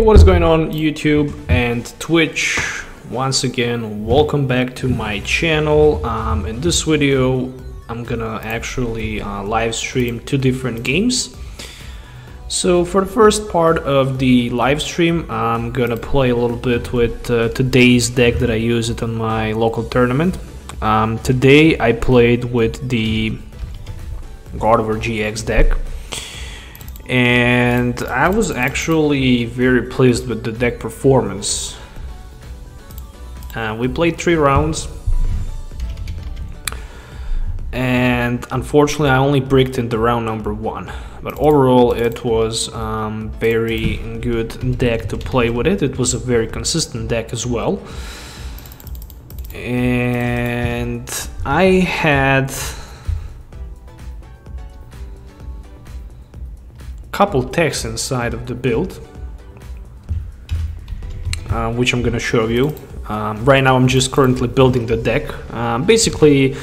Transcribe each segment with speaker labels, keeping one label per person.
Speaker 1: what is going on YouTube and Twitch? Once again, welcome back to my channel. In this video, I'm gonna actually live stream two different games. So for the first part of the live stream, I'm gonna play a little bit with today's deck that I use it on my local tournament. Today I played with the Gardevoir-GX deck, and I was actually very pleased with the deck performance. We played 3 rounds, and unfortunately I only bricked in the round number 1, but overall it was very good deck to play with it. It was a very consistent deck as well, and I had couple techs inside of the build, which I'm gonna show you. Right now I'm just currently building the deck. Basically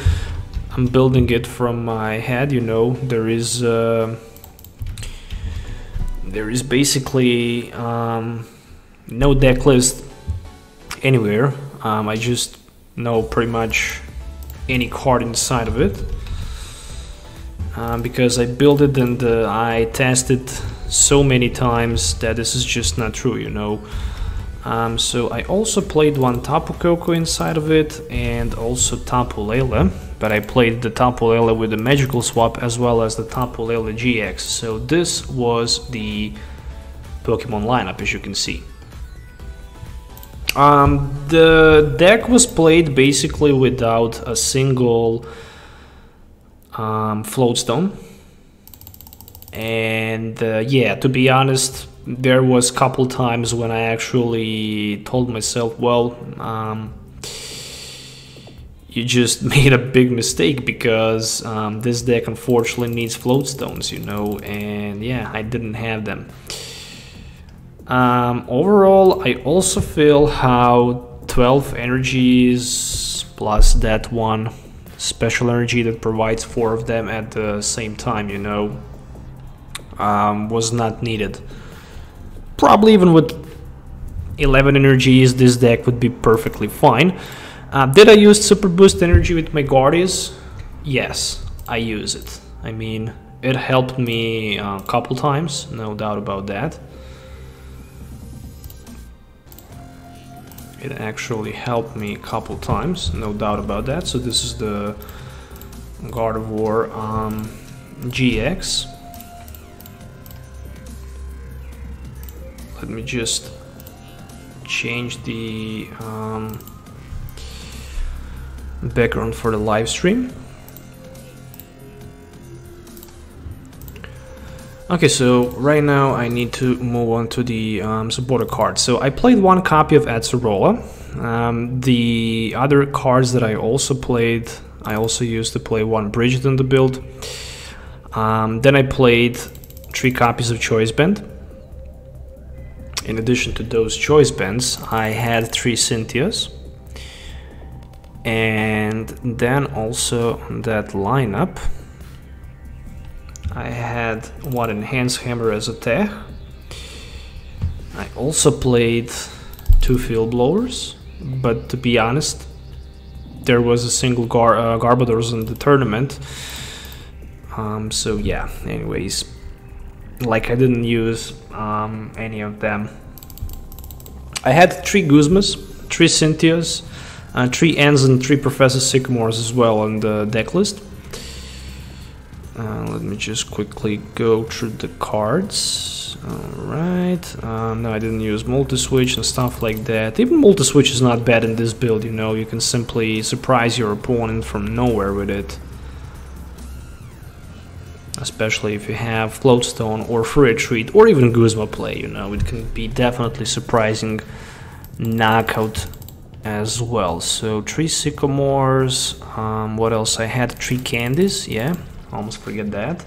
Speaker 1: I'm building it from my head, you know. There is basically no deck list anywhere. I just know pretty much any card inside of it. Because I built it and I tested so many times that this is just not true, you know. So I also played one Tapu Koko inside of it and also Tapu Lele, but I played the Tapu Lele with the magical swap as well as the Tapu Lele GX. So this was the Pokemon lineup, as you can see. The deck was played basically without a single floatstone, and yeah, to be honest, there was a couple times when I actually told myself, well, you just made a big mistake, because this deck unfortunately needs floatstones, you know, and yeah, I didn't have them. Overall, I also feel how 12 energies plus that one special energy that provides 4 of them at the same time, you know, was not needed. Probably even with 11 energies this deck would be perfectly fine. Did I use super boost energy with my Guardians? Yes, I use it. I mean, it helped me a couple times, no doubt about that. It actually helped me a couple times, no doubt about that. So this is the Gardevoir GX. Let me just change the background for the live stream. Okay, so right now I need to move on to the supporter cards. So I played one copy of Acerola. The other cards that I also played, I also used to play one Brigette in the build. Then I played 3 copies of Choice Band. In addition to those Choice Bands, I had 3 Cynthias. And then also on that lineup, I had one Enhanced Hammer as a tech. I also played 2 Field Blowers, but to be honest, there was a single Gardevoir in the tournament. So yeah, anyways, like I didn't use any of them. I had 3 Guzmas, 3 Cynthias, 3 Ends and 3 Professor Sycamores as well on the deck list. Let me just quickly go through the cards. Alright, no, I didn't use multi-switch and stuff like that. Even multi-switch is not bad in this build, you know, you can simply surprise your opponent from nowhere with it. Especially if you have Floatstone or Free Retreat or even Guzma play, you know, it can be definitely surprising knockout as well. So 3 Sycamores, what else? I had 3 Candies, yeah. Almost forget that.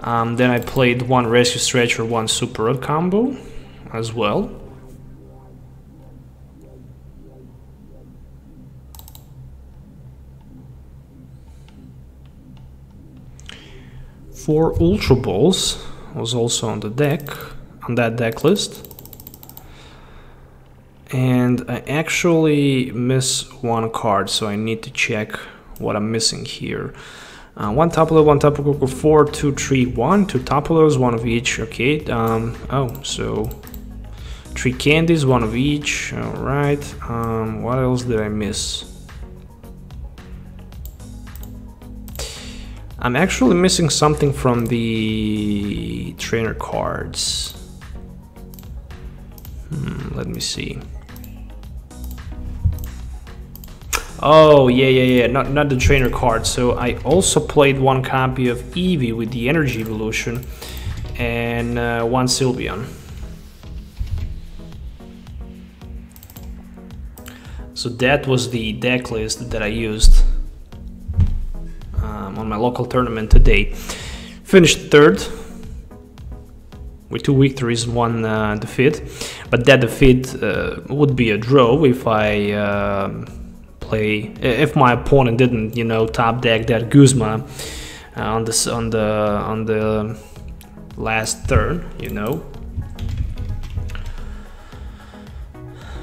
Speaker 1: Then I played 1 Rescue Stretcher, 1 Super Rod combo as well. Four Ultra Balls was also on the deck, on that deck list. And I actually miss one card, so I need to check what I'm missing here. One Tapu Lele, one Tapu Koko, 4, 2, 3, 1. 2 Tapu Leles, one of each. Okay. Oh, so 3 candies, one of each. All right. What else did I miss? I'm actually missing something from the trainer cards. Let me see. Oh, yeah. Not the trainer card. So I also played one copy of Eevee with the Energy Evolution and one Sylveon. So that was the Decklist that I used on my local tournament today. Finished third with 2 victories and 1 defeat, but that defeat would be a draw if I if my opponent didn't, you know, top deck that Guzma on the last turn, you know,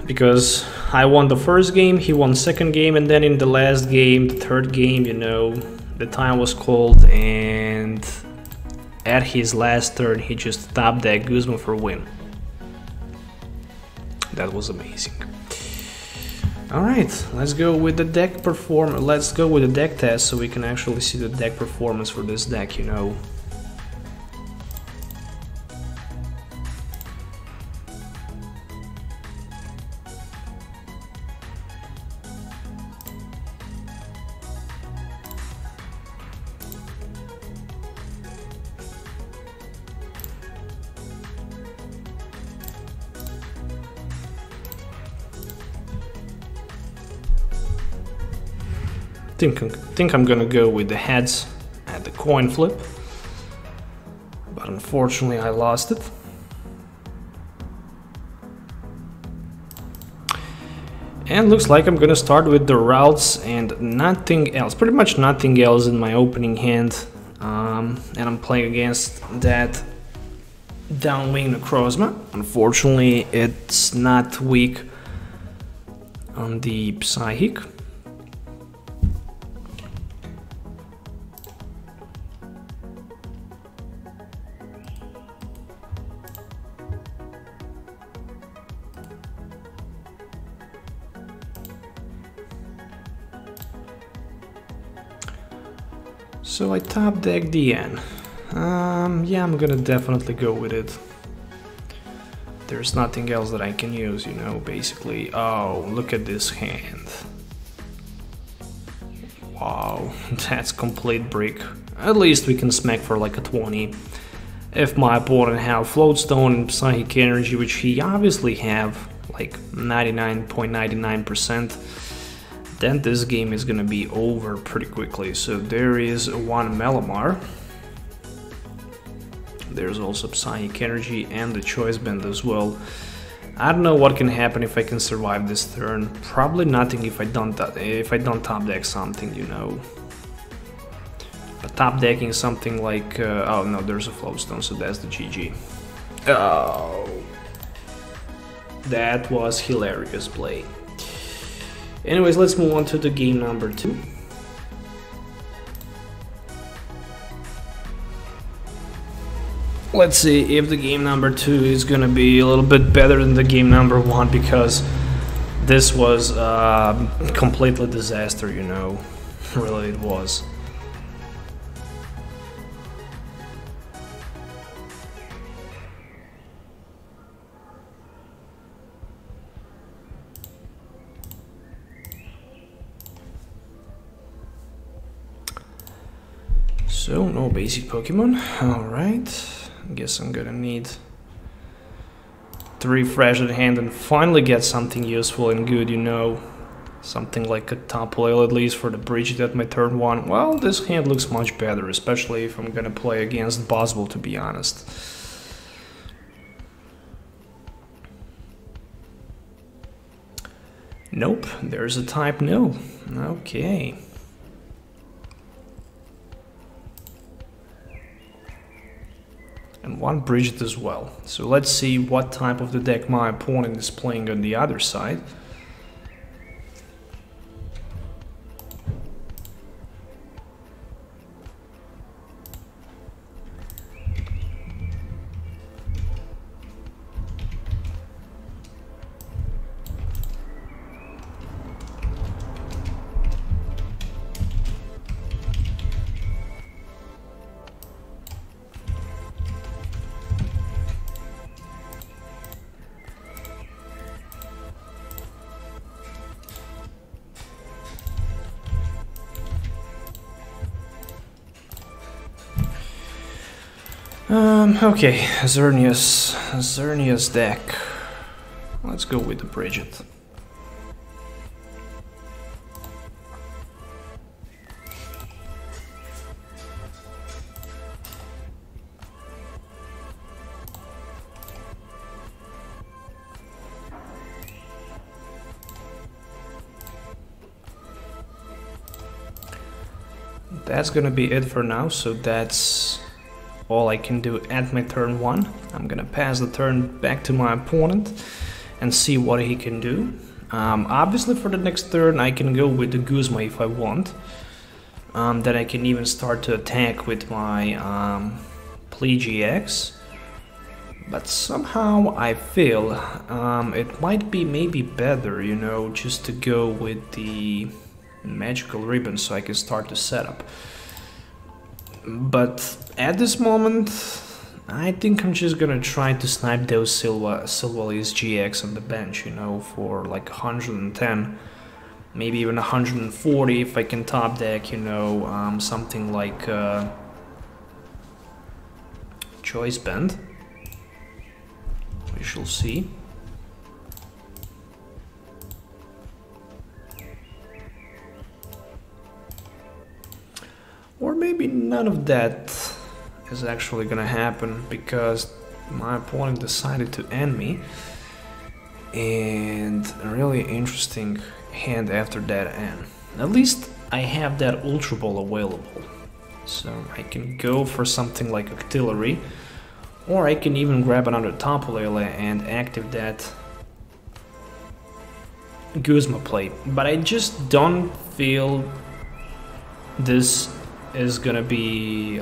Speaker 1: because I won the first game, he won second game, and then in the last game, the third game, you know, the time was called, and at his last turn, he just top decked Guzma for a win. That was amazing. All right, let's go with the deck performance. Let's go with the deck test so we can actually see the deck performance for this deck, you know. Think I'm gonna go with the heads at the coin flip, but unfortunately I lost it. And looks like I'm gonna start with the Ralts and nothing else, pretty much nothing else in my opening hand, and I'm playing against that downwing Necrozma. Unfortunately, it's not weak on the Psychic. So I top deck DN. Yeah, I'm gonna definitely go with it. There's nothing else that I can use, you know, basically. Oh, look at this hand. Wow, that's complete brick. At least we can smack for like a 20. If my opponent have Floatstone and Psychic Energy, which he obviously have, like 99.99%, then this game is gonna be over pretty quickly. So there is one Malamar. There's also Psychic Energy and the Choice Band as well. I don't know what can happen if I can survive this turn. Probably nothing if I don't top deck something, you know. But top decking something like oh no, there's a Floatstone, so that's the GG. Oh, that was hilarious play. Anyways, let's move on to the game number 2. Let's see if the game number 2 is gonna be a little bit better than the game number 1, because this was completely disaster, you know. Really, it was. So, no basic Pokemon. Alright. I guess I'm gonna need to refresh the hand and finally get something useful and good, you know. Something like a Tapu Lele at least for the Brigette at my turn 1. Well, this hand looks much better, especially if I'm gonna play against Buzzwole, to be honest. Nope, there's a type no. Okay. And one Brigette as well. So let's see what type of the deck my opponent is playing on the other side. Okay, Xerneas deck. Let's go with the Brigette. That's gonna be it for now, so that's all I can do at my turn 1. I'm gonna pass the turn back to my opponent and see what he can do. Obviously for the next turn I can go with the Guzma if I want. Then I can even start to attack with my GX. But somehow I feel it might be maybe better, you know, just to go with the magical ribbon so I can start the setup. But at this moment, I think I'm just gonna try to snipe those Sylveon GX on the bench, you know, for like 110, maybe even 140 if I can top deck, you know, something like Choice Band. We shall see. Or maybe none of that is actually gonna happen because my opponent decided to end me. And a really interesting hand after that end. At least I have that Ultra Ball available. So I can go for something like Octillery. Or I can even grab another Tapu Lele and activate that Guzma play. But I just don't feel this is gonna be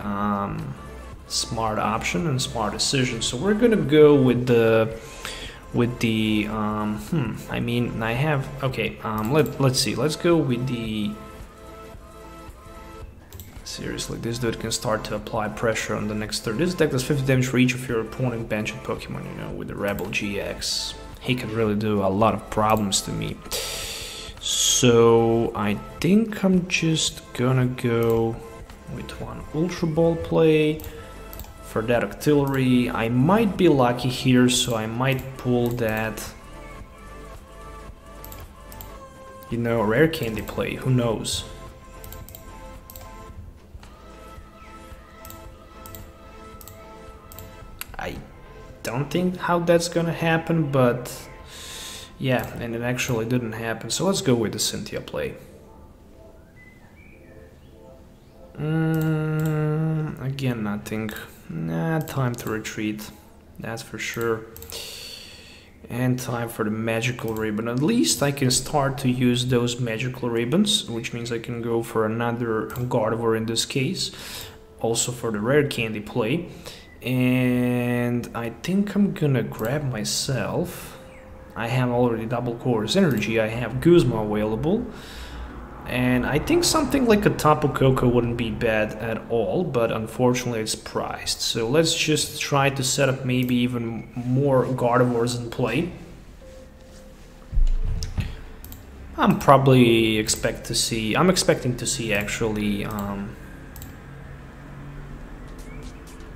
Speaker 1: smart option and smart decision. So we're gonna go with the I mean I have okay let's see, let's go with the seriously, this dude can start to apply pressure on the next turn. This deck does 50 damage for each of your opponent bench and Pokemon, you know, with the Rebel GX. He can really do a lot of problems to me. So I think I'm just gonna go with one Ultra Ball play. For that Octillery, I might be lucky here, so I might pull that, you know, Rare Candy play, who knows. I don't think how that's gonna happen, but yeah, and it actually didn't happen, so let's go with the Cynthia play. Again, nothing. Nah, time to retreat, that's for sure. And time for the magical ribbon. At least I can start to use those magical ribbons, which means I can go for another Gardevoir in this case. Also for the Rare Candy play. And I think I'm gonna grab myself. I have already double course energy, I have Guzma available. And I think something like a Tapu Koko wouldn't be bad at all, but unfortunately it's priced. So let's just try to set up maybe even more Gardevoirs in play. I'm expecting to see actually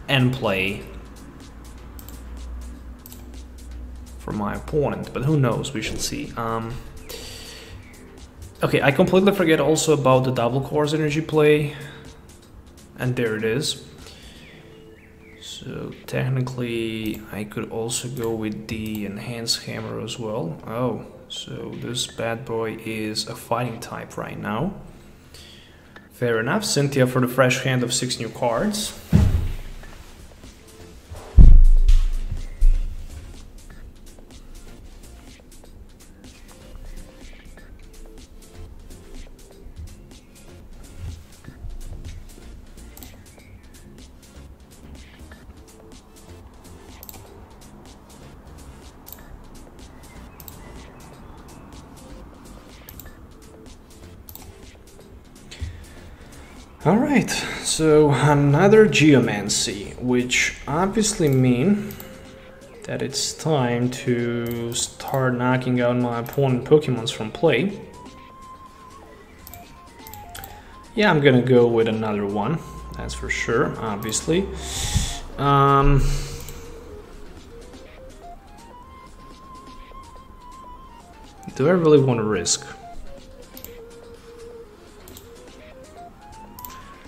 Speaker 1: end play for my opponent, but who knows, we shall see. Okay, I completely forget also about the double course energy play, and there it is. So technically I could also go with the Enhanced Hammer as well. Oh, so this bad boy is a fighting type right now. Fair enough. Cynthia for the fresh hand of 6 new cards. Alright, so another Geomancy, which obviously mean that it's time to start knocking out my opponent Pokemons from play. Yeah, I'm gonna go with another one, that's for sure, obviously. Do I really want to risk?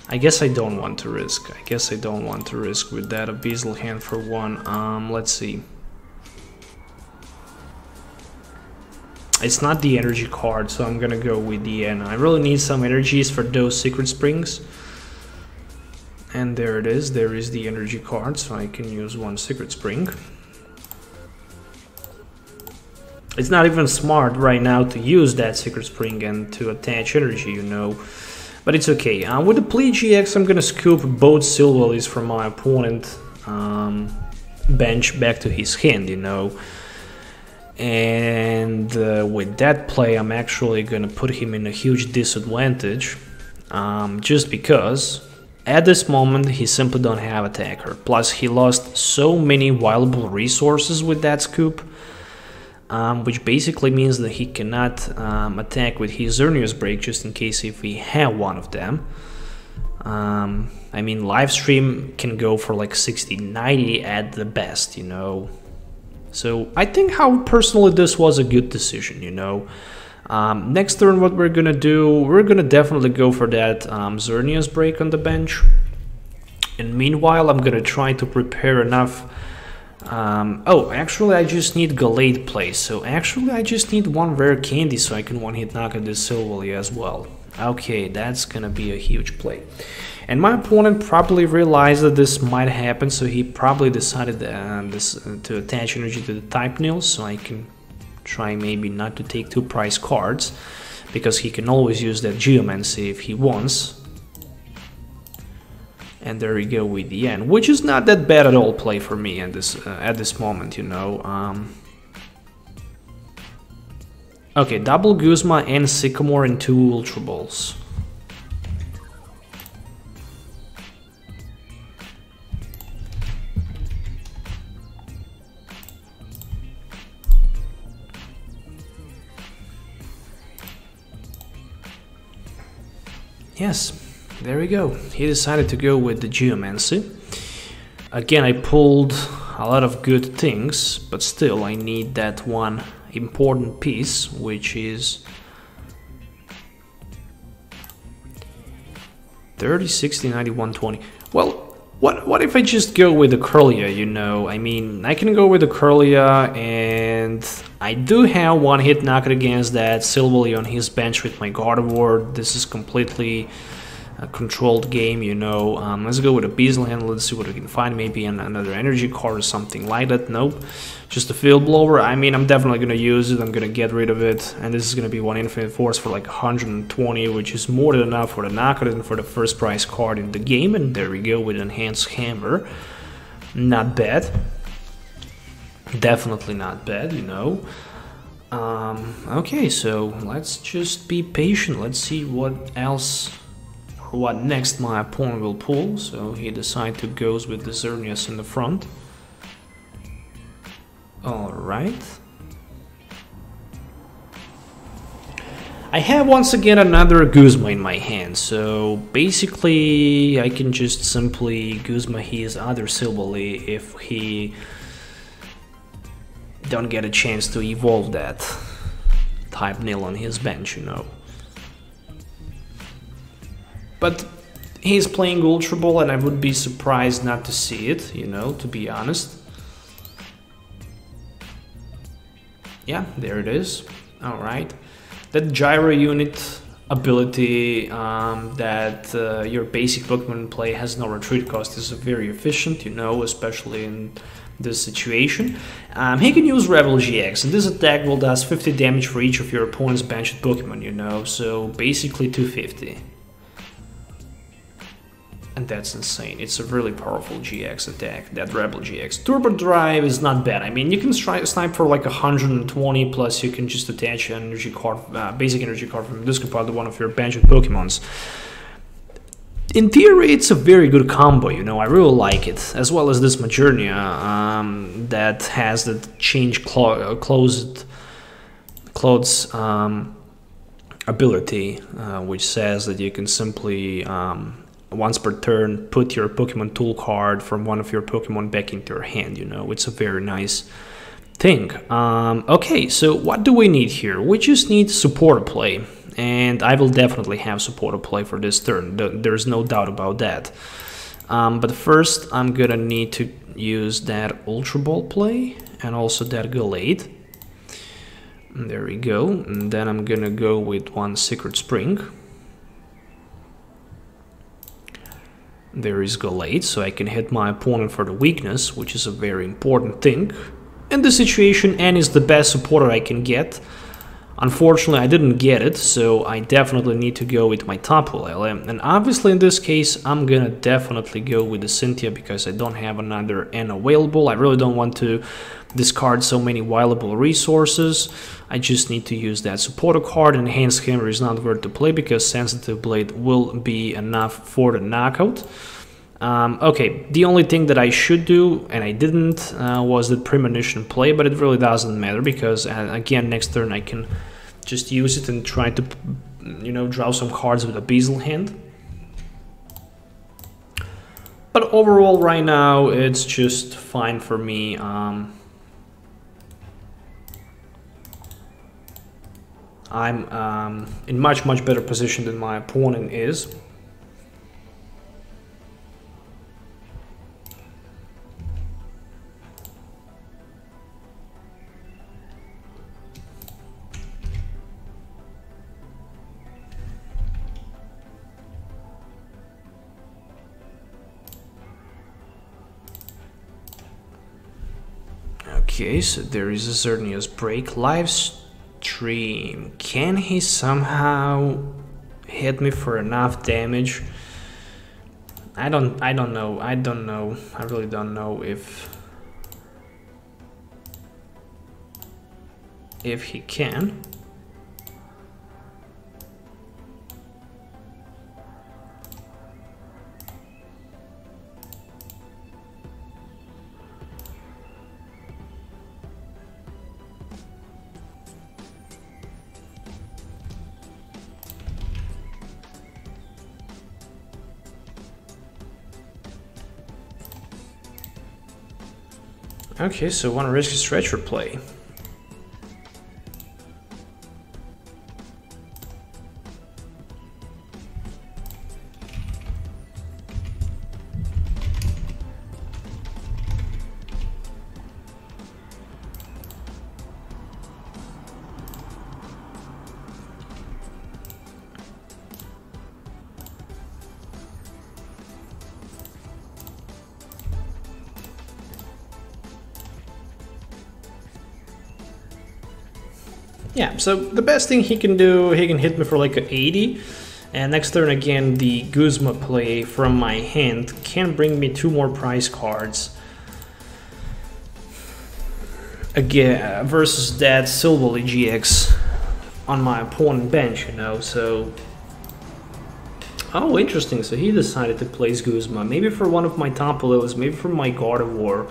Speaker 1: I guess I don't want to risk. I guess I don't want to risk with that Abyssal Hand for one. Let's see. It's not the energy card, so I'm gonna go with the N. I really need some energies for those Secret Springs. And there it is. There is the energy card, so I can use one Secret Spring. It's not even smart right now to use that Secret Spring and to attach energy, you know. But it's okay. With the Play GX, I'm gonna scoop both Sylveon from my opponent bench back to his hand, you know. And with that play, I'm actually gonna put him in a huge disadvantage, just because at this moment he simply don't have attacker. Plus, he lost so many valuable resources with that scoop. Which basically means that he cannot attack with his Xerneas Break, just in case if we have one of them. I mean, Livestream can go for like 60-90 at the best, you know. So I think how personally this was a good decision, you know. Next turn what we're gonna do, we're gonna definitely go for that Xerneas Break on the bench. And meanwhile, I'm gonna try to prepare enough. Oh, actually I just need Gallade play, so actually I just need one Rare Candy so I can one-hit knock at this Sylveon as well. Okay, that's gonna be a huge play. And my opponent probably realized that this might happen, so he probably decided to attach energy to the Type Nil, so I can try maybe not to take two prize cards, because he can always use that Geomancy if he wants. And there we go with the N, which is not that bad at all play for me at this moment, you know. Okay, double Guzma and Sycamore and two Ultra Balls. Yes. There we go. He decided to go with the Geomancy. Again, I pulled a lot of good things, but still I need that one important piece, which is 30, 60, 90, 120. Well, what if I just go with the Kirlia, you know? I mean, I can go with the Kirlia, and I do have one hit knocked against that Sylveon on his bench with my Gardevoir. This is completely a controlled game, you know. Let's go with a Abyssal Hand, let's see what we can find, maybe another energy card or something like that. Nope, just a Field Blower. I mean, I'm definitely gonna use it, I'm gonna get rid of it, and this is gonna be one Infinite Force for like 120, which is more than enough for the knockout and for the first prize card in the game. And there we go with Enhanced Hammer. Not bad, definitely not bad, you know. Okay, so let's just be patient, let's see what else, what next my opponent will pull. So he decided to go with the Xerneas in the front. Alright. I have once again another Guzma in my hand, so basically I can just simply Guzma his other Sylveon if he don't get a chance to evolve that Type Nil on his bench, you know. But he's playing Ultra Ball, and I would be surprised not to see it, you know, to be honest. Yeah, there it is. Alright. That Gyro Unit ability that your basic Pokemon play has no retreat cost is very efficient, you know, especially in this situation. He can use Rebel GX, and this attack will does 50 damage for each of your opponent's benched Pokemon, you know, so basically 250. And that's insane. It's a really powerful GX attack, that Rebel GX. Turbo Drive is not bad. I mean, you can snipe for like 120, plus you can just attach an energy card, basic energy card from this card to one of your benched Pokemons. In theory, it's a very good combo, you know, I really like it, as well as this Majournia that has the change clothes ability, which says that you can simply, once per turn, put your Pokemon tool card from one of your Pokemon back into your hand, you know, it's a very nice thing. Okay, so what do we need here? We just need supporter play. And I will definitely have supporter play for this turn. There's no doubt about that. But first, I'm gonna need to use that Ultra Ball play and also that Gallade. There we go. And then I'm gonna go with one Secret Spring. There is Gallade, so I can hit my opponent for the weakness, which is a very important thing. In this situation, N is the best supporter I can get. Unfortunately, I didn't get it, so I definitely need to go with my Tapu Lele. And obviously, in this case, I'm gonna definitely go with the Cynthia because I don't have another N available. I really don't want to discard so many viable resources. I just need to use that supporter card. Enhanced Hammer is not worth to play because Sensitive Blade will be enough for the knockout. Okay, the only thing that I should do, and I didn't, was the Premonition play, but it really doesn't matter because, again, next turn I can just use it and try to, you know, draw some cards with a Beazle hand. But overall, right now, it's just fine for me. I'm in much better position than my opponent is. Okay, so there is a Xerneas break live stream. Can he somehow hit me for enough damage? I don't know. I really don't know if he can. Okay, so one risky stretcher play. Yeah, so the best thing he can do, he can hit me for like an 80, and next turn again the Guzma play from my hand can bring me 2 more prize cards again versus that Sylveon-GX on my opponent bench, you know, so... Oh, interesting, so he decided to place Guzma, maybe for one of my Tapu Leles, maybe for my Gardevoir.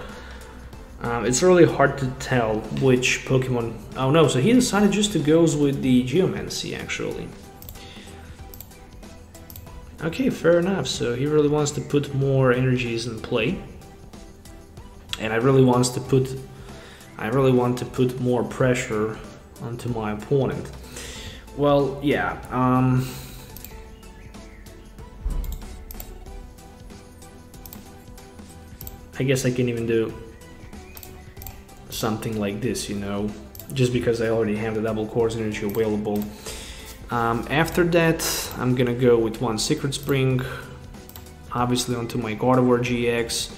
Speaker 1: It's really hard to tell which Pokemon... Oh no, so he decided just to go with the Geomancy, actually. Okay, fair enough, so he really wants to put more energies in play. And I really want to put more pressure onto my opponent. Well, yeah, I guess I can even do something like this, you know, just because I already have the double course energy available. After that, I'm gonna go with one Secret Spring, obviously onto my Gardevoir-GX,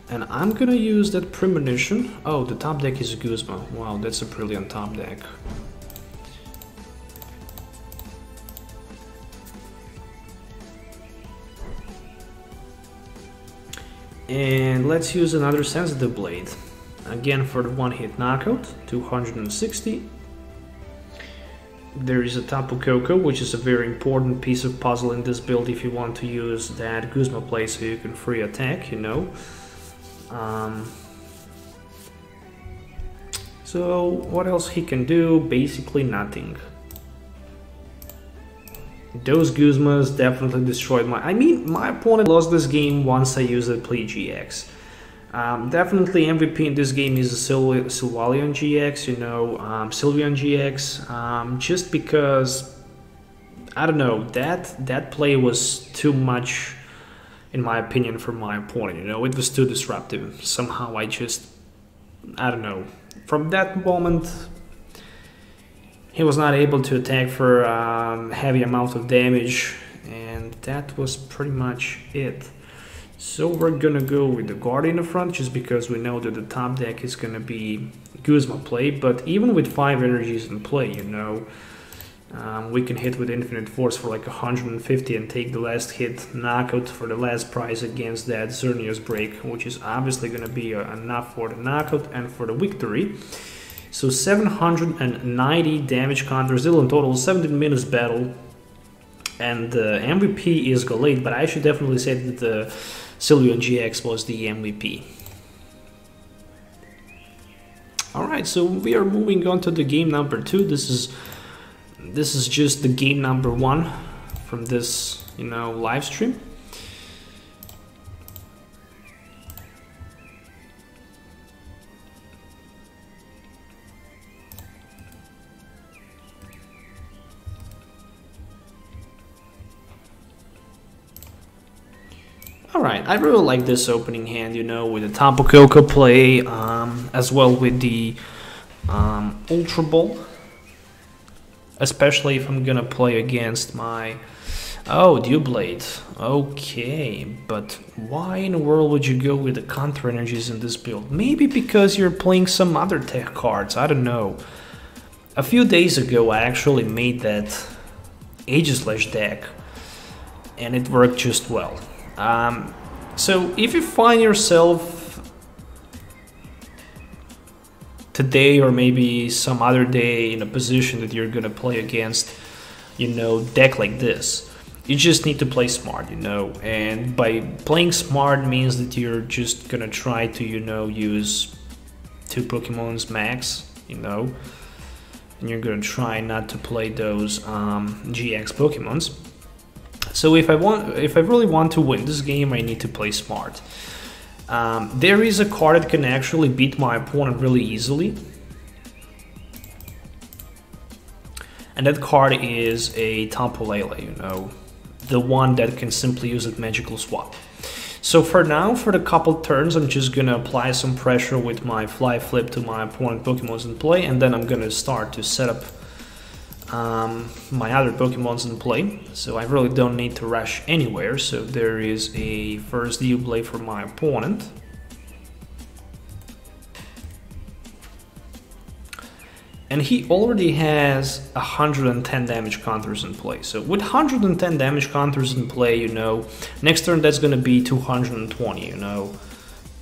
Speaker 1: and I'm gonna use that Premonition. Oh, the top deck is Guzma. Wow, that's a brilliant top deck. And let's use another Sensitive Blade. Again for the one-hit knockout, 260. There is a Tapu Koko, which is a very important piece of puzzle in this build if you want to use that Guzma play so you can free attack, you know. So what else he can do? Basically nothing. Those Guzmas definitely destroyed my opponent lost this game once I used the play GX. Definitely MVP in this game is Sylveon-GX, you know, Sylveon-GX, just because, I don't know, that play was too much, in my opinion, for my opponent, you know, it was too disruptive. Somehow I don't know, from that moment, he was not able to attack for a heavy amount of damage, and that was pretty much it. So we're gonna go with the guard in the front just because we know that the top deck is gonna be Guzma play, but even with 5 energies in play, you know, we can hit with Infinite Force for like 150 and take the last hit knockout for the last prize against that Xerneas break, which is obviously gonna be enough for the knockout and for the victory. So 790 damage counter, still in total 17 minutes battle, and the MVP is Gallade, but I should definitely say that the Sylveon-GX was the MVP. Alright, so we are moving on to the game number 2. This is just the game number 1 from this, you know, live stream. Alright, I really like this opening hand, you know, with the Tapu Koko play, as well with the Ultra Ball. Especially if I'm gonna play against my... Oh, Doublade. Okay, but why in the world would you go with the counter energies in this build? Maybe because you're playing some other tech cards, I don't know. A few days ago I actually made that Aegislash deck, and it worked just well. So if you find yourself today or maybe some other day in a position that you're gonna play against, you know, deck like this, you just need to play smart, you know, and by playing smart means that you're just gonna try to, you know, use 2 Pokemon's max, you know, and you're gonna try not to play those GX Pokemons. So if I really want to win this game, I need to play smart. There is a card that can actually beat my opponent really easily, and that card is a Tapu Lele, you know, the one that can simply use a magical swap. So for now, for the couple turns, I'm just gonna apply some pressure with my fly flip to my opponent Pokemons in play, and then I'm gonna start to set up my other Pokemons in play, so I really don't need to rush anywhere. So there is a first Doublade for my opponent. And he already has 110 damage counters in play. So with 110 damage counters in play, you know, next turn that's gonna be 220, you know.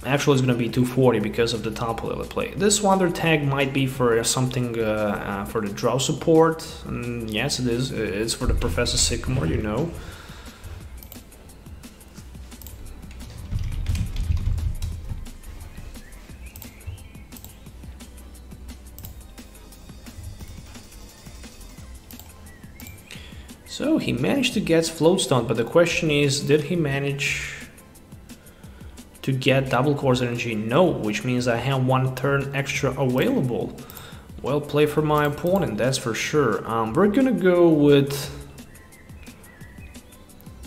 Speaker 1: Actually, it's going to be 240 because of the Tapu Lele play. This Wander tag might be for something for the draw support. And yes, it is. It's for the Professor Sycamore, you know. So he managed to get Float Stone, but the question is, did he manage to get double course energy? No, which means I have 1 turn extra available. Well played for my opponent, that's for sure. We're gonna go with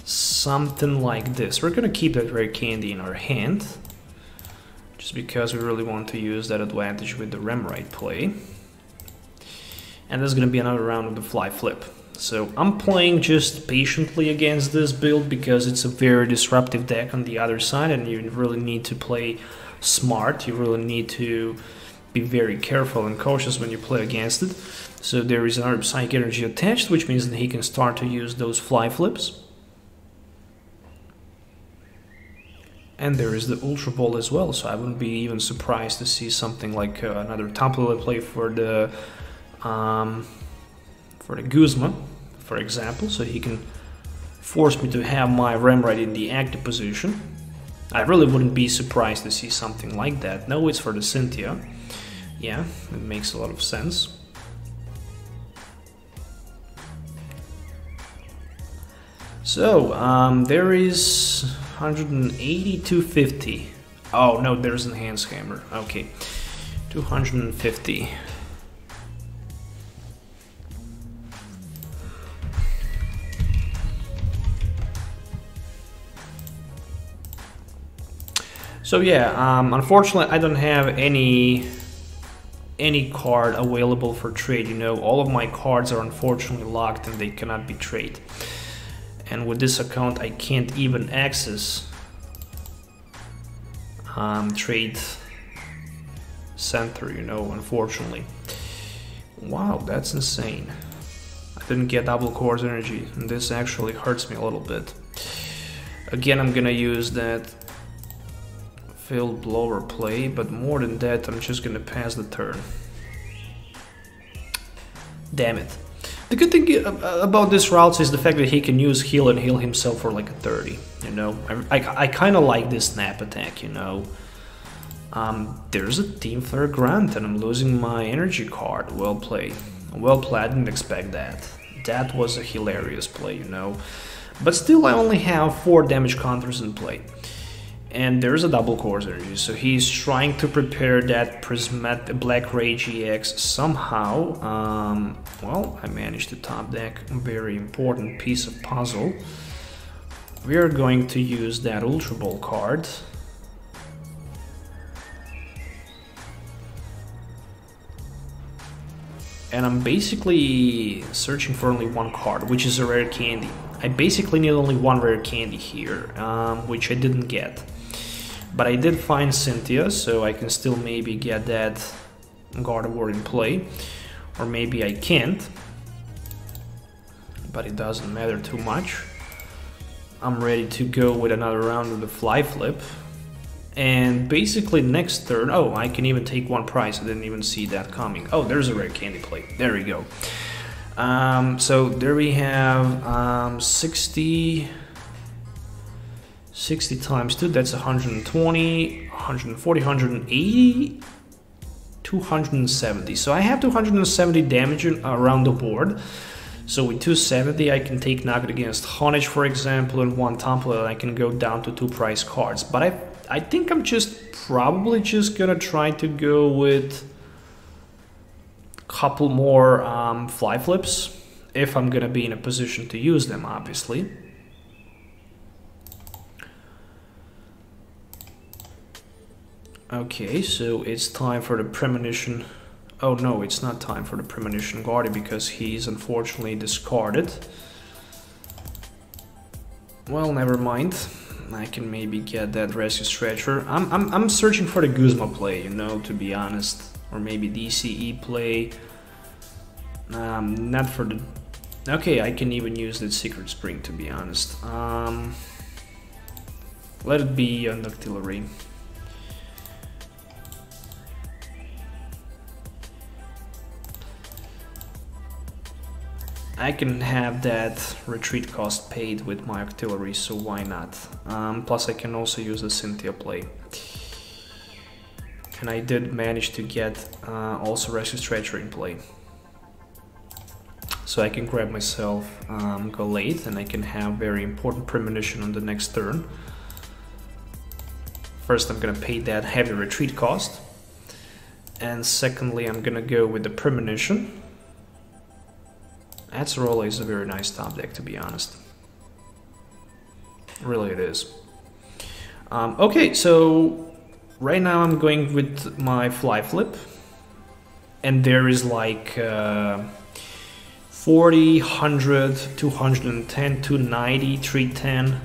Speaker 1: something like this. We're gonna keep that Rare Candy in our hand, just because we really want to use that advantage with the Remoraid play. And there's gonna be another round of the Fly Flip. So I'm playing just patiently against this build because it's a very disruptive deck on the other side, and you really need to play smart. You really need to be very careful and cautious when you play against it. So there is another Psychic Energy attached, which means that he can start to use those Fly Flips. And there is the Ultra Ball as well, so I wouldn't be even surprised to see something like another Tapu Lele play for for the Guzma, for example, so he can force me to have my Remoraid in the active position. I really wouldn't be surprised to see something like that. No, it's for the Cynthia. Yeah, it makes a lot of sense. So, there is 180, 250. Oh, no, there's Enhanced Hammer. Okay, 250. So yeah, unfortunately I don't have any card available for trade, you know. All of my cards are unfortunately locked and they cannot be traded. And with this account I can't even access trade center, you know, unfortunately. Wow, that's insane. I didn't get double course energy and this actually hurts me a little bit. Again, I'm gonna use that Field Blower play, but more than that, I'm just gonna pass the turn. Damn it. The good thing about this Ralts is the fact that he can use heal and heal himself for like a 30, you know. I kind of like this snap attack, you know. There's a Team Flare Grunt and I'm losing my energy card. Well played. Well played, I didn't expect that. That was a hilarious play, you know. But still, I only have 4 damage counters in play. And there's a double course energy, so he's trying to prepare that Black Ray GX somehow. Well, I managed to top deck a very important piece of puzzle. We are going to use that Ultra Ball card. And I'm basically searching for only one card, which is a Rare Candy. I basically need only one Rare Candy here, which I didn't get. But I did find Cynthia, so I can still maybe get that Gardevoir in play. Or maybe I can't. But it doesn't matter too much. I'm ready to go with another round of the Fly Flip. And basically next turn... Oh, I can even take one prize. I didn't even see that coming. Oh, there's a Rare Candy play. There we go. So there we have 60 times 2, that's 120, 140, 180, 270. So I have 270 damage around the board. So with 270 I can take Nugget against Honedge, for example, and one Tapu Lele, and I can go down to 2 prize cards. But I think I'm probably just gonna try to go with couple more Fly Flips, if I'm gonna be in a position to use them, obviously. Okay, so it's time for the Premonition. Oh no, it's not time for the Premonition Guardian because he's unfortunately discarded. Well, never mind. I can maybe get that Rescue Stretcher. I'm searching for the Guzma play, you know, to be honest. Or maybe DCE play. Not for the... Okay, I can even use that Secret Spring, to be honest. Let it be an Octillery. I can have that retreat cost paid with my Octillery, so why not? Plus I can also use the Cynthia play. And I did manage to get also Rescue Stretcher in play. So I can grab myself Gallade and I can have very important Premonition on the next turn. First I'm gonna pay that heavy retreat cost. And secondly I'm gonna go with the Premonition. Acerola is a very nice top deck, to be honest. Really it is. Okay, so right now I'm going with my Fly Flip. And there is like 40, 100, 210, 290, 310.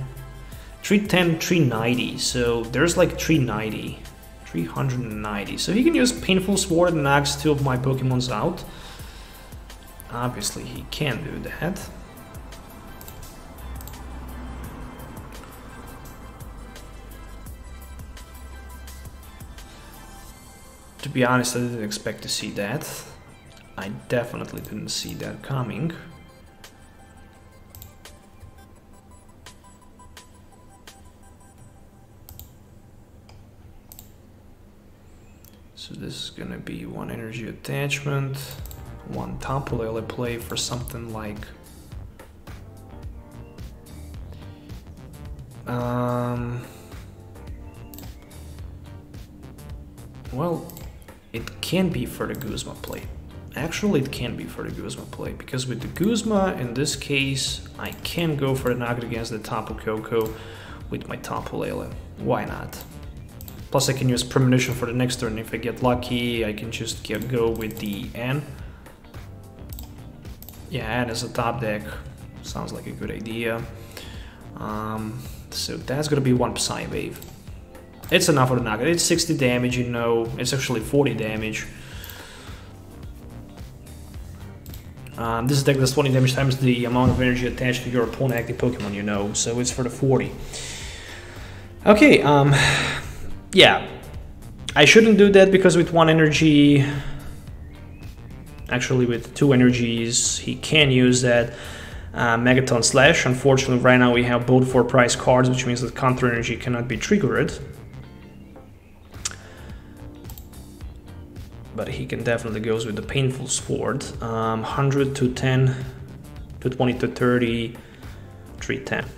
Speaker 1: 310, 390, so there's like 390. 390, so he can use Painful Sword and knocks 2 of my Pokemons out. Obviously he can do that. To be honest, I didn't expect to see that. I definitely didn't see that coming. So this is gonna be one energy attachment, one Tapu Lele play for something like well, it can be for the Guzma play. Actually, it can be for the Guzma play, because with the Guzma, in this case, I can go for the knockout against the Tapu Koko with my Tapu Lele. Why not? Plus, I can use Premonition for the next turn. If I get lucky, I can just go with the N. Yeah, N is a top deck. Sounds like a good idea. So that's gonna be one Psy Wave. It's enough for the knockout. It's 60 damage, you know. It's actually 40 damage. This deck does 20 damage times the amount of energy attached to your opponent active Pokemon, you know. So it's for the 40. Okay, yeah, I shouldn't do that because with one energy, actually with two energies, he can use that Megaton Slash. Unfortunately, right now we have both 4 price cards, which means that counter energy cannot be triggered. But he can definitely go with the Painful Sword. 100 to 10, to 20 to 30, 310.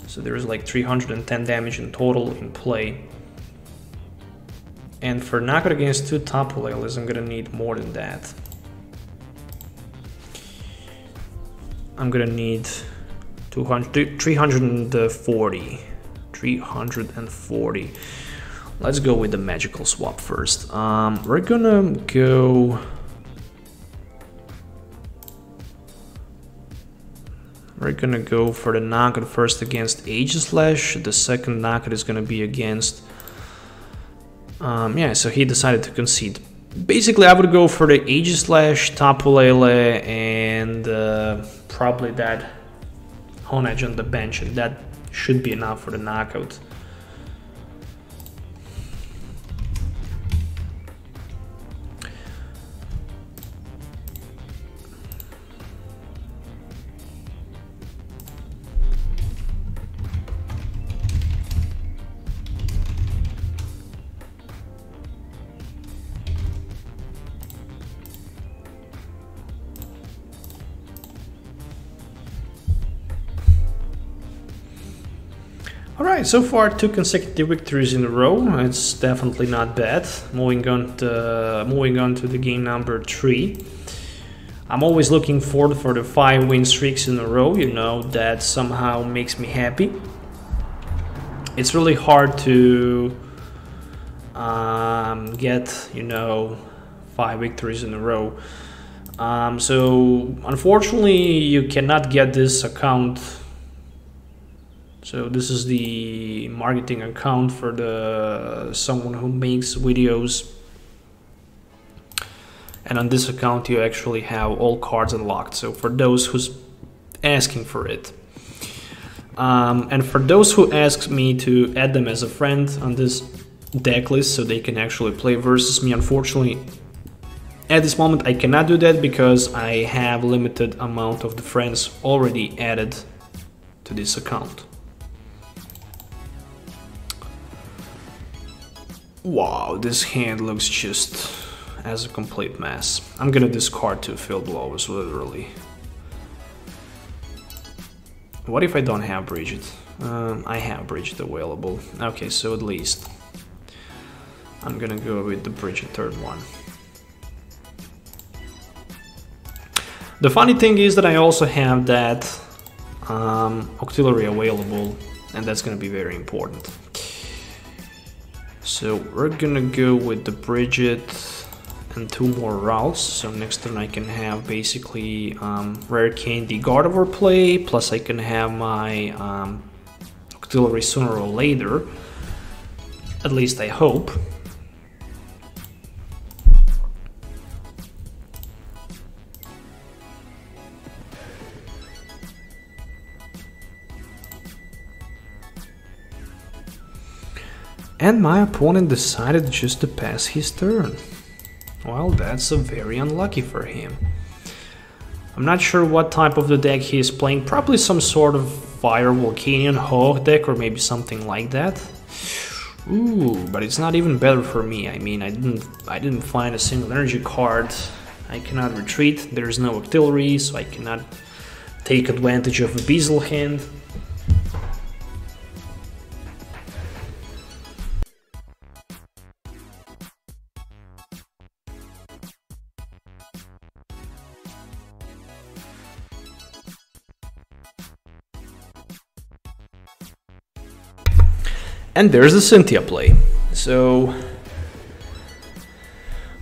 Speaker 1: So there's like 310 damage in total in play. And for knockout against 2 Tapu Leles, I'm gonna need more than that. I'm gonna need 340. 340. Let's go with the magical swap first. We're gonna go... We're gonna go for the knockout first against Aegislash. The second knockout is gonna be against... yeah, so he decided to concede. Basically, I would go for the Aegislash, Tapu Lele, and probably that Honedge on the bench, and that should be enough for the knockout. Alright, so far 2 consecutive victories in a row. It's definitely not bad. Moving on to the game number 3. I'm always looking forward for the 5 win streaks in a row, you know, that somehow makes me happy. It's really hard to get, you know, 5 victories in a row. So unfortunately you cannot get this account. So this is the marketing account for the someone who makes videos, and on this account you actually have all cards unlocked. So for those who's asking for it, and for those who ask me to add them as a friend on this deck list so they can actually play versus me, unfortunately at this moment I cannot do that because I have limited amount of the friends already added to this account. Wow, this hand looks just as a complete mess. I'm gonna discard 2 Field Blowers, literally. What if I don't have Brigette? I have Brigette available. Okay, so at least I'm gonna go with the Brigette third one. The funny thing is that I also have that Octillery available, and that's gonna be very important. So we're gonna go with the Brigette and 2 more Ralts. So next turn I can have basically Rare Candy Gardevoir play, plus I can have my Octillery sooner or later. At least I hope. And my opponent decided just to pass his turn. Well, that's a very unlucky for him. I'm not sure what type of the deck he is playing. Probably some sort of Fire Volcanion Ho deck or maybe something like that. Ooh, but it's not even better for me. I mean, I didn't find a single energy card. I cannot retreat. There's no Octillery, so I cannot take advantage of a Beazle hand. And there's the Cynthia play. So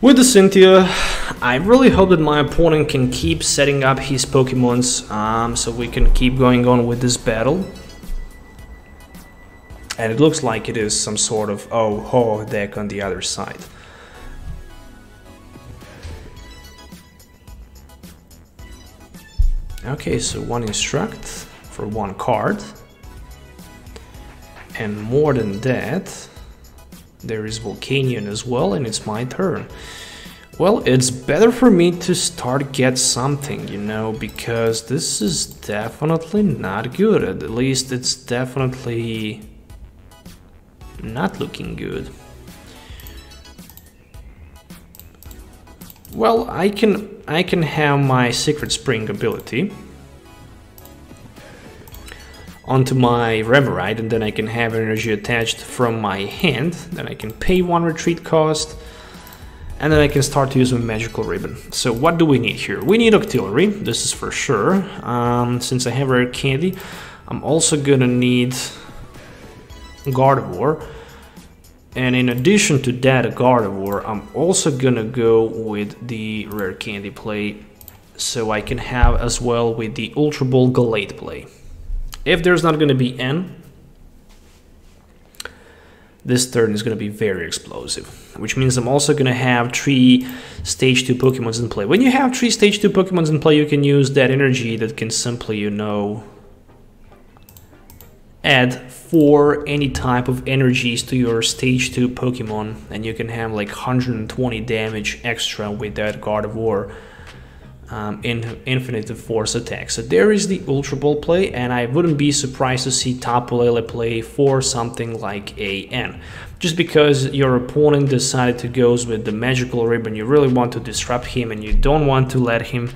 Speaker 1: with the Cynthia, I really hope that my opponent can keep setting up his Pokemons so we can keep going on with this battle. And it looks like it is some sort of ho deck on the other side. Okay, so one Instruct for one card. And more than that, there is Volcanion as well, and it's my turn. Well, it's better for me to start get something, you know, because this is definitely not good. At least it's definitely not looking good. Well, I can have my Secret Spring ability onto my Remoraid, and then I can have energy attached from my hand. Then I can pay one retreat cost, and then I can start to use my magical ribbon. So what do we need here? We need Octillery, this is for sure. Since I have Rare Candy, I'm also gonna need Gardevoir. And in addition to that Gardevoir, I'm also gonna go with the Rare Candy play, so I can have as well with the Ultra Ball Gallade play. If there's not going to be N, this turn is going to be very explosive, which means I'm also going to have 3 Stage 2 Pokemons in play. When you have 3 Stage 2 Pokemons in play, you can use that energy that can simply, you know, add 4 any type of energies to your Stage 2 Pokemon, and you can have like 120 damage extra with that Gardevoir. In Infinite Force attack. So there is the Ultra Ball play, and I wouldn't be surprised to see Tapu Lele play for something like a N. Just because your opponent decided to go with the magical ribbon, you really want to disrupt him and you don't want to let him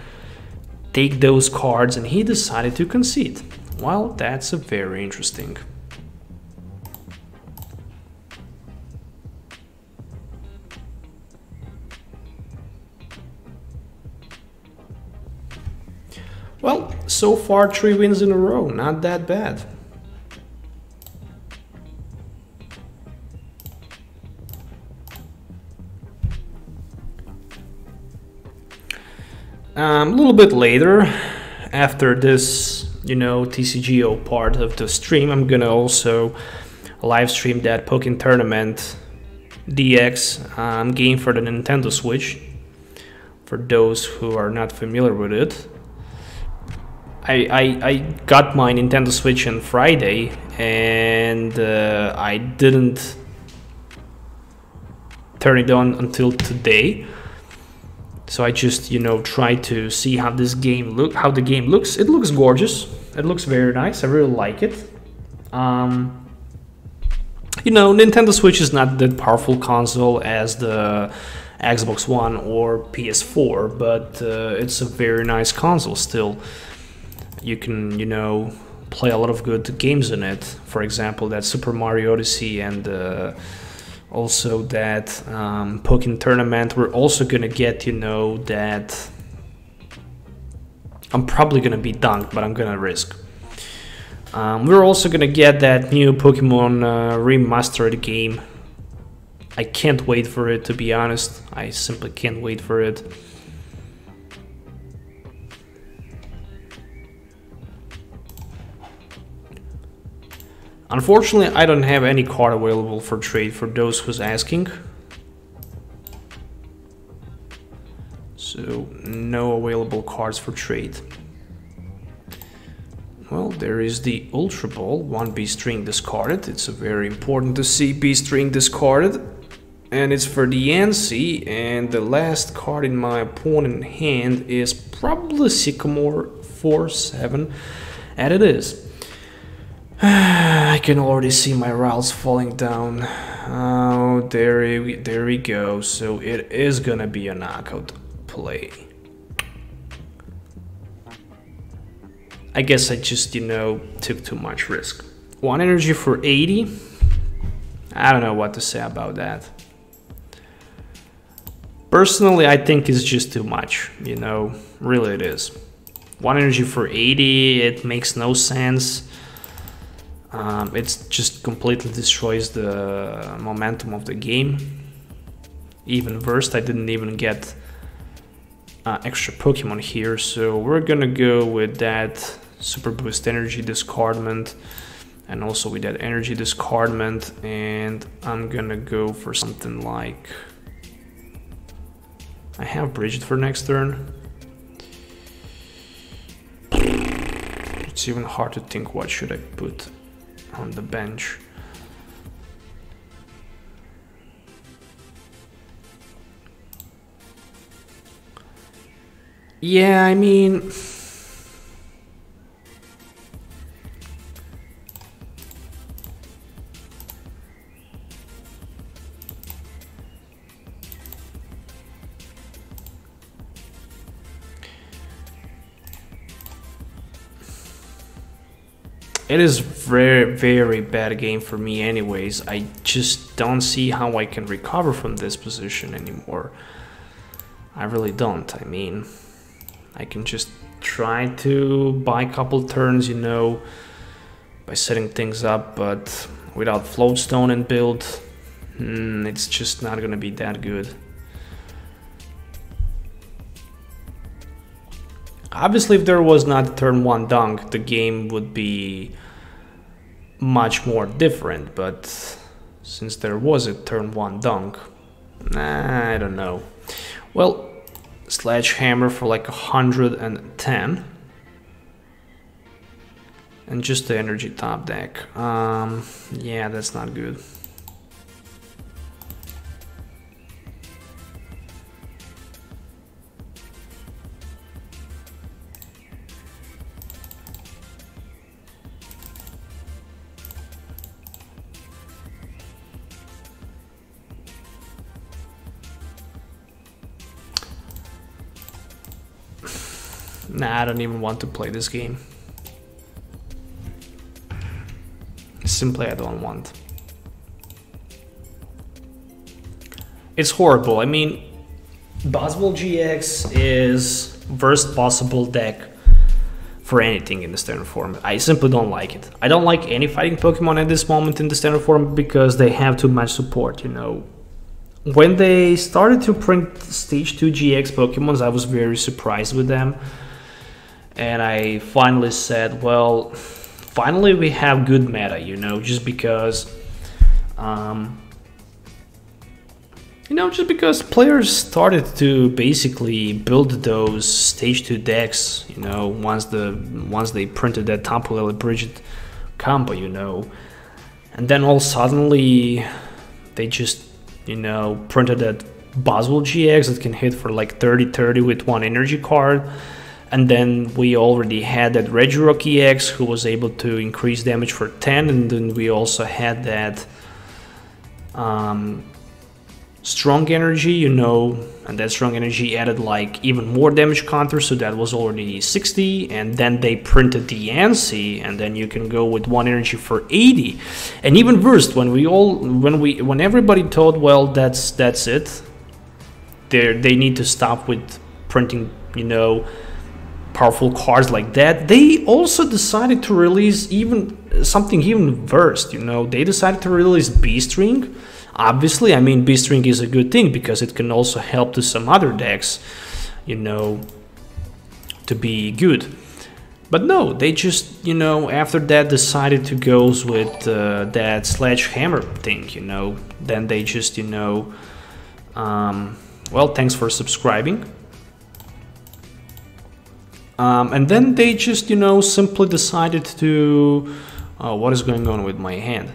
Speaker 1: take those cards, and he decided to concede. Well, that's a very interesting. Well, so far 3 wins in a row, not that bad. A little bit later, after this, you know, TCGO part of the stream, I'm gonna also live stream that Pokken Tournament DX game for the Nintendo Switch, for those who are not familiar with it. I got my Nintendo Switch on Friday, and I didn't turn it on until today. So I just, you know, tried to see how this game how the game looks. It looks gorgeous. It looks very nice. I really like it. You know, Nintendo Switch is not that powerful console as the Xbox One or PS4, but it's a very nice console still. You can, you know, play a lot of good games in it. For example, that Super Mario Odyssey, and also that Pokken Tournament. We're also gonna get, you know, that I'm probably gonna be dunked, but I'm gonna risk. We're also gonna get that new Pokemon remastered game. I can't wait for it, to be honest. I simply can't wait for it. Unfortunately, I don't have any card available for trade for those who's asking. So, no available cards for trade. Well, there is the Ultra Ball, 1 B string discarded. It's very important to see B string discarded. and it's for the NC, and the last card in my opponent hand is probably Sycamore 4-7, and it is. I can already see my Ralts falling down. Oh, there we go. So it is gonna be a knockout play. I guess I just, you know, took too much risk. 1 energy for 80. I don't know what to say about that. Personally, I think it's just too much, you know, really it is. 1 energy for 80, it makes no sense. It just completely destroys the momentum of the game. Even worse, I didn't even get extra Pokemon here, so we're gonna go with that Super Boost Energy discardment, and also with that Energy discardment, and I'm gonna go for something like... I have Brigette for next turn. It's even hard to think what should I put on the bench. Yeah, I mean... It is very bad game for me anyways. I just don't see how I can recover from this position anymore. I really don't. I mean, I can just try to buy a couple turns, you know, by setting things up, but without Floatstone and build, it's just not gonna be that good. Obviously, if there was not turn 1 dunk, the game would be much more different, but since there was a turn 1 dunk, I don't know. Well, Sledgehammer for like 110, and just the energy top deck. Yeah, that's not good. Nah, I don't even want to play this game. Simply, I don't want. It's horrible. I mean, Guzma GX is worst possible deck for anything in the standard form. I simply don't like it. I don't like any fighting Pokemon at this moment in the standard form because they have too much support, you know. When they started to print Stage 2 GX Pokemons, I was very surprised with them. And I finally said, well, finally we have good meta, you know, just because, players started to basically build those Stage 2 decks, you know, once they printed that Tapu Lele Brigette combo, you know. And then all suddenly they just, you know, printed that Guzma GX that can hit for like 30-30 with 1 energy card. And then we already had that Regirock-EX who was able to increase damage for 10, and then we also had that strong energy, you know, and that strong energy added like even more damage counter, so that was already 60, and then they printed the NC, and then you can go with 1 energy for 80. And even worse, when everybody thought, well, that's it, they need to stop with printing, you know, powerful cards like that, they also decided to release something even worse, you know. They decided to release B-String. Obviously, I mean, B-String is a good thing because it can also help to some other decks, you know, to be good. But no, they just, you know, after that decided to go with that Sledgehammer thing, you know. Then they just, you know, well, thanks for subscribing. And then they just, you know, simply decided to, what is going on with my hand?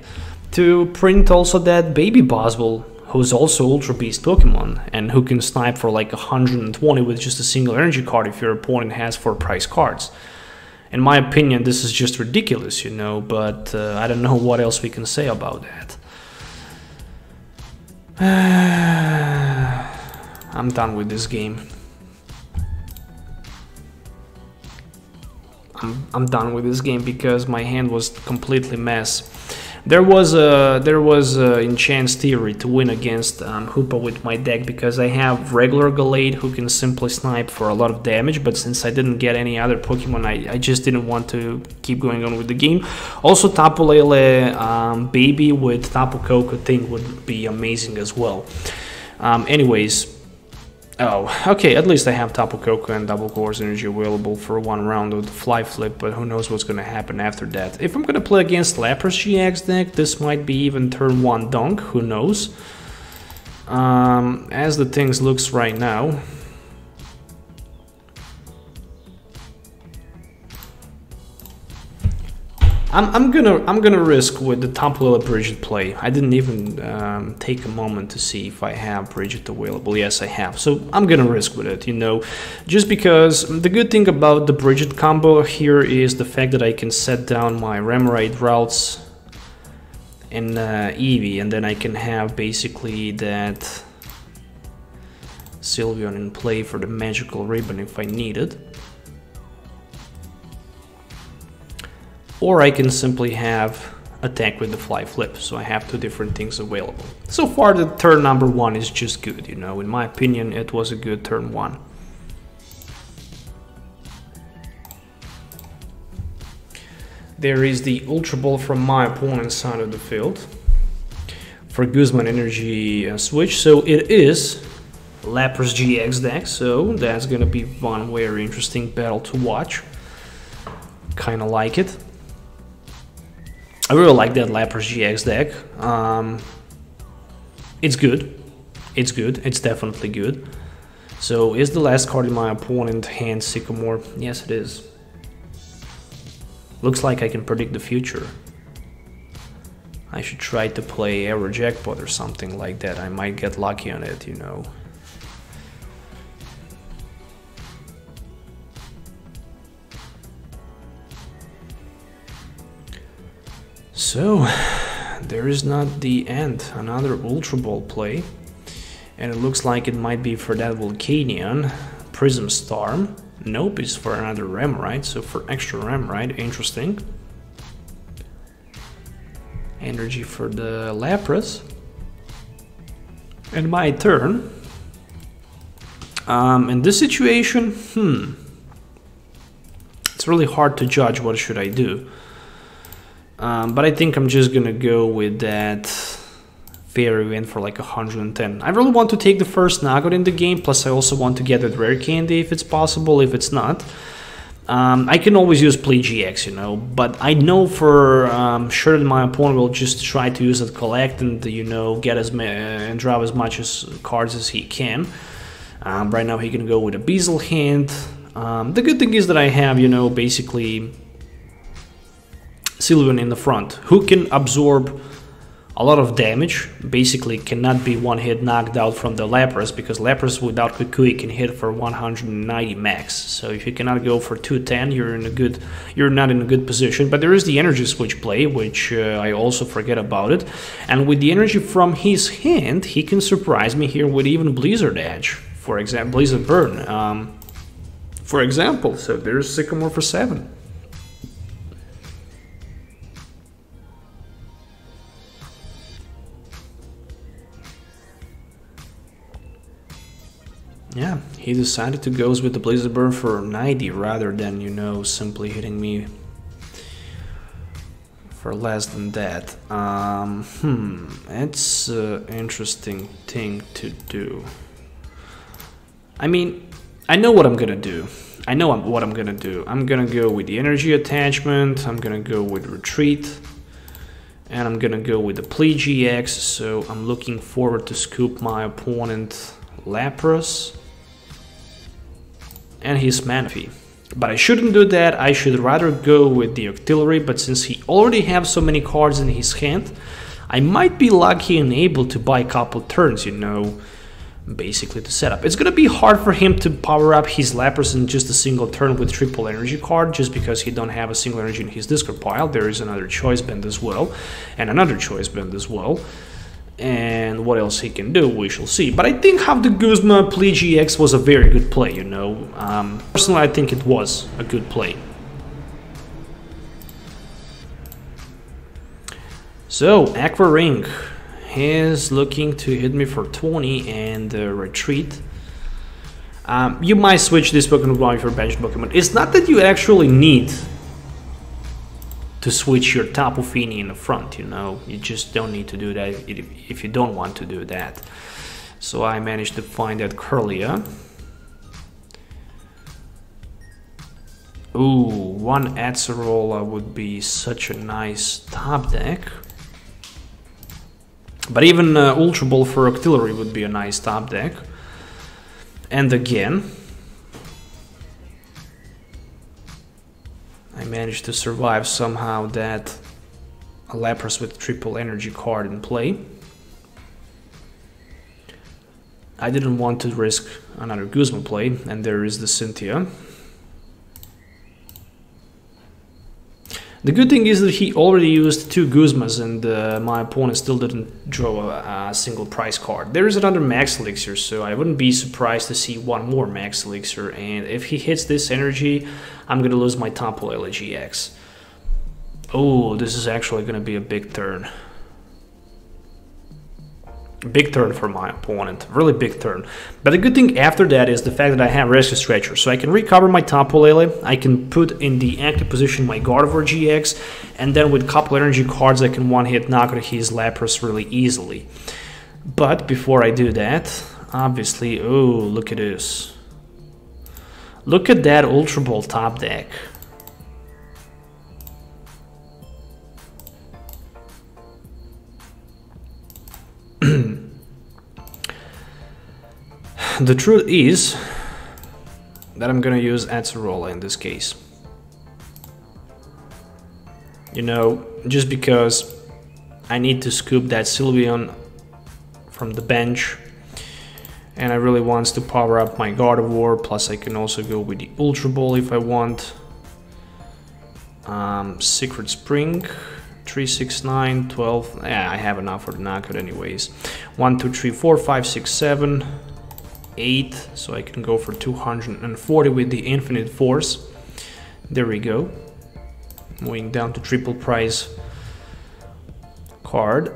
Speaker 1: To print also that baby Boswell, who's also Ultra Beast Pokemon, and who can snipe for like 120 with just a single energy card if your opponent has 4 prize cards. In my opinion, this is just ridiculous, you know, but I don't know what else we can say about that. I'm done with this game. I'm done with this game because my hand was completely mess. There was in chance theory to win against Hoopa with my deck because I have regular Gallade who can simply snipe for a lot of damage, but since I didn't get any other Pokemon, I just didn't want to keep going on with the game. Also, Tapu Lele Baby with Tapu Koko thing would be amazing as well. Anyways. Oh, okay, at least I have Tapu Koko and Double Course Energy available for one round of the Fly Flip, but who knows what's gonna happen after that. If I'm gonna play against Lapras GX deck, this might be even turn 1 Dunk, who knows. As the things looks right now. I'm gonna risk with the Tapu Lele Brigette play. I didn't even take a moment to see if I have Brigette available. Yes, I have. So I'm gonna risk with it, you know, just because the good thing about the Brigette combo here is the fact that I can set down my Remoraid Ralts and Eevee, and then I can have basically that Sylveon in play for the magical ribbon if I need it. Or I can simply have attack with the Fly Flip, so I have 2 different things available. So far the turn number 1 is just good, you know, in my opinion it was a good turn 1. There is the Ultra Ball from my opponent's side of the field for Guzma Energy switch, so it is Lapras GX deck, so that's gonna be one very interesting battle to watch. Kinda like it. I really like that Lapras GX deck. It's good. It's good. It's definitely good. So, is the last card in my opponent's hand Sycamore? Yes, it is. Looks like I can predict the future. I should try to play Ever Jackpot or something like that. I might get lucky on it, you know. So, there is not the end, another Ultra Ball play, and it looks like it might be for that Volcanion, Prism Storm. Nope, it's for another Remoraid, so for extra Remoraid, interesting. Energy for the Lapras. And my turn. In this situation, it's really hard to judge what should I do. But I think I'm just gonna go with that Fairy Wind for like 110. I really want to take the first knockout in the game, plus I also want to get that Rare Candy if it's possible. If it's not, I can always use Play GX, you know, but I know for sure that my opponent will just try to use it, collect, and, you know, get and draw as much cards as he can. Right now he can go with a Beazle hand. The good thing is that I have, you know, basically Sylveon in the front, who can absorb a lot of damage, basically cannot be one hit knocked out from the Lapras, because Lapras without Kukui can hit for 190 max. So if you cannot go for 210, you're not in a good position. But there is the energy switch play, which I also forget about it. And with the energy from his hand, he can surprise me here with even Blizzard Edge, for example, Blizzard Burn, for example. So there's Sycamore for 7. Yeah, he decided to go with the Blizzard Burn for 90 rather than, you know, simply hitting me for less than that. It's an interesting thing to do. I mean, I know what I'm gonna do. I'm gonna go with the energy attachment, I'm gonna go with retreat, and I'm gonna go with the Play GX, so I'm looking forward to scoop my opponent Lapras and his Manaphy. But I shouldn't do that, I should rather go with the Octillery, but since he already has so many cards in his hand, I might be lucky and able to buy a couple turns, you know, basically to set up. It's gonna be hard for him to power up his Lapras in just a single turn with triple energy card, just because he don't have a single energy in his discard pile. There is another choice band as well, and another choice band as well. And what else he can do, we shall see. But I think how the Guzma Play GX was a very good play, you know. Personally, I think it was a good play. So, Aqua Ring is looking to hit me for 20 and retreat. You might switch this Pokemon for bench Pokemon. It's not that you actually need to switch your Tapu Fini in the front, you know. You just don't need to do that if you don't want to do that. So I managed to find that Kirlia. Ooh, one Acerola would be such a nice top deck. But even Ultra Ball for Octillery would be a nice top deck. And again, I managed to survive somehow that Lapras with triple energy card in play. I didn't want to risk another Guzma play, and there is the Cynthia. The good thing is that he already used 2 Guzmas, and my opponent still didn't draw a single prize card. There is another Max Elixir, so I wouldn't be surprised to see one more Max Elixir, and if he hits this energy, I'm gonna lose my Tapu Lele GX. Oh, this is actually gonna be a big turn. Big turn for my opponent, really big turn. But the good thing after that is the fact that I have Rescue Stretcher, so I can recover my Tapu Lele, I can put in the active position my Gardevoir-GX, and then with couple energy cards I can one-hit knock out his Lapras really easily. But before I do that, obviously, oh, look at this. Look at that Ultra Ball top deck. The truth is that I'm gonna use Acerola in this case. You know, just because I need to scoop that Sylveon from the bench, and I really want to power up my Gardevoir, plus I can also go with the Ultra Ball if I want. Secret Spring, 3, 6, 9, 12, yeah, I have enough for the knockout anyways. 1, 2, 3, 4, 5, 6, 7, 8, so I can go for 240 with the Infinite Force. There we go. Moving down to triple prize card.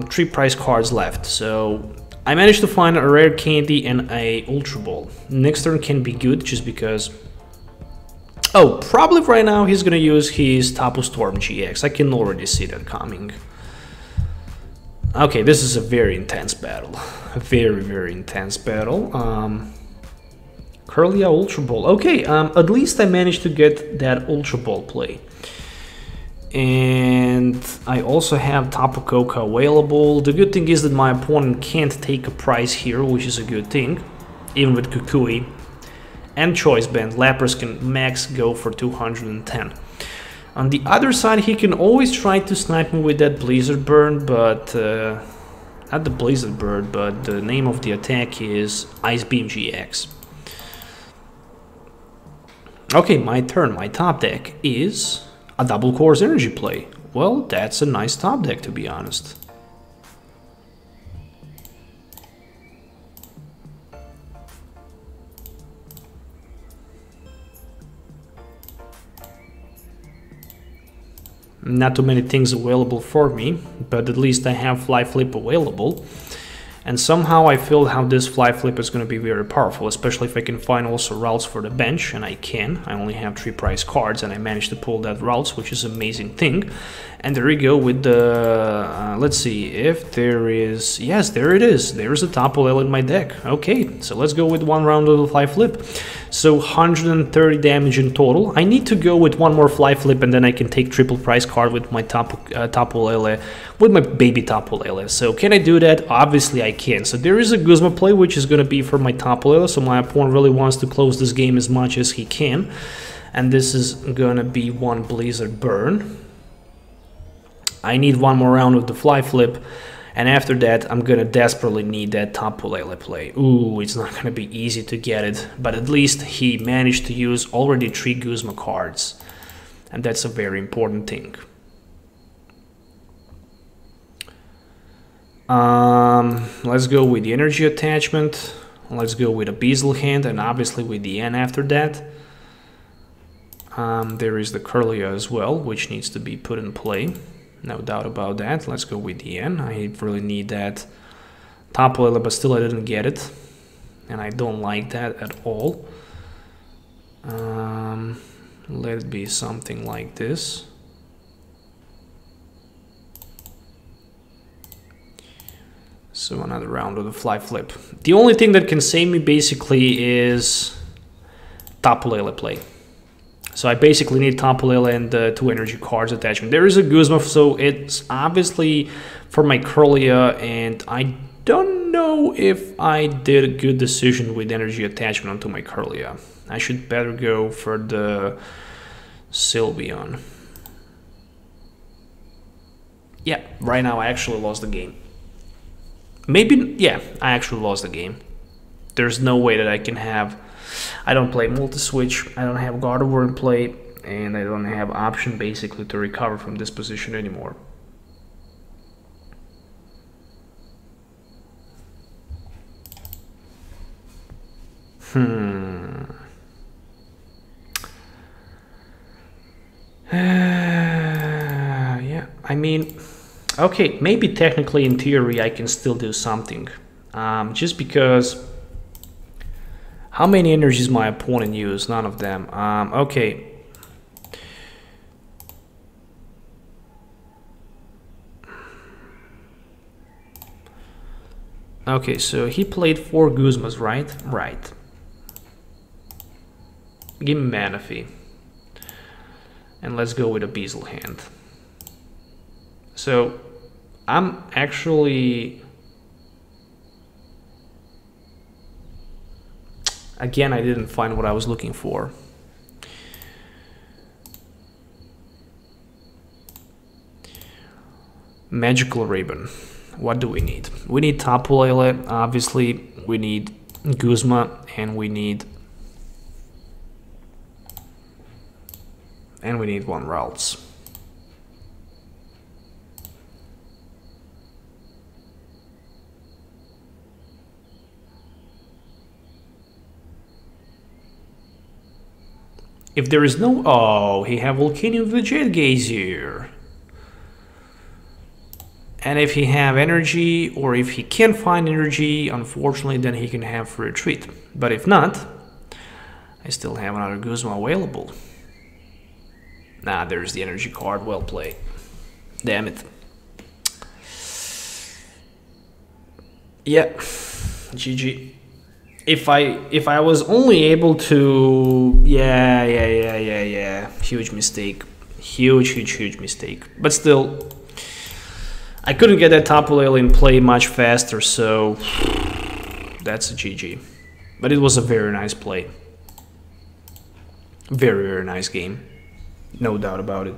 Speaker 1: 3 prize cards left, so I managed to find a Rare Candy and a Ultra Ball. Next turn can be good just because... Oh, probably right now he's gonna use his Tapu Storm GX. I can already see that coming. Okay, this is a very intense battle. A very, very intense battle. Kirlia Ultra Ball. Okay, at least I managed to get that Ultra Ball play. And I also have Tapu Koko available. The good thing is that my opponent can't take a prize here, which is a good thing. Even with Kukui and Choice Band, Lapras can max go for 210. On the other side, he can always try to snipe me with that Blizzard Bird, but... not the Blizzard Bird, but the name of the attack is Ice Beam GX. Okay, my turn. My top deck is a double course energy play. Well, that's a nice top deck, to be honest. Not too many things available for me, but at least I have Fly Flip available. And somehow I feel how this Fly Flip is going to be very powerful, especially if I can find also Ralts for the bench, and I can. I only have 3 prize cards, and I managed to pull that Ralts, which is an amazing thing. And there we go with the... let's see if there is... Yes, there it is. There's a Tapu Lele in my deck. Okay, so let's go with 1 round of the Fly Flip. So 130 damage in total. I need to go with 1 more Fly Flip, and then I can take triple prize card with my Tapu Lele, with my baby Tapu Lele. So can I do that? Obviously I can. So there is a Guzma play, which is going to be for my Tapu Lele, so my opponent really wants to close this game as much as he can. And this is going to be 1 Blizzard Burn. I need one more round of the fly flip, and after that I'm gonna desperately need that Tapu Lele play. Ooh, it's not gonna be easy to get it, but at least he managed to use already 3 Guzma cards, and that's a very important thing. Let's go with the energy attachment. Let's go with a Beazle hand, and obviously with the N after that. There is the Kirlia as well, which needs to be put in play. No doubt about that. Let's go with the N. I really need that Tapu Lele, but still I didn't get it. And I don't like that at all. Let it be something like this. So another round of the fly flip. The only thing that can save me basically is Tapu Lele play. So I basically need Tapu Lele and the 2 energy cards attachment. There is a Guzma, so it's obviously for my Kirlia, and I don't know if I did a good decision with energy attachment onto my Kirlia. I should better go for the Sylveon. Yeah, right now I actually lost the game. Maybe, yeah, I actually lost the game. There's no way that I can have... I don't play multi-switch, I don't have Gardevoir in play, and I don't have option basically to recover from this position anymore. Yeah, I mean... Okay, maybe technically in theory I can still do something, just because how many energies my opponent used? None of them. Okay. Okay, so he played 4 Guzmas, right? Right. Give me Manaphy. And let's go with a Beazle hand. So I'm actually, again, I didn't find what I was looking for. Magical Ribbon. What do we need? We need Tapu Lele, obviously. We need Guzma, and we need one Ralts. If there is no... Oh, he have Volcanion Vegeta Gazier. And if he have energy, or if he can't find energy, unfortunately, then he can have free retreat. But if not, I still have another Guzma available. Nah, there's the energy card. Well played. Damn it. Yeah. GG. If I was only able to... Yeah. Huge mistake. Huge mistake. But still, I couldn't get that Tapu Lele in play much faster, so that's a GG. But it was a very nice play. Very nice game. No doubt about it.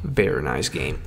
Speaker 1: Very nice game.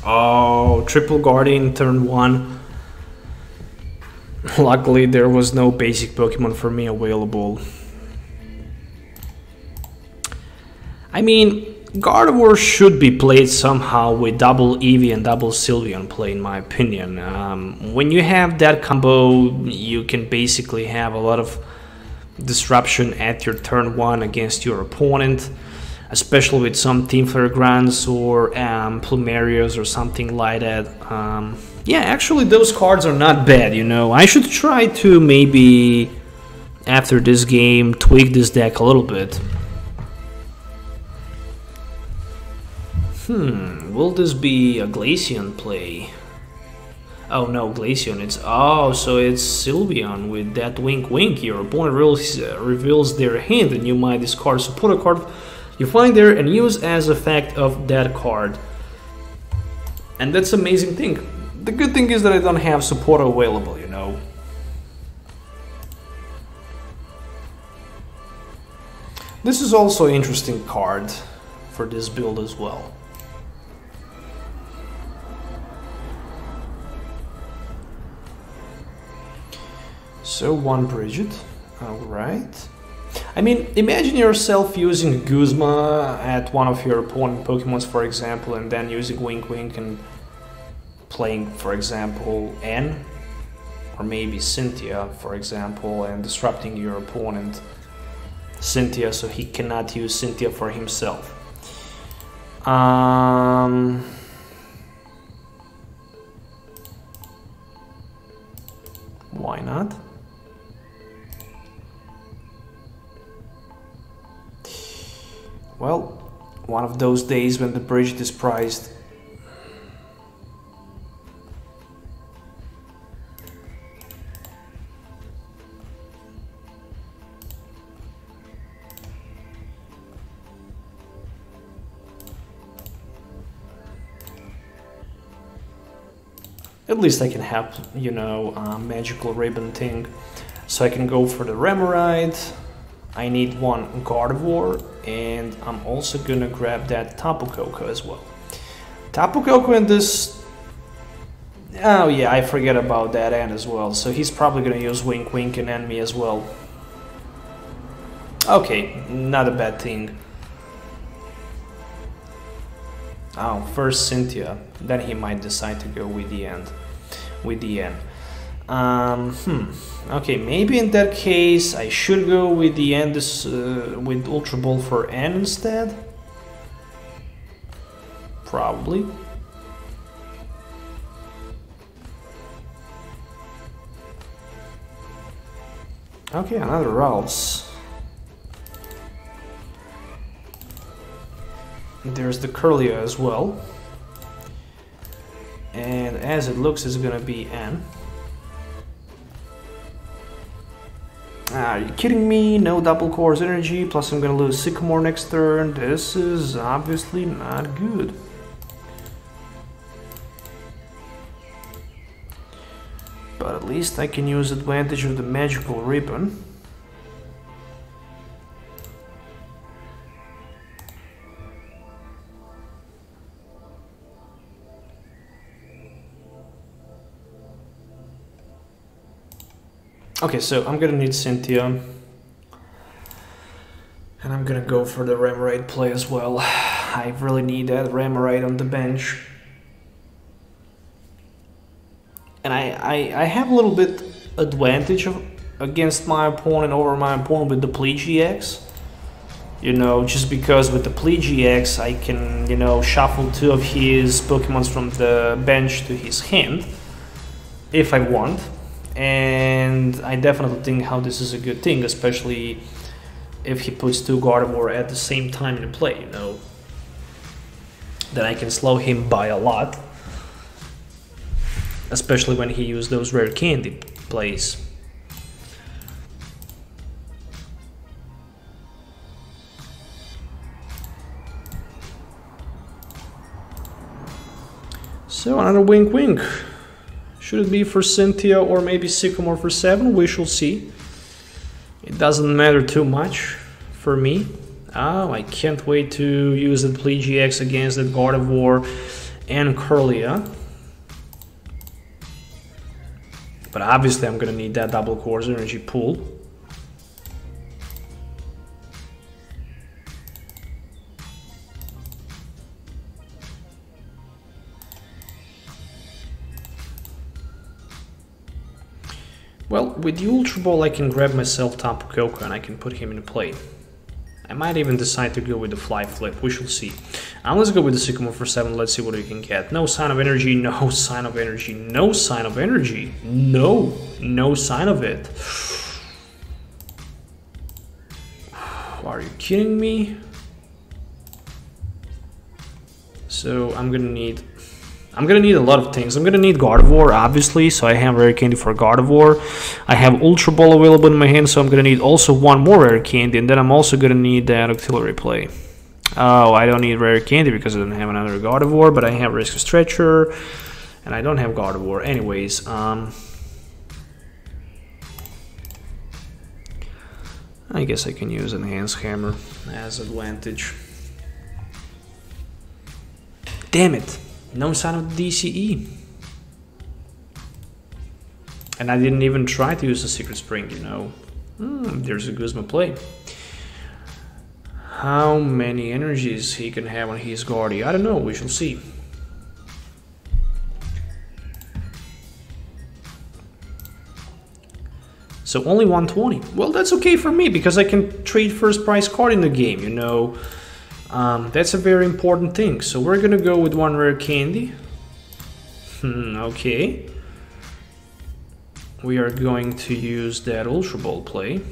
Speaker 1: Oh, triple Guardian turn 1. Luckily there was no basic Pokemon for me available. I mean, Gardevoir should be played somehow with double Eevee and double Sylveon play, in my opinion. When you have that combo, you can basically have a lot of disruption at your turn 1 against your opponent. especially with some Team Flare Grants or Plumerios or something like that. Yeah, actually those cards are not bad, you know. I should try to maybe, after this game, tweak this deck a little bit. Will this be a Glaceon play? Oh no, Glaceon, so it's Sylveon with that wink wink. Your opponent reveals their hint and you might discard support a card you find there and use as effect of that card. And that's amazing thing. The good thing is that I don't have support available, you know. This is also an interesting card for this build as well. So one Brigette, alright. I mean, imagine yourself using Guzma at one of your opponent Pokemons, for example, and then using Wink Wink and playing, for example, N, or maybe Cynthia, for example, and disrupting your opponent Cynthia so he cannot use Cynthia for himself. Why not? Well, one of those days when the Brigette is priced. At least I can have, you know, a magical ribbon thing. So I can go for the Remoraid. I need one Gardevoir, and I'm also gonna grab that Tapu Koko as well. Tapu Koko and this... Oh yeah, I forget about that end as well. So he's probably gonna use Wink Wink and end me as well. Okay, not a bad thing. Oh, first Cynthia, then he might decide to go with the end. Okay, maybe in that case I should go with the end with Ultra Ball for N instead. Probably. Okay, another Ralts. There's the Kirlia as well. And as it looks, it's gonna be N. Are you kidding me? No double course energy, plus I'm gonna lose Sycamore next turn. This is obviously not good. But at least I can use advantage of the magical ribbon. Okay, so I'm gonna need Cynthia, and I'm gonna go for the Remoraid play as well. I really need that Remoraid on the bench. And I have a little bit advantage against my opponent, over my opponent with the GX. You know, just because with the GX I can, you know, shuffle two of his Pokemons from the bench to his hand, if I want. And I definitely think how this is a good thing, especially if he puts two Gardevoir at the same time in play, you know. Then I can slow him by a lot, especially when he used those Rare Candy plays. So another Wink Wink. Should it be for Cynthia or maybe Sycamore for 7? We shall see. It doesn't matter too much for me. Oh, I can't wait to use the GX against that Gardevoir and Kirlia. But obviously I'm gonna need that double course energy pool. Well, with the Ultra Ball I can grab myself Tapu Koko and I can put him in play. I might even decide to go with the fly flip, we shall see. Let's go with the Sycamore for 7, let's see what we can get. No sign of energy, no sign of energy, no sign of energy. No sign of it. Are you kidding me? So I'm gonna need a lot of things. I'm gonna need Gardevoir, obviously, so I have Rare Candy for Gardevoir. I have Ultra Ball available in my hand, so I'm gonna need also one more Rare Candy, and then I'm also gonna need that Octillery play. Oh, I don't need Rare Candy because I don't have another Gardevoir, but I have Risk Stretcher, and I don't have Gardevoir. Anyways, I guess I can use Enhanced Hammer as advantage. Damn it! No sign of the DCE. And I didn't even try to use the Secret Spring, you know. There's a Guzma play. How many energies he can have on his Guardi? I don't know, we shall see. So only 120. Well, that's okay for me, because I can trade first prize card in the game, you know. That's a very important thing. So we're gonna go with one Rare Candy. Okay. We are going to use that Ultra Ball play.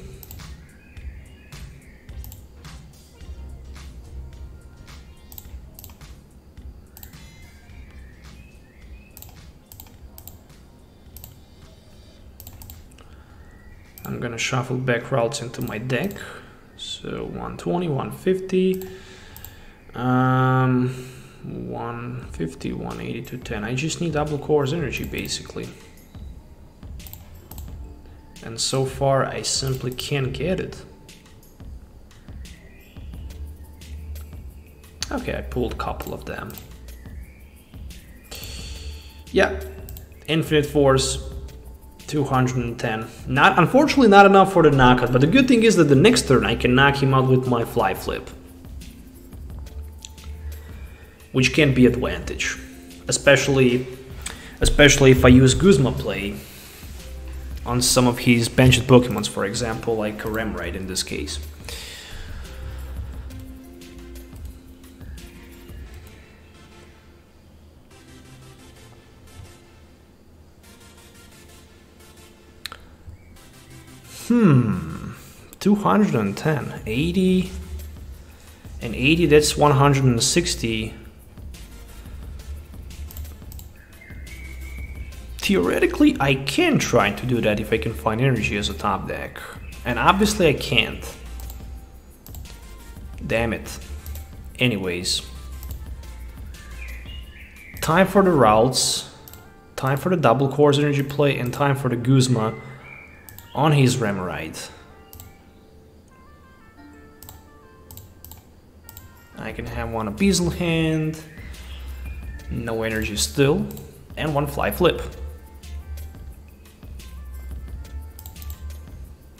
Speaker 1: I'm gonna shuffle back Ralts into my deck. So 120, 150. 150, 180 to 10. I just need double core's energy basically. And so far I simply can't get it. Okay, I pulled a couple of them. Yeah, Infinite Force, 210. Unfortunately not enough for the knockout, but the good thing is that the next turn I can knock him out with my fly flip. Which can be advantage, especially if I use Guzma play on some of his benched Pokemons, for example, like a Remoraid in this case. Hmm, 210, 80, and 80, that's 160. Theoretically, I can try to do that if I can find energy as a top deck. And obviously I can't. Damn it. Anyways. Time for the Ralts. Time for the double course energy play, and time for the Guzma on his Remoraid. I can have one Abyssal hand. No energy still. And one fly flip.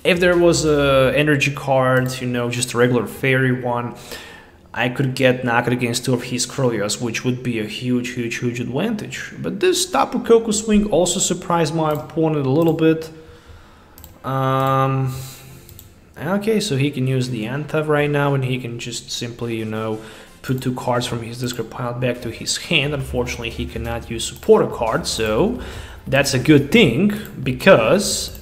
Speaker 1: If there was a energy card, you know, just a regular fairy one, I could get knocked against two of his Kirlias, which would be a huge advantage. But this Tapu Koko swing also surprised my opponent a little bit. Okay, so he can use the Antav right now, and he can just simply, you know, put two cards from his discard pile back to his hand. Unfortunately, he cannot use supporter cards, so that's a good thing, because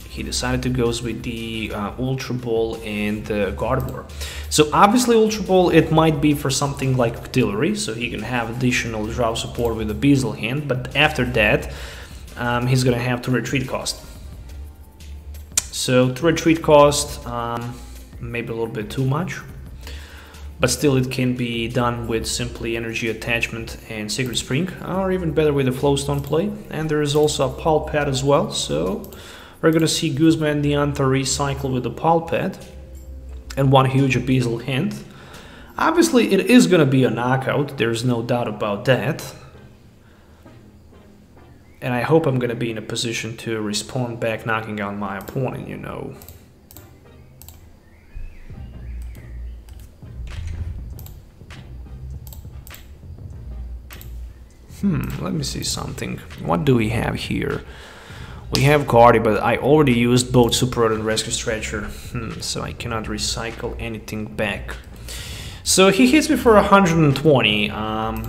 Speaker 1: he decided to go with the Ultra Ball and the Gardevoir. So obviously Ultra Ball, it might be for something like Octillery, so he can have additional draw support with a Abyssal hand, but after that he's gonna have to retreat cost. So to retreat cost, maybe a little bit too much, but still it can be done with simply Energy Attachment and Secret Spring, or even better with a Flowstone play. And there is also a Pal Pad as well, so we're gonna see Guzma and Deanta recycle with the Pal Pad and one huge Abyssal hand. Obviously it is gonna be a knockout, there's no doubt about that. And I hope I'm gonna be in a position to respond back, knocking out my opponent, you know. Let me see something. What do we have here? We have Gardevoir, but I already used both Super Rod and Rescue Stretcher, so I cannot recycle anything back. So he hits me for 120. I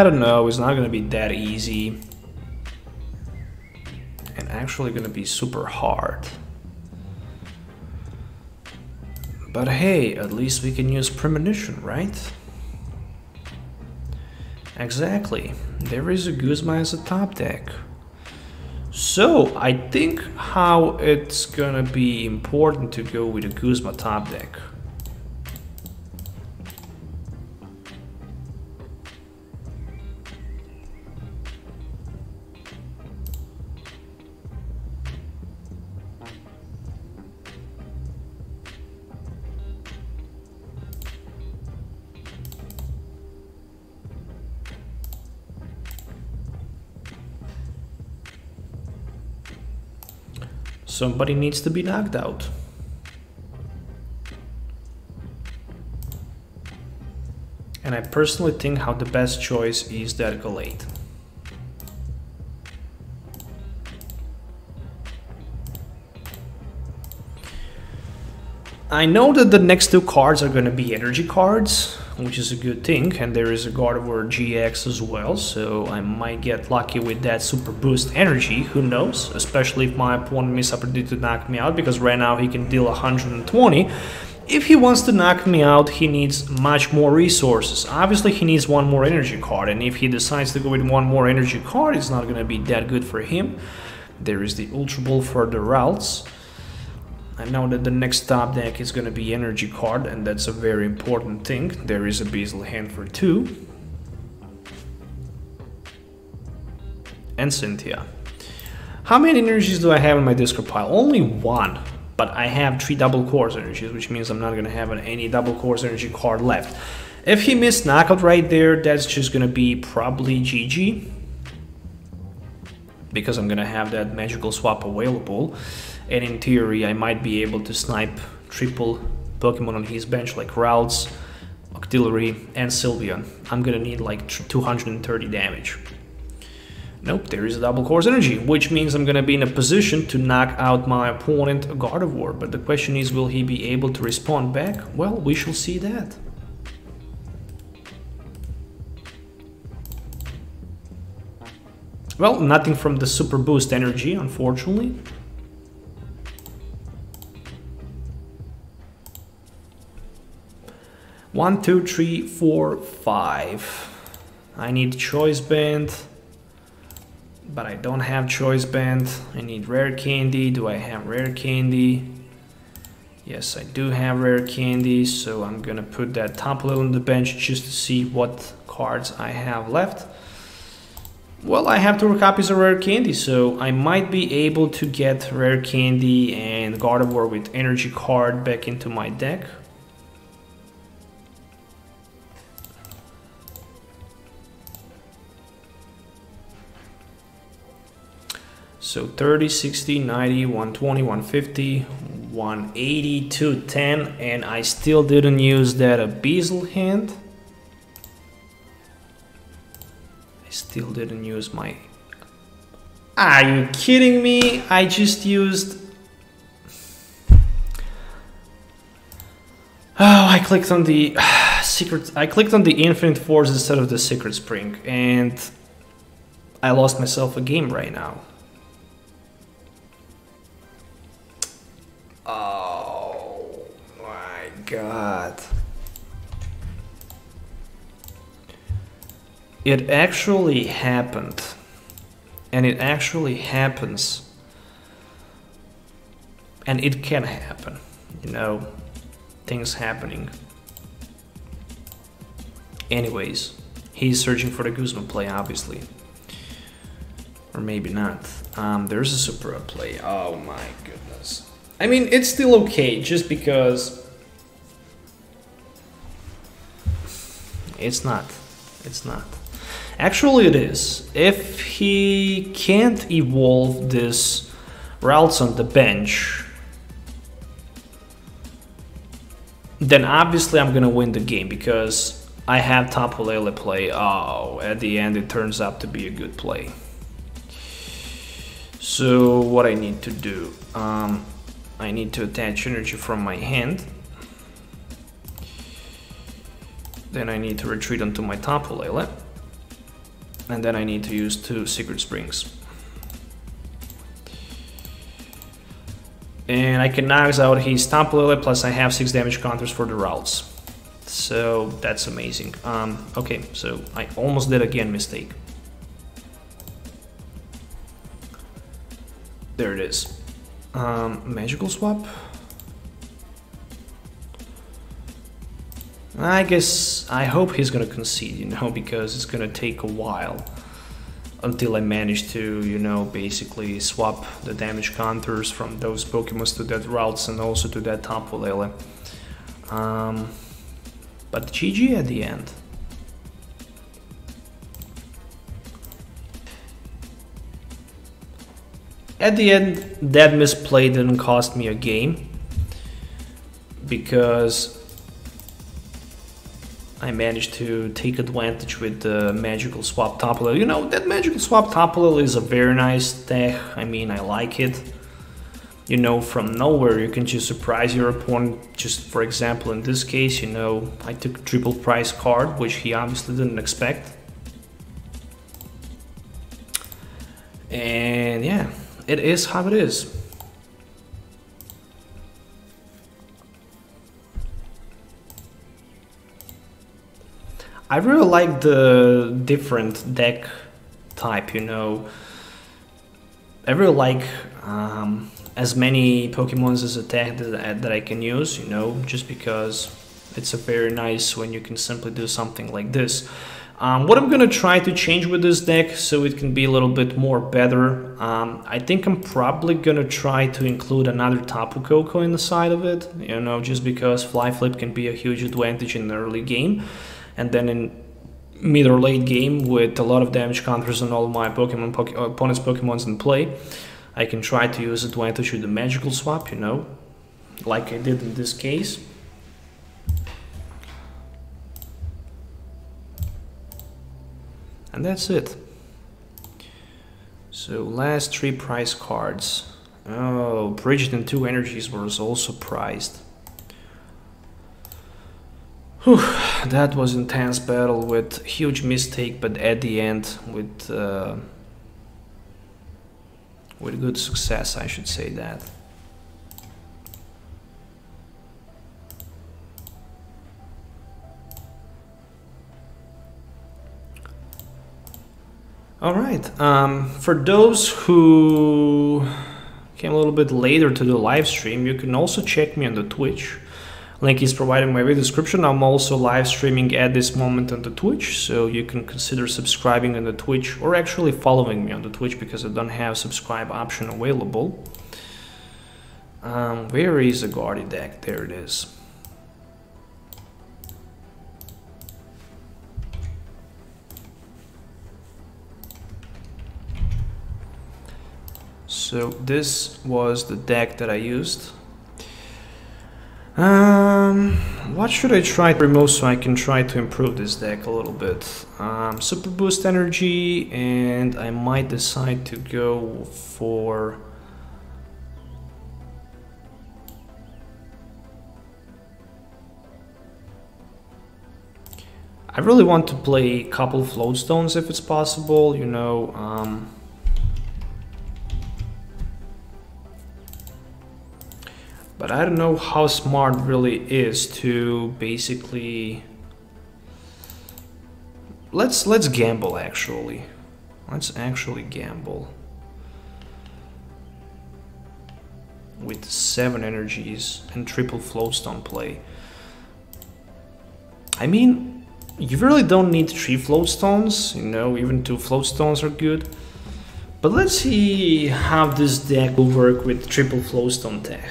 Speaker 1: don't know, it's not gonna be that easy. And actually gonna be super hard. But hey, at least we can use Premonition, right? Exactly. There is a Guzma as a top deck. So, I think how it's gonna be important to go with a Guzma top deck. Somebody needs to be knocked out. And I personally think how the best choice is that Gallade. I know that the next two cards are going to be energy cards, which is a good thing, and there is a Gardevoir-GX as well, so I might get lucky with that super boost energy, who knows, especially if my opponent misopportunity to knock me out, because right now he can deal 120. If he wants to knock me out, he needs much more resources. Obviously he needs one more energy card, and if he decides to go with one more energy card, it's not going to be that good for him. There is the Ultra Ball for the Ralts. I know that the next top deck is going to be energy card, and that's a very important thing. There is a Beazle hand for 2. And Cynthia. How many energies do I have in my discard pile? Only 1, but I have 3 double course energies, which means I'm not going to have any double course energy card left. If he missed knockout right there, that's just going to be probably GG, because I'm going to have that magical swap available. And in theory, I might be able to snipe triple Pokemon on his bench like Ralts, Octillery, and Sylveon. I'm gonna need like 230 damage. Nope, there is a double course energy, which means I'm gonna be in a position to knock out my opponent Gardevoir. But the question is, will he be able to respond back? Well, we shall see that. Well, nothing from the super boost energy, unfortunately. One, two, three, four, 5. I need Choice Band, but I don't have Choice Band. I need Rare Candy. Do I have Rare Candy? Yes, I do have Rare Candy, so I'm gonna put that Tapu Lele on the bench just to see what cards I have left. Well, I have 2 copies of Rare Candy, so I might be able to get Rare Candy and Gardevoir with Energy card back into my deck. So 30, 60, 90, 120, 150, 180, 210, and I still didn't use that Beazle hand. I still didn't use my... Are you kidding me? I just used... Oh, I clicked on the secret... I clicked on the Infinite Force instead of the Secret Spring, and I lost myself a game right now. Oh my god. It actually happened. And it actually happens. And it can happen. You know, things happening. Anyways, he's searching for the Guzma play, obviously. Or maybe not. There's a Super Rod play. Oh my goodness. I mean, it's still okay, just because it's not. It's not. Actually, it is. If he can't evolve this Ralts on the bench, then obviously I'm gonna win the game, because I have Tapu Lele play. Oh, at the end it turns out to be a good play. So what I need to do, I need to attach energy from my hand. Then I need to retreat onto my Tapu Lele. And then I need to use 2 Secret Springs. And I can max out his Tapu Lele, plus I have 6 damage counters for the Ralts. So that's amazing. Okay, so I almost did again mistake. There it is. Magical swap. I guess I hope he's gonna concede, you know, because it's gonna take a while until I manage to, you know, basically swap the damage counters from those Pokemon to that Ralts and also to that Tapu Lele. But GG at the end. At the end, that misplay didn't cost me a game, because I managed to take advantage with the magical swap Tapu Lele. You know, that magical swap Tapu Lele is a very nice deck. I mean, I like it. You know, from nowhere you can just surprise your opponent. Just for example, in this case, you know, I took a triple price card, which he obviously didn't expect. And yeah, it is how it is. I really like the different deck type, you know. I really like as many Pokemons as a deck that I can use, you know, just because it's a very nice when you can simply do something like this. What I'm gonna try to change with this deck so it can be a little bit more better, I think I'm probably gonna try to include another Tapu Koko in the side of it, you know, just because Fly Flip can be a huge advantage in the early game. And then in mid or late game, with a lot of damage counters on all my opponent's Pokemons in play, I can try to use advantage with the magical swap, you know, like I did in this case. And that's it. So last 3 prize cards. Oh, Brigette and 2 energies was also prized. Whew, that was intense battle with huge mistake, but at the end with good success, I should say that. All right, for those who came a little bit later to the live stream, you can also check me on the Twitch. Link is provided in my video description. I'm also live streaming at this moment on the Twitch, so you can consider subscribing on the Twitch, or actually following me on the Twitch, because I don't have subscribe option available. Where is the Gardevoir deck? There it is. So this was the deck that I used. What should I try to remove so I can try to improve this deck a little bit? Super Boost Energy, and I might decide to go for... I really want to play a couple Float Stones if it's possible, you know. But I don't know how smart really is to basically... Let's gamble actually. Let's actually gamble. With 7 energies and triple Floatstone play. I mean, you really don't need 3 Floatstones, you know, even 2 Floatstones are good. But let's see how this deck will work with triple Floatstone tech.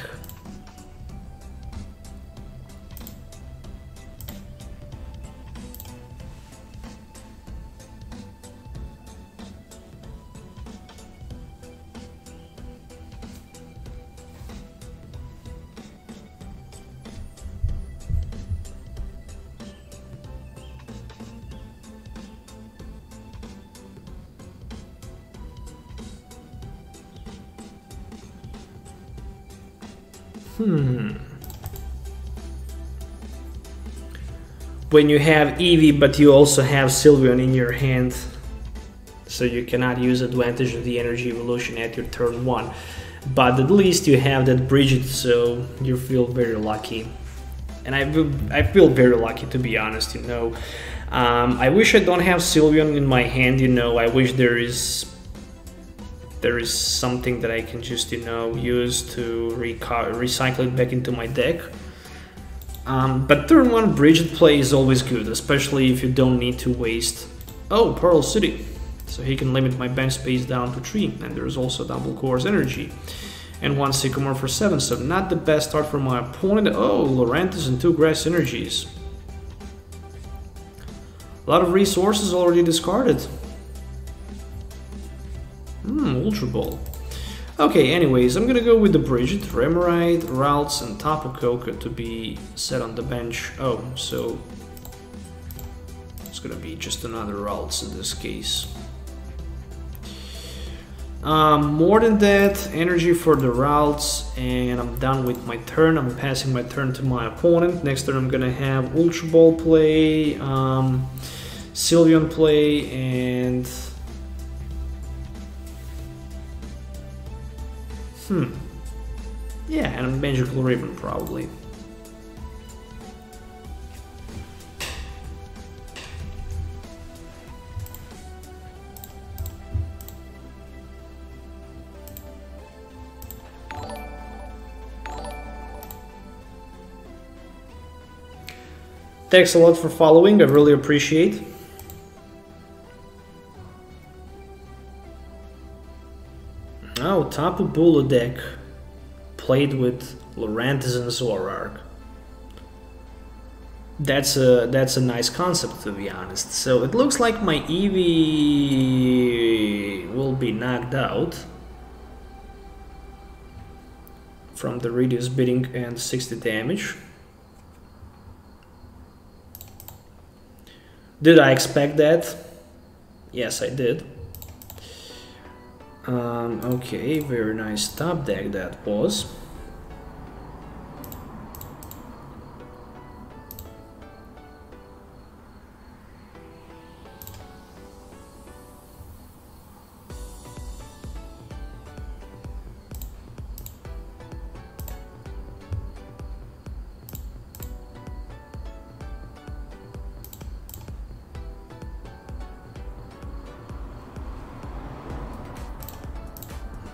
Speaker 1: When you have Eevee, but you also have Sylveon in your hand, so you cannot use advantage of the energy evolution at your turn 1. But at least you have that Brigette, so you feel very lucky. And I feel very lucky, to be honest, you know. I wish I don't have Sylveon in my hand, you know. I wish there is something that I can just, you know, use to recycle it back into my deck. But turn 1 Brigette play is always good, especially if you don't need to waste... Oh, Pearl City! So he can limit my bench space down to 3, and there's also double course energy. And 1 Sycamore for 7, so not the best start for my opponent. Oh, Lurantis and 2 grass energies. A lot of resources already discarded. Ultra Ball. Okay, anyways, I'm gonna go with the Brigette, Remoraid, Ralts, and Tapu Koko to be set on the bench. Oh, so it's gonna be just another Ralts in this case. More than that, energy for the Ralts, and I'm done with my turn. I'm passing my turn to my opponent. Next turn I'm gonna have Ultra Ball play, Sylveon play, and... yeah, and a Magical Ribbon probably. Thanks a lot for following, I really appreciate. Oh, Tapu Lele deck played with Lurantis and Zoroark. That's a nice concept, to be honest. So it looks like my Eevee will be knocked out from the reduced bidding and 60 damage. Did I expect that? Yes, I did. Okay, very nice top deck that was.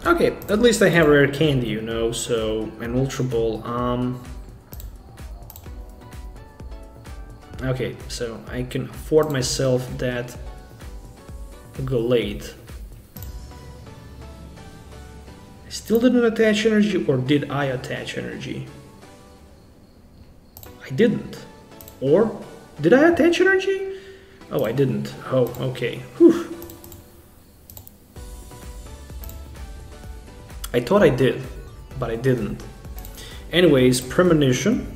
Speaker 1: Okay, at least I have Rare Candy, you know, so an Ultra Ball. Okay, so I can afford myself that Gallade. I still didn't attach energy, or did I attach energy? I didn't. Or did I attach energy? Oh, I didn't. Oh, okay. Whew. I thought I did, but I didn't. Anyways, Premonition.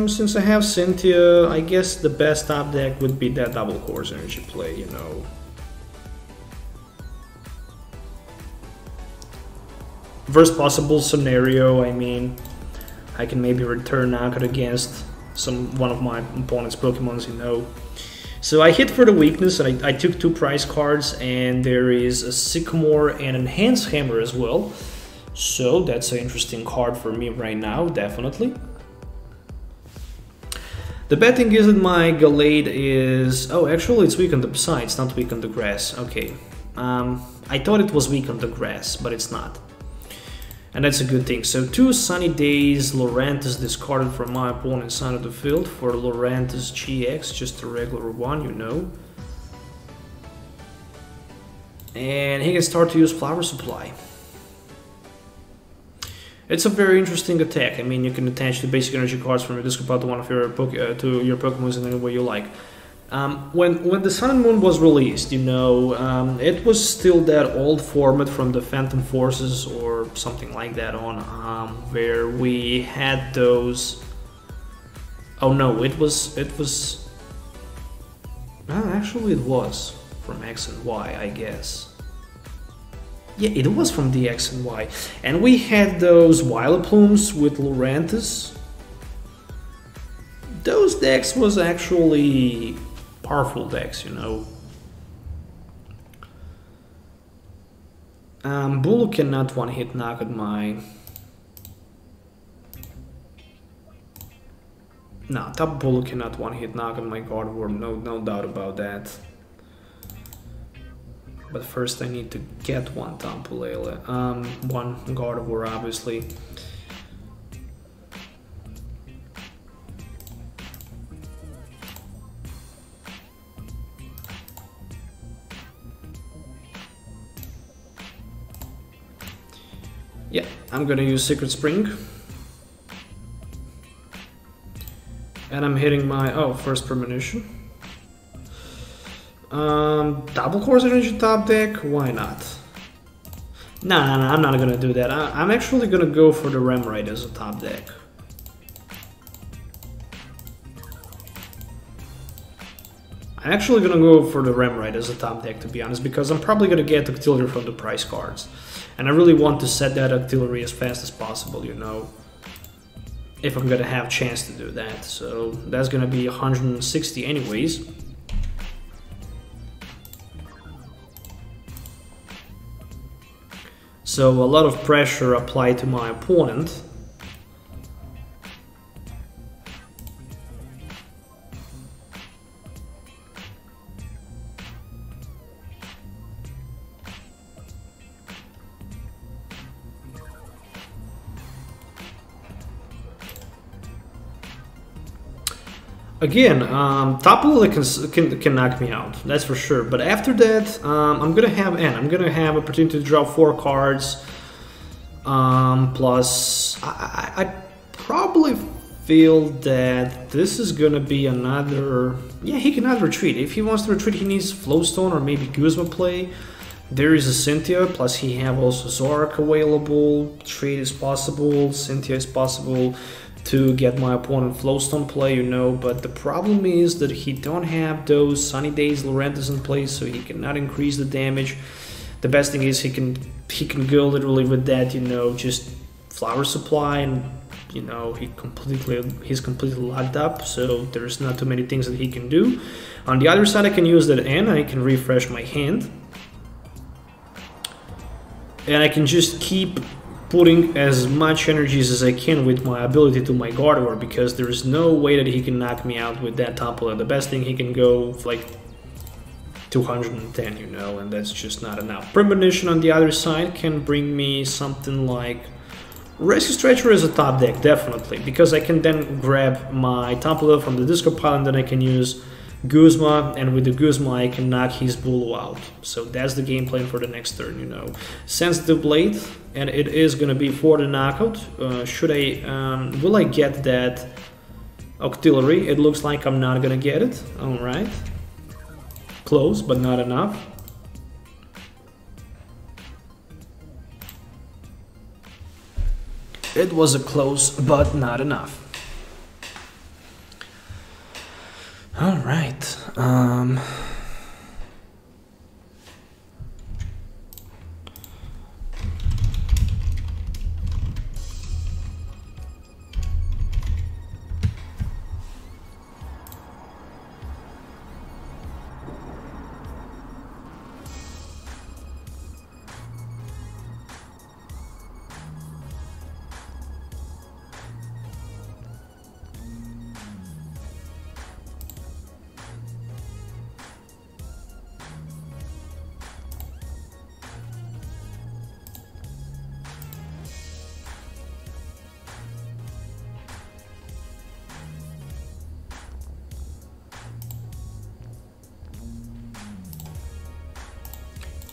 Speaker 1: Since I have Cynthia, I guess the best top deck would be that double course energy play, you know. Worst possible scenario, I mean, I can maybe return knockout against one of my opponent's Pokemons, you know. So I hit for the weakness, and I took 2 prize cards, and there is a Sycamore and Enhanced Hammer as well. So that's an interesting card for me right now, definitely. The bad thing is that my Gallade is... oh, actually it's weak on the side, it's not weak on the grass. Okay. I thought it was weak on the grass, but it's not. And that's a good thing. So 2 Sunny Days, Lurantis discarded from my opponent's side of the field for Lurantis-GX, just a regular one, you know. And he can start to use Flower Supply. It's a very interesting attack. I mean, you can attach the basic energy cards from your discard pile to one of your Pokemon in any way you like. When the Sun and Moon was released, you know, it was still that old format from the Phantom Forces or something like that on, where we had those... oh no, it was... actually it was from X and Y, I guess. Yeah, it was from DX and Y. And we had those Vileplumes with Lurantis. Those decks was actually powerful decks, you know. Bulu cannot one-hit knock at my... No, Tapu Bulu cannot one-hit knock on my Gardevoir, no doubt about that. But first I need to get one Tapu Lele, one Gardevoir obviously. Yeah, I'm gonna use Secret Spring. And I'm hitting my, first premonition. Double Course Energy top deck? Why not? No, I'm not gonna do that. I'm actually gonna go for the Remoraid as a top deck. I'm actually gonna go for the Remoraid as a top deck, to be honest, because I'm probably gonna get Octillery from the prize cards. And I really want to set that Octillery as fast as possible, you know, if I'm gonna have a chance to do that. So that's gonna be 160 anyways. So a lot of pressure applied to my opponent. Again, Tapu Lele can knock me out, that's for sure. But after that, I'm gonna have opportunity to draw 4 cards. Plus, I probably feel that this is gonna be another. Yeah, he cannot retreat. If he wants to retreat, he needs Flowstone or maybe Guzma play. There is a Cynthia, plus he have also Zorak available. Trade is possible. Cynthia is possible to get my opponent Flowstone play, you know, but the problem is that he don't have those Sunny Days Lurantis in place, so he cannot increase the damage. The best thing is he can go literally with that, you know, just Flower Supply, and you know he's completely locked up, so there's not too many things that he can do. On the other side, I can use that N, I can refresh my hand, and I can just keep putting as much energies as I can with my ability to my Gardevoir, because there is no way that he can knock me out with that Tapu Lele. The best thing, he can go like 210, you know, and that's just not enough. Premonition on the other side can bring me something like Rescue Stretcher as a top deck, definitely, because I can then grab my Tapu Lele from the discard pile and then I can use Guzma, and with the Guzma I can knock his Bulu out. So that's the game plan for the next turn, you know. Sensitive Blade, and it is gonna be for the knockout. Will I get that Octillery? It looks like I'm not gonna get it. Alright. Close, but not enough. It was a close, but not enough. All right.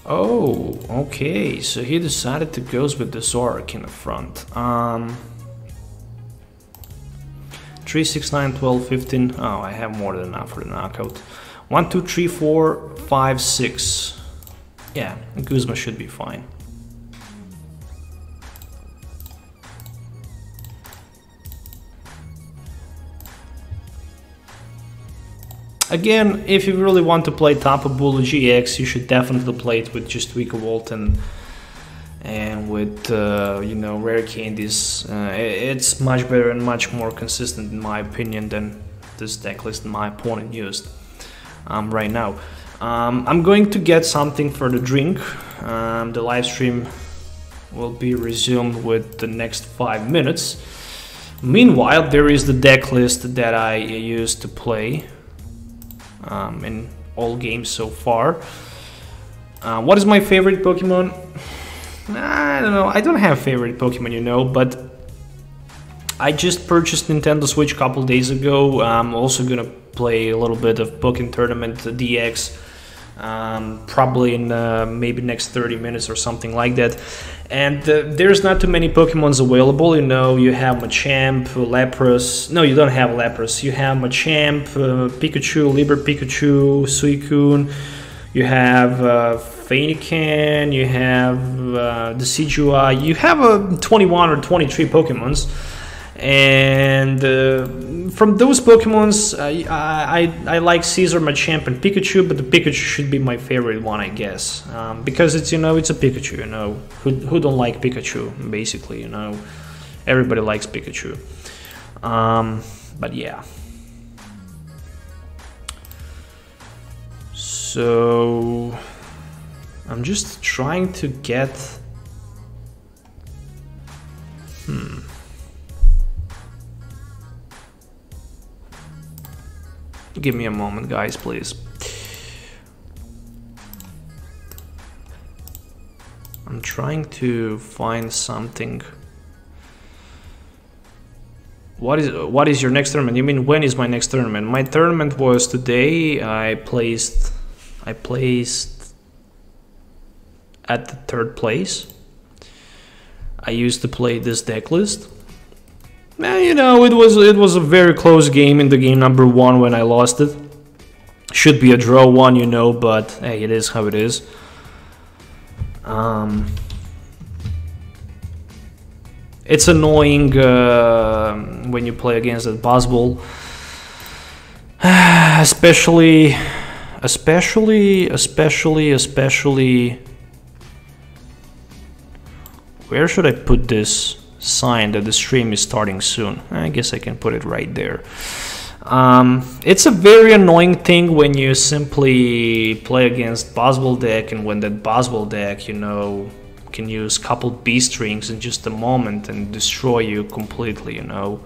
Speaker 1: Oh, okay, so he decided to go with the Zorak in the front. 3, 6, 9, 12, 15. Oh, I have more than enough for the knockout. 1, 2, 3, 4, 5, 6. Yeah, Guzma should be fine. Again, if you really want to play Tapu Lele GX, you should definitely play it with just Vikavolt and with you know, rare candies. It's much better and much more consistent in my opinion than this deck list my opponent used right now. I'm going to get something for the drink. The live stream will be resumed with the next 5 minutes. Meanwhile, there is the deck list that I used to play in all games so far. What is my favorite Pokemon? I don't know. I don't have favorite Pokemon, you know, but I just purchased Nintendo Switch a couple days ago. I'm also gonna play a little bit of Pokken Tournament DX, probably in maybe next 30 minutes or something like that. And there's not too many Pokemons available, you know. You have Machamp, Lapras. No, you don't have Lapras. You have Machamp, Pikachu, Liber Pikachu, Suicune. You have Fennekin, you have the CGI. You have 21 or 23 Pokemons. And from those Pokemons, I like Caesar, Machamp, and Pikachu, but the Pikachu should be my favorite one, I guess, because it's, you know, it's a Pikachu, you know, who don't like Pikachu, basically, you know, everybody likes Pikachu, but yeah. So I'm just trying to get, Give me a moment, guys, please. I'm trying to find something. What is your next tournament? You mean when is my next tournament? My tournament was today. I placed at the 3rd place. I used to play this deck list. You know, it was a very close game in the game number 1 when I lost it. Should be a draw one, you know, but hey, it is how it is. It's annoying when you play against that BUS ball, especially. Where should I put this sign that the stream is starting soon? I guess I can put it right there. It's a very annoying thing when you simply play against BUS ball deck, and when that BUS ball deck, you know, can use couple B strings in just a moment and destroy you completely, you know.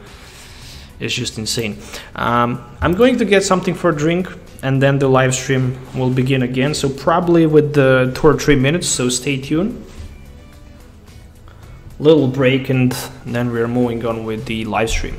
Speaker 1: It's just insane. I'm going to get something for a drink, and then the live stream will begin again, so probably with the 2 or 3 minutes, so stay tuned. Little break, and then we're moving on with the live stream.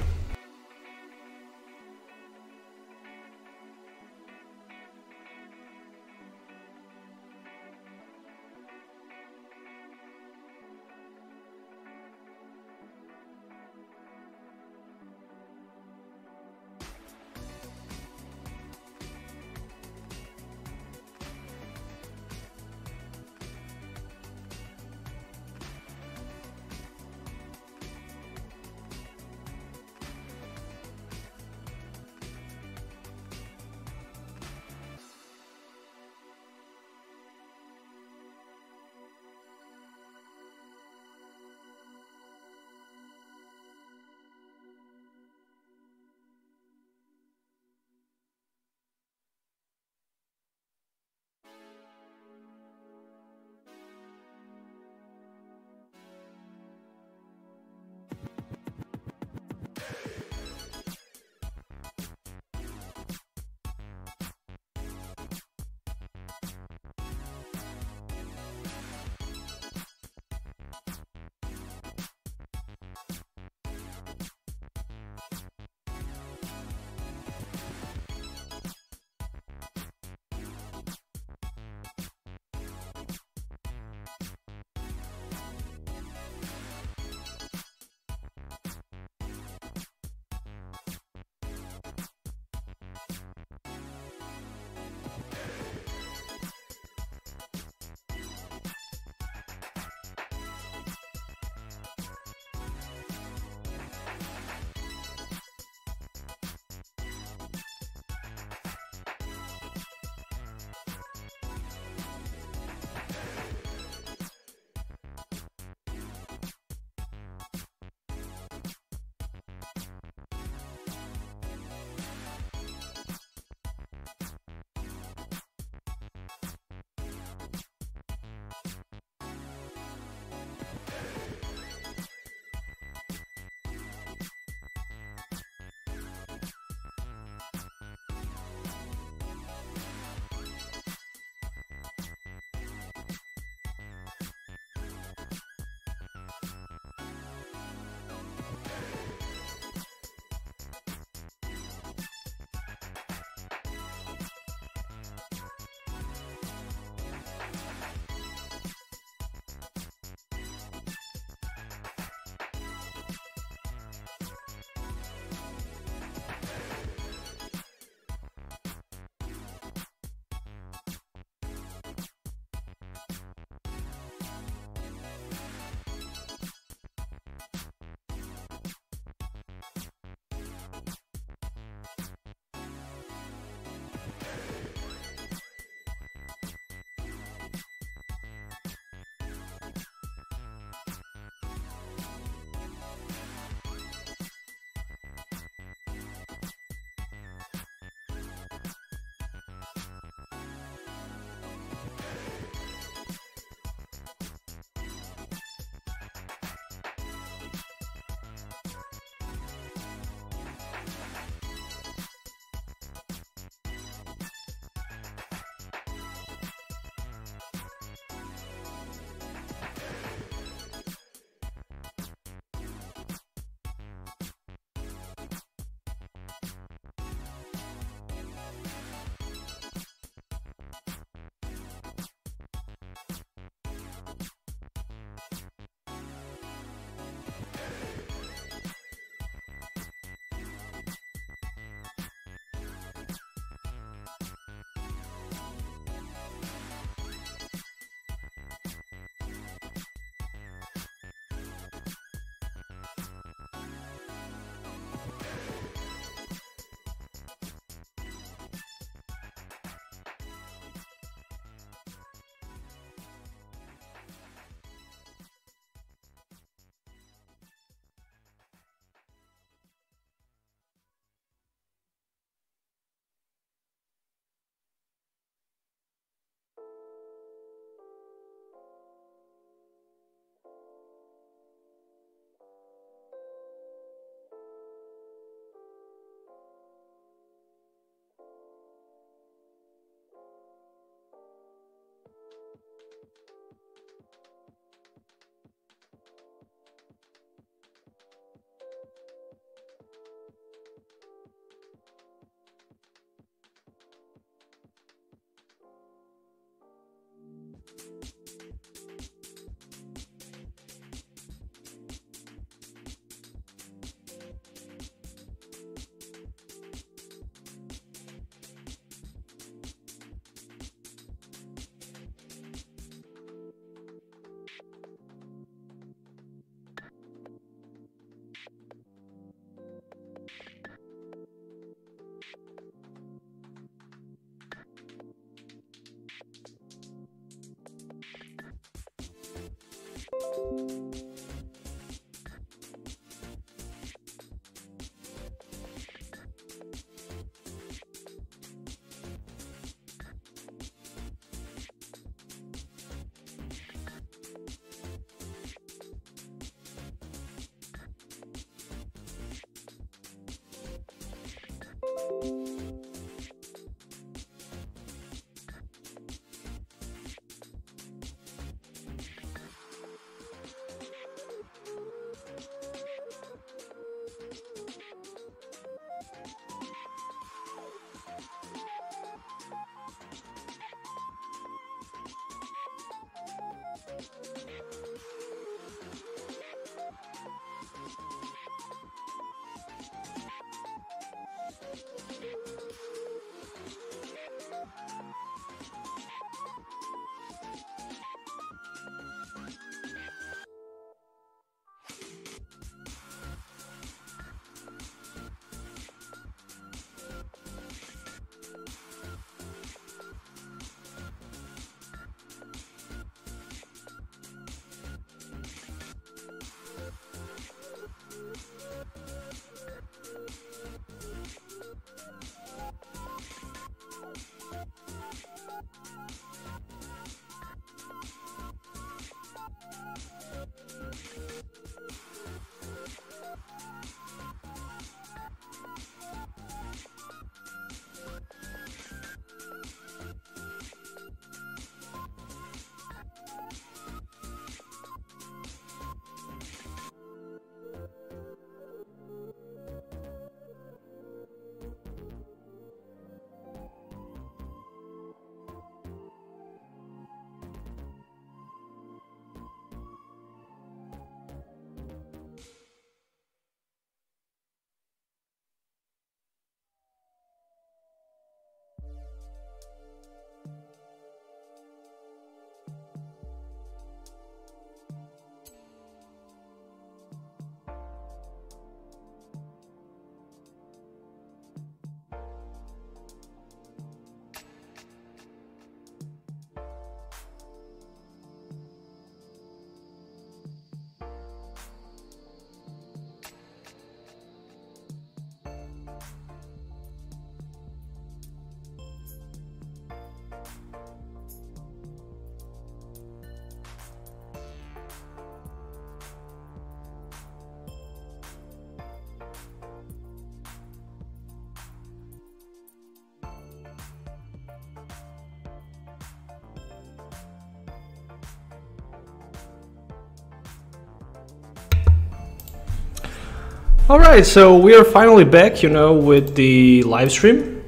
Speaker 1: Alright, so we are finally back, you know, with the live stream.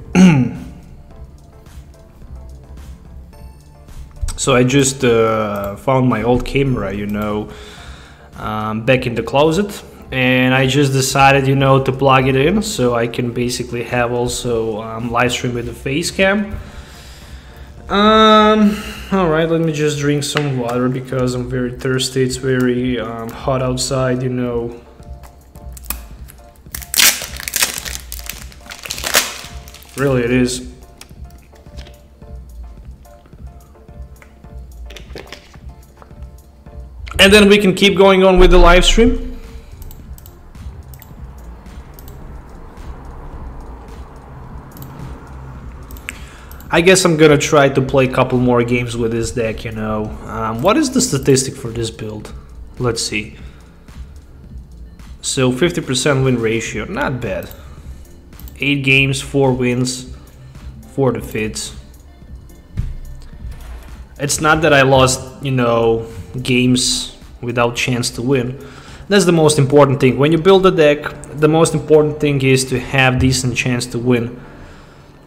Speaker 1: So I just found my old camera, you know, back in the closet. And I just decided, you know, to plug it in so I can basically have also live stream with the face cam. Alright, let me just drink some water because I'm very thirsty. It's very hot outside, you know. Really, it is. And then we can keep going on with the live stream. I guess I'm gonna try to play a couple more games with this deck, you know. What is the statistic for this build? Let's see. So 50% win ratio, not bad. 8 games, 4 wins, 4 defeats. It's not that I lost, you know, games without chance to win. That's the most important thing. When you build a deck, the most important thing is to have decent chance to win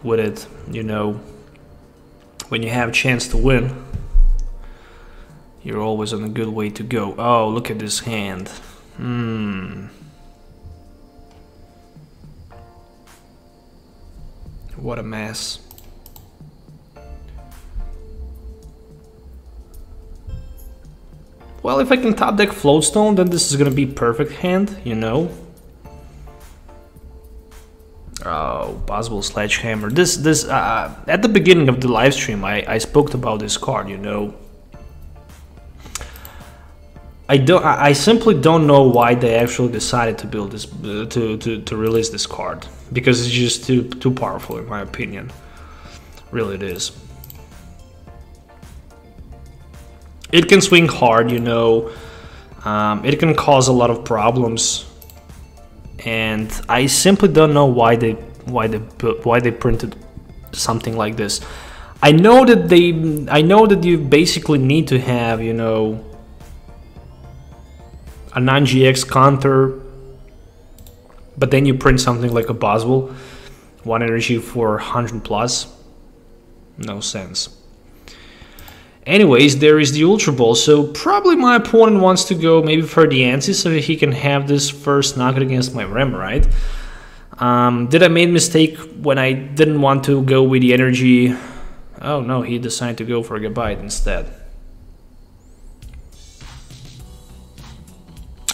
Speaker 1: with it, you know. When you have a chance to win, you're always on a good way to go. Oh, look at this hand. What a mess. Well, if I can top deck Floatstone, then this is gonna be perfect hand, you know. Oh, possible Sledgehammer. This at the beginning of the live stream, I spoke about this card, you know. I simply don't know why they actually decided to build this to release this card, because it's just too powerful in my opinion. Really, it is. It can swing hard, you know. It can cause a lot of problems, and I simply don't know why they printed something like this. I know that you basically need to have, you know, a non-GX counter, but then you print something like a Boswell, 1 energy for 100 plus. No sense. Anyways, there is the Ultra Ball, so probably my opponent wants to go maybe for the Ansi so he can have this first knockout against my Remoraid. Did I make a mistake when I didn't want to go with the energy? Oh no, he decided to go for a Gabite instead.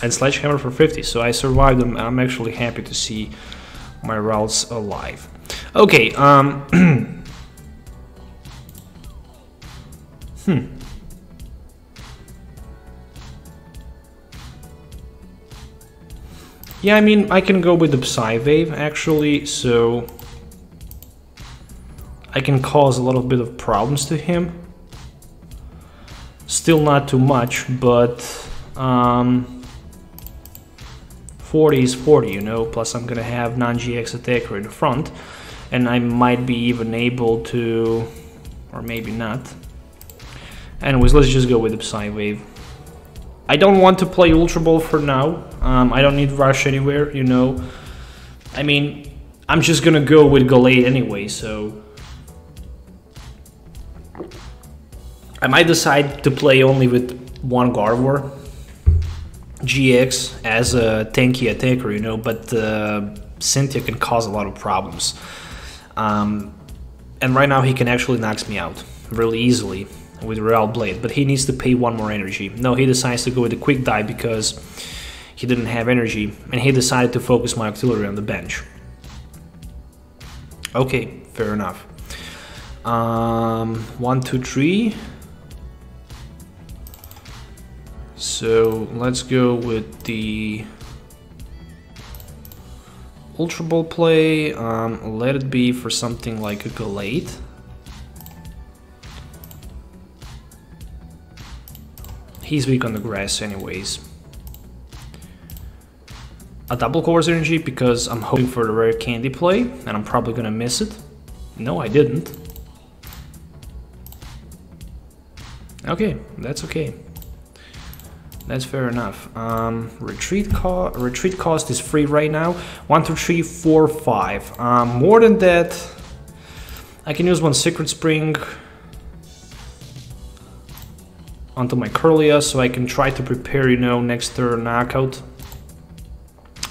Speaker 1: And Sledgehammer for 50, so I survived them. I'm actually happy to see my Ralts alive. Okay, Yeah, I mean, I can go with the Psy Wave actually, so I can cause a little bit of problems to him. Still not too much, but 40 is 40, you know, plus I'm gonna have non-GX attacker in the front, and I might be even able to, or maybe not. Anyways, let's just go with the Psy Wave. I don't want to play Ultra Ball for now. I don't need Rush anywhere, you know. I mean, I'm just gonna go with Gallade anyway, so I might decide to play only with one Gardevoir-GX as a tanky attacker, you know, but Cynthia can cause a lot of problems. And right now he can actually knock me out really easily with Real Blade, but he needs to pay 1 more energy. No, he decides to go with a quick die because he didn't have energy, and he decided to focus my Octillery on the bench. Okay, fair enough. 1, 2, 3. So let's go with the Ultra Ball play. Let it be for something like a Gallade. He's weak on the grass anyways. A double Course energy because I'm hoping for the Rare Candy play, and I'm probably gonna miss it. No, I didn't. Okay, that's okay. That's fair enough. Retreat cost is free right now. 1, 2, 3, 4, 5. More than that, I can use one Secret Spring onto my Kirlia, so I can try to prepare, you know, next turn knockout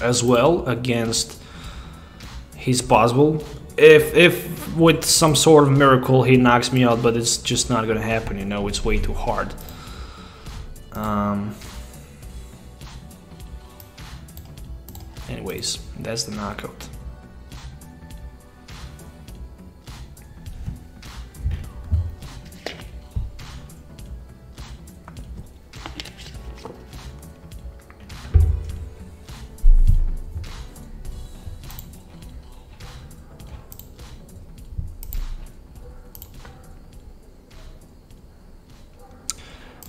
Speaker 1: as well against his possible. If with some sort of miracle he knocks me out, but it's just not gonna happen, you know, it's way too hard. Anyways, that's the knockout.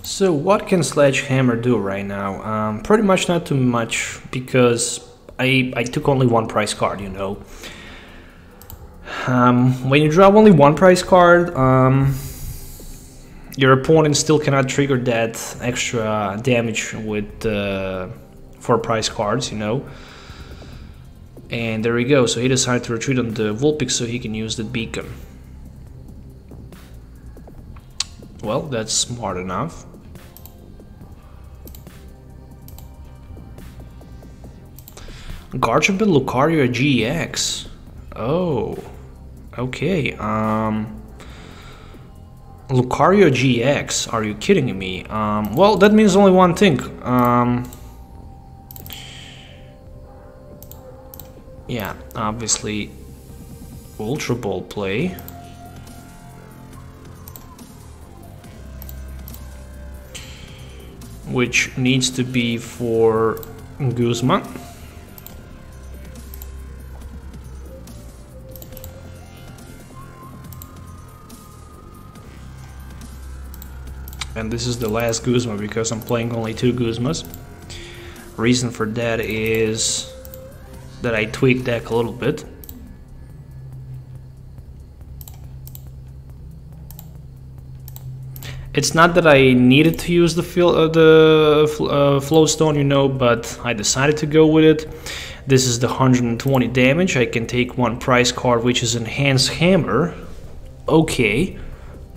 Speaker 1: So what can Sledgehammer do right now? Pretty much not too much, because I took only one prize card, you know. When you draw only one prize card, your opponent still cannot trigger that extra damage with 4 prize cards, you know. And there we go, so he decided to retreat on the Vulpix so he can use the beacon. Well, that's smart enough. Gardevoir Lucario GX. Oh, okay. Lucario GX. Are you kidding me? Well, that means only one thing. Yeah, obviously, Ultra Ball play. Which needs to be for Guzma. And this is the last Guzma because I'm playing only 2 Guzmas. Reason for that is that I tweaked deck a little bit. It's not that I needed to use the Flow Stone, you know, but I decided to go with it. This is the 120 damage. I can take one prize card, which is Enhanced Hammer. Okay,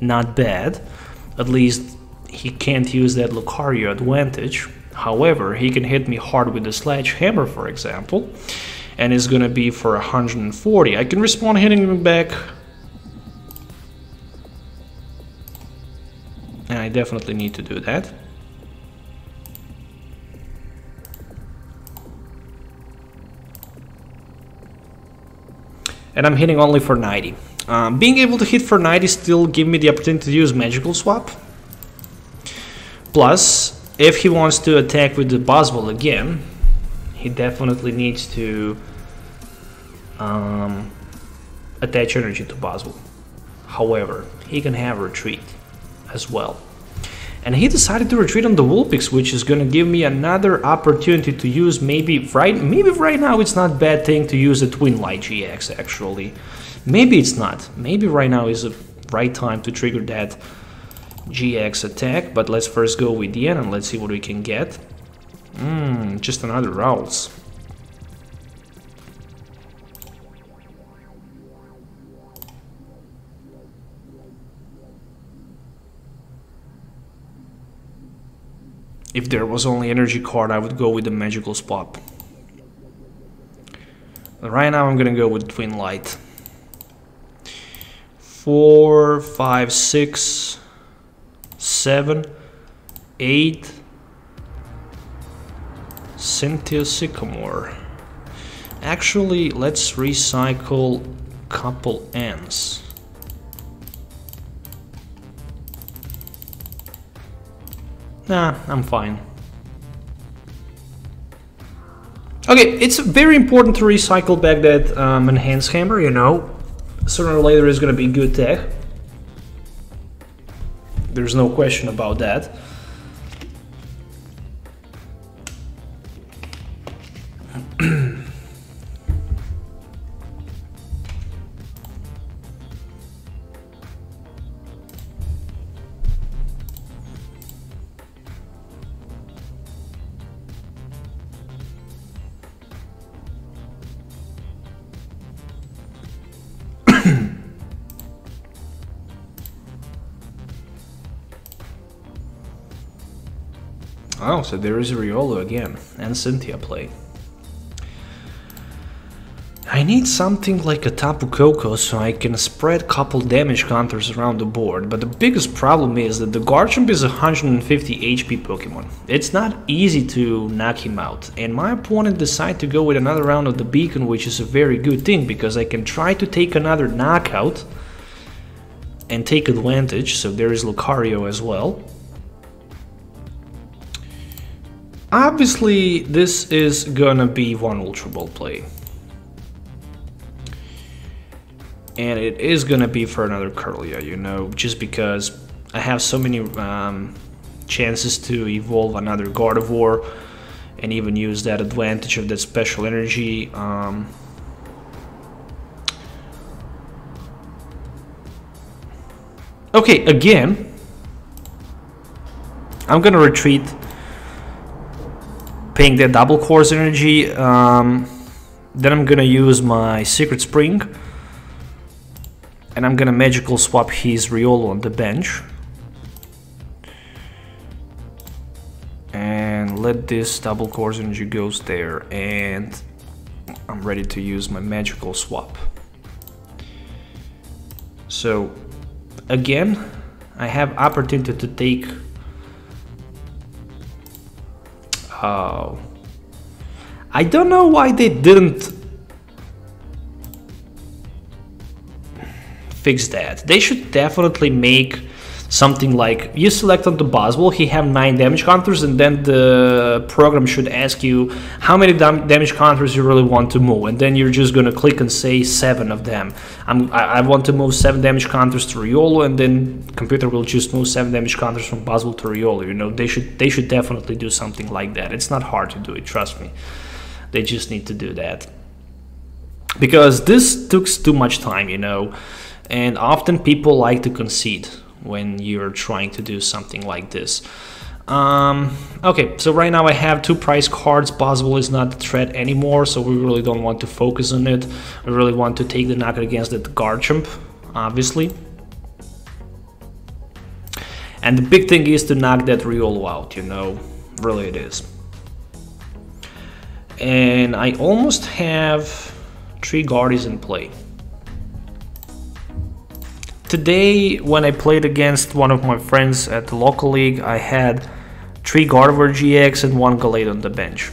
Speaker 1: not bad. At least he can't use that Lucario advantage. However, he can hit me hard with the Sledgehammer, for example, and it's gonna be for 140. I can respond hitting him back, and I definitely need to do that. And I'm hitting only for 90. Being able to hit for 90 still give me the opportunity to use Magical Swap. Plus, if he wants to attack with the Buzzwole again, he definitely needs to attach energy to Buzzwole. However, he can have retreat as well. And he decided to retreat on the Vulpix, which is going to give me another opportunity to use maybe right now it's not a bad thing to use a Twin Light GX actually. Maybe it's not. Maybe right now is the right time to trigger that GX attack, but let's first go with the end and let's see what we can get. Just another Ralts. If there was only energy card, I would go with the Magical Swap. Right now I'm gonna go with Twin Light. 4, 5, 6, 7, 8. Cynthia Sycamore. Actually, let's recycle couple ends. Nah, I'm fine. Okay, it's very important to recycle back that Enhanced Hammer, you know. Sooner or later it's gonna be good tech. There's no question about that. Oh, so there is a Riolu again, and Cynthia play. I need something like a Tapu Koko so I can spread couple damage counters around the board, but the biggest problem is that the Garchomp is a 150 HP Pokemon. It's not easy to knock him out, and my opponent decided to go with another round of the Beacon, which is a very good thing, because I can try to take another knockout and take advantage, so there is Lucario as well. Obviously, this is gonna be one Ultra Ball play. And it is gonna be for another Kirlia, you know, just because I have so many chances to evolve another Gardevoir and even use that advantage of that special energy. Okay, again, I'm gonna retreat, paying that double course energy. Then I'm gonna use my Secret Spring. And I'm gonna magical swap his Riolu on the bench. And let this double course energy goes there, and I'm ready to use my magical swap. So again, I have opportunity to take I don't know why they didn't fix that. They should definitely make something like you select on the Buzzwole, he have 9 damage counters, and then the program should ask you how many damage counters you really want to move, and then you're just gonna click and say 7 of them. I want to move 7 damage counters to Riolu, and then computer will just move 7 damage counters from Buzzwole to Riolu. You know, they should definitely do something like that. It's not hard to do it, trust me. They just need to do that, because this took too much time, you know. And often people like to concede when you're trying to do something like this. Okay, so right now I have 2 prize cards. Buzzwole is not a threat anymore, so we really don't want to focus on it. We really want to take the knockout against that Garchomp, obviously. And the big thing is to knock that Riolu out, you know, really it is. And I almost have 3 Guardies in play. Today, when I played against one of my friends at the local league, I had 3 Gardevoir-GX and 1 Gallade on the bench.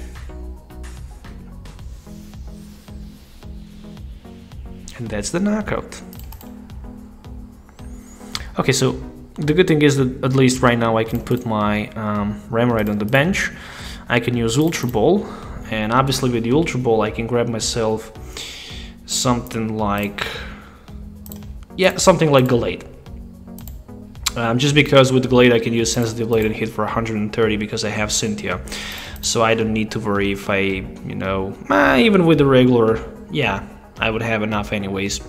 Speaker 1: And that's the knockout. Okay, so the good thing is that at least right now I can put my Remoraid on the bench. I can use Ultra Ball, and obviously with the Ultra Ball I can grab myself something like... yeah, something like Gallade. Just because with the Gallade I can use Sensitive Blade and hit for 130 because I have Cynthia. So I don't need to worry if I, you know, even with the regular, yeah, I would have enough anyways.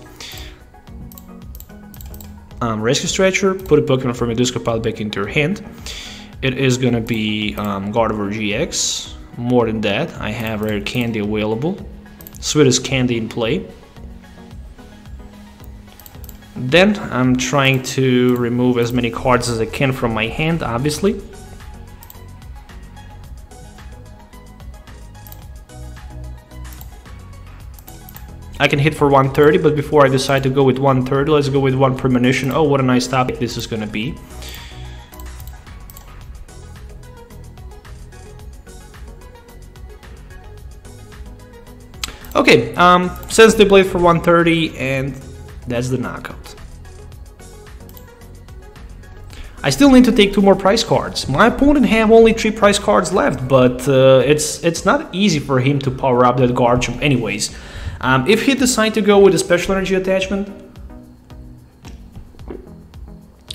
Speaker 1: Rescue Stretcher, put a Pokemon from your discard pile back into your hand. It is gonna be Gardevoir-GX. More than that, I have Rare Candy available. Sweetest Candy in play. Then I'm trying to remove as many cards as I can from my hand, obviously. I can hit for 130, but before I decide to go with 130, let's go with 1 Premonition. Oh, what a nice topic this is gonna be. Okay, Sensitive Blade for 130, and that's the knockout. I still need to take 2 more prize cards. My opponent have only 3 prize cards left, but it's not easy for him to power up that Garchomp anyways. If he decides to go with a special energy attachment,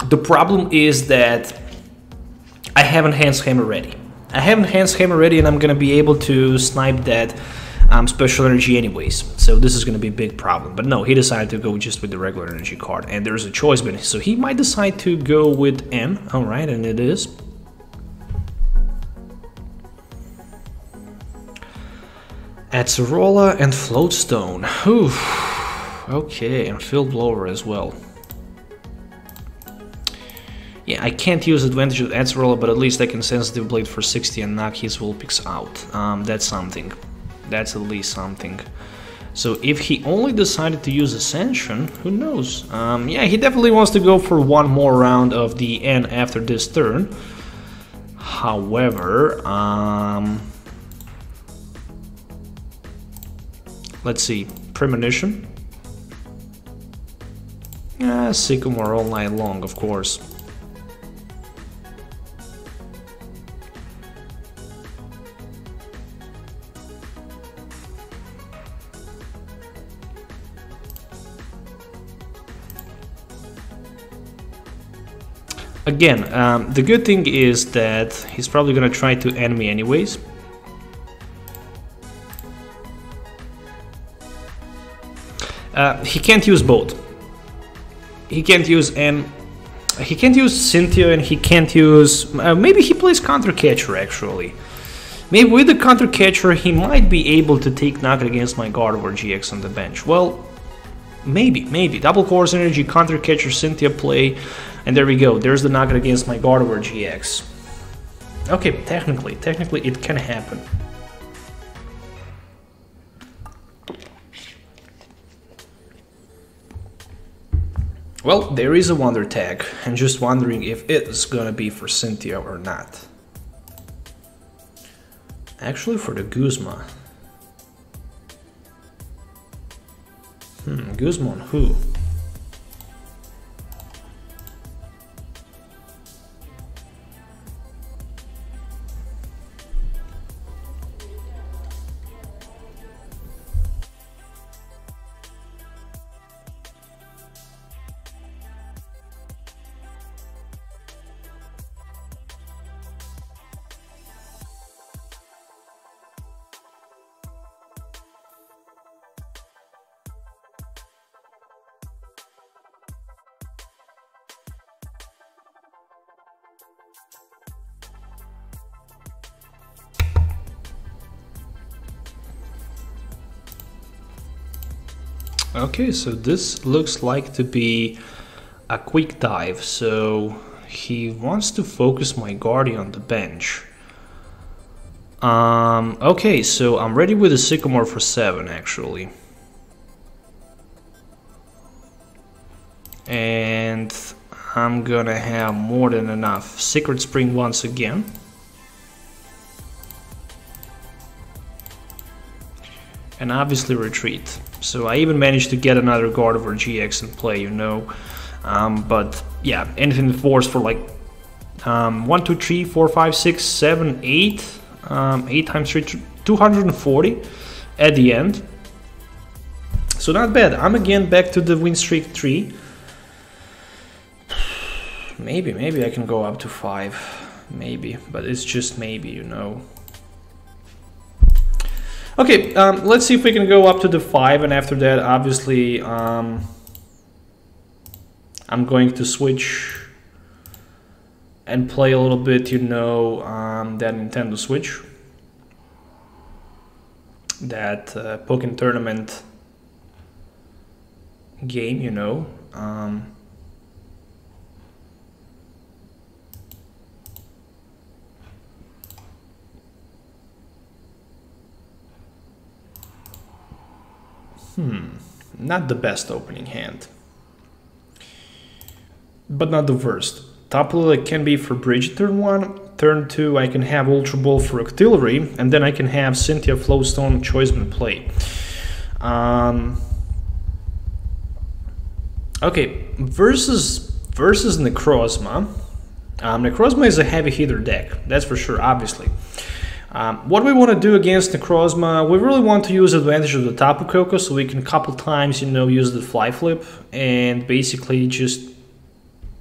Speaker 1: the problem is that I have Enhanced Hammer ready. I have Enhanced Hammer ready, and I'm gonna be able to snipe that special energy anyways, so this is going to be a big problem. But no, he decided to go just with the regular energy card, and there's a choice, but so he might decide to go with N. All right, and it is. Acerola and Floatstone. Oof. Okay, and Field Blower as well. Yeah, I can't use advantage of Acerola, but at least I can sensitive blade for 60 and knock his Vulpix out. That's something. That's at least something. So if he only decided to use Ascension, who knows? Yeah, he definitely wants to go for one more round of the N after this turn. However, let's see, Premonition. Sycamore all night long, of course. Again, the good thing is that he's probably gonna try to end me anyways. He can't use both. He can't use he can't use Cynthia, and he can't use. Maybe he plays Counter Catcher actually. Maybe with the Counter Catcher he might be able to take knock against my Gardevoir-GX on the bench. Well, maybe double course energy, Counter Catcher, Cynthia play, and there we go. There's the knock against my Gardevoir-GX. Okay, technically it can happen. Well, there is a Wonder Tag, and just wondering if it's gonna be for Cynthia or not. Actually, for the Guzma. Guzma on who? Okay, so this looks like to be a quick dive, so he wants to focus my Guardian on the bench. Okay, so I'm ready with a Sycamore for 7 actually. And I'm gonna have more than enough. Secret Spring once again. And obviously retreat. So I even managed to get another Gardevoir-GX in play, you know. But yeah, anything force for like 1, 2, 3, 4, 5, 6, 7, 8. 8 times 3, 240 at the end. So not bad. I'm again back to the win streak 3. Maybe I can go up to 5. Maybe, but it's just maybe, you know. Okay, let's see if we can go up to the 5, and after that, obviously, I'm going to switch and play a little bit, you know, that Nintendo Switch, that Pokken Tournament game, you know. Not the best opening hand, but not the worst. Tapu Lele can be for Brigette turn 1, turn 2 I can have Ultra Ball for Octillery, and then I can have Cynthia Flowstone Choiceman play. Okay, versus Necrozma. Necrozma is a heavy hitter deck, that's for sure, obviously. What we want to do against Necrozma, we really want to use advantage of the Tapu Koko, so we can a couple times, you know, use the Fly Flip and basically just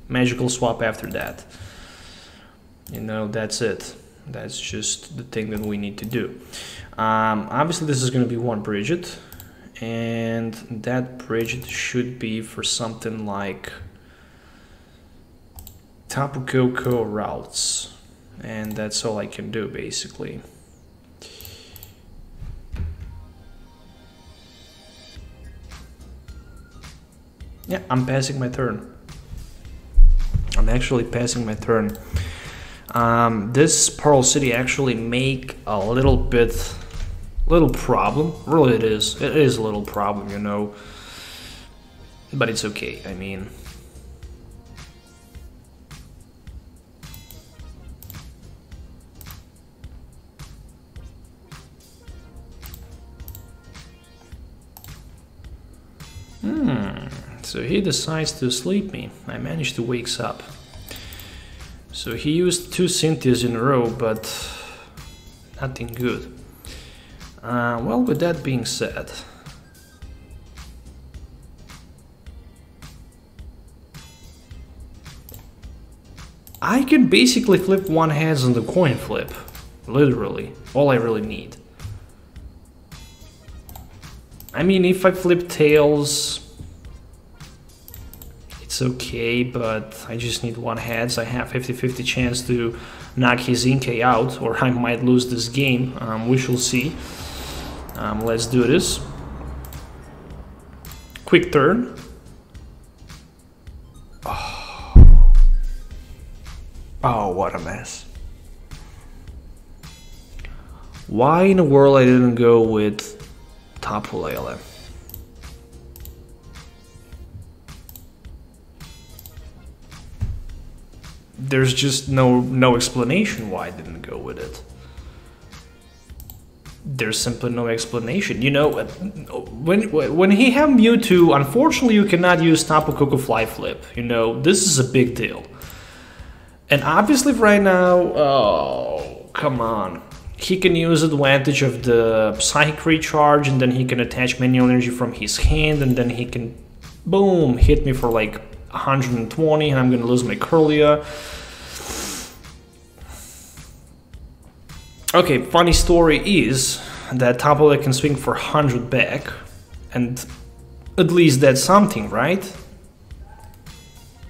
Speaker 1: magical swap after that. You know, that's it. That's just the thing that we need to do. Obviously this is going to be one Brigette, and that Brigette should be for something like Tapu Koko Ralts. And that's all I can do, basically. Yeah, I'm passing my turn. And actually passing my turn. This Pearl City actually make a little problem. Really it is. It is a little problem, you know. But it's okay, I mean. So he decides to sleep me. I managed to wakes up. So he used 2 Cynthias in a row, but nothing good. Well, with that being said, I can basically flip 1 heads on the coin flip. Literally. All I really need. I mean, if I flip tails, it's okay, but I just need 1 heads. I have 50-50 chance to knock his Inkay out, or I might lose this game. We shall see. Let's do this. Quick turn. Oh, what a mess. Why in the world I didn't go with Tapu Lele? There's just no explanation why I didn't go with it. There's simply no explanation. You know, when he have Mewtwo, unfortunately you cannot use Tapu Koko Fly Flip. You know, this is a big deal. And obviously right now, oh, come on. He can use advantage of the Psychic Recharge, and then he can attach manual energy from his hand, and then he can, boom, hit me for like 120, and I'm gonna lose my Kirlia. Okay, funny story is that Tapu Lele can swing for 100 back, and at least that's something, right?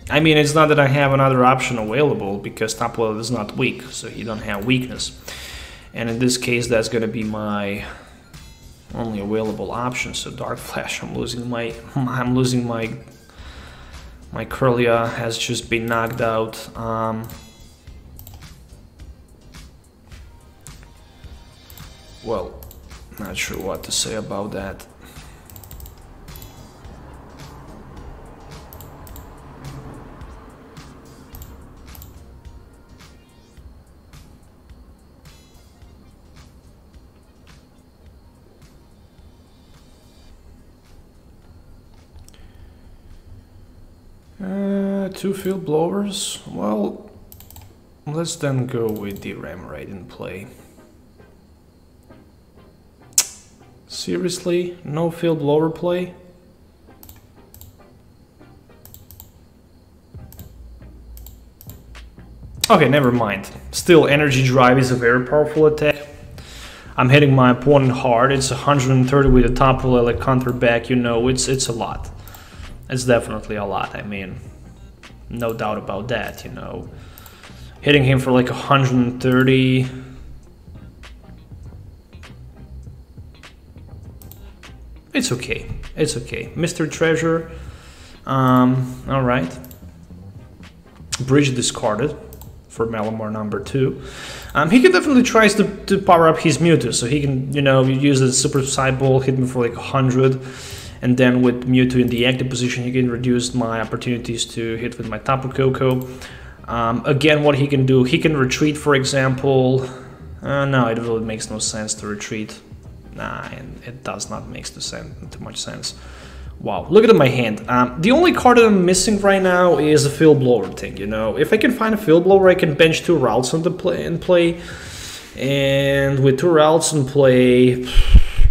Speaker 1: I mean, it's not that I have another option available, because Tapu Lele is not weak, so he don't have weakness. And in this case, that's gonna be my only available option. So Dark Flash, I'm losing my Kirlia has just been knocked out. Well, not sure what to say about that. Two Field Blowers. Well, let's then go with the Remoraid in play. Seriously? No Field Blower play? Okay, never mind. Still, Energy Drive is a very powerful attack. I'm hitting my opponent hard. It's 130 with a Tapu Lele counter back. You know, it's a lot. It's definitely a lot. I mean, no doubt about that, you know. Hitting him for like 130. It's okay. It's okay. Mr. Treasure. Alright. Bridge discarded for Malamar number 2. He can definitely try to power up his Mewtwo, so he can, you know, use the Super Psy Ball, hit me for like 100. And then with Mewtwo in the active position, he can reduce my opportunities to hit with my Tapu Koko. Again, what he can do, he can retreat, for example. No, it really makes no sense to retreat. Nah, and it does not make too much sense. Wow, look at my hand. The only card that I'm missing right now is a Field Blower thing, you know. If I can find a Field Blower, I can bench 2 Ralts on the play. And with 2 Ralts in play,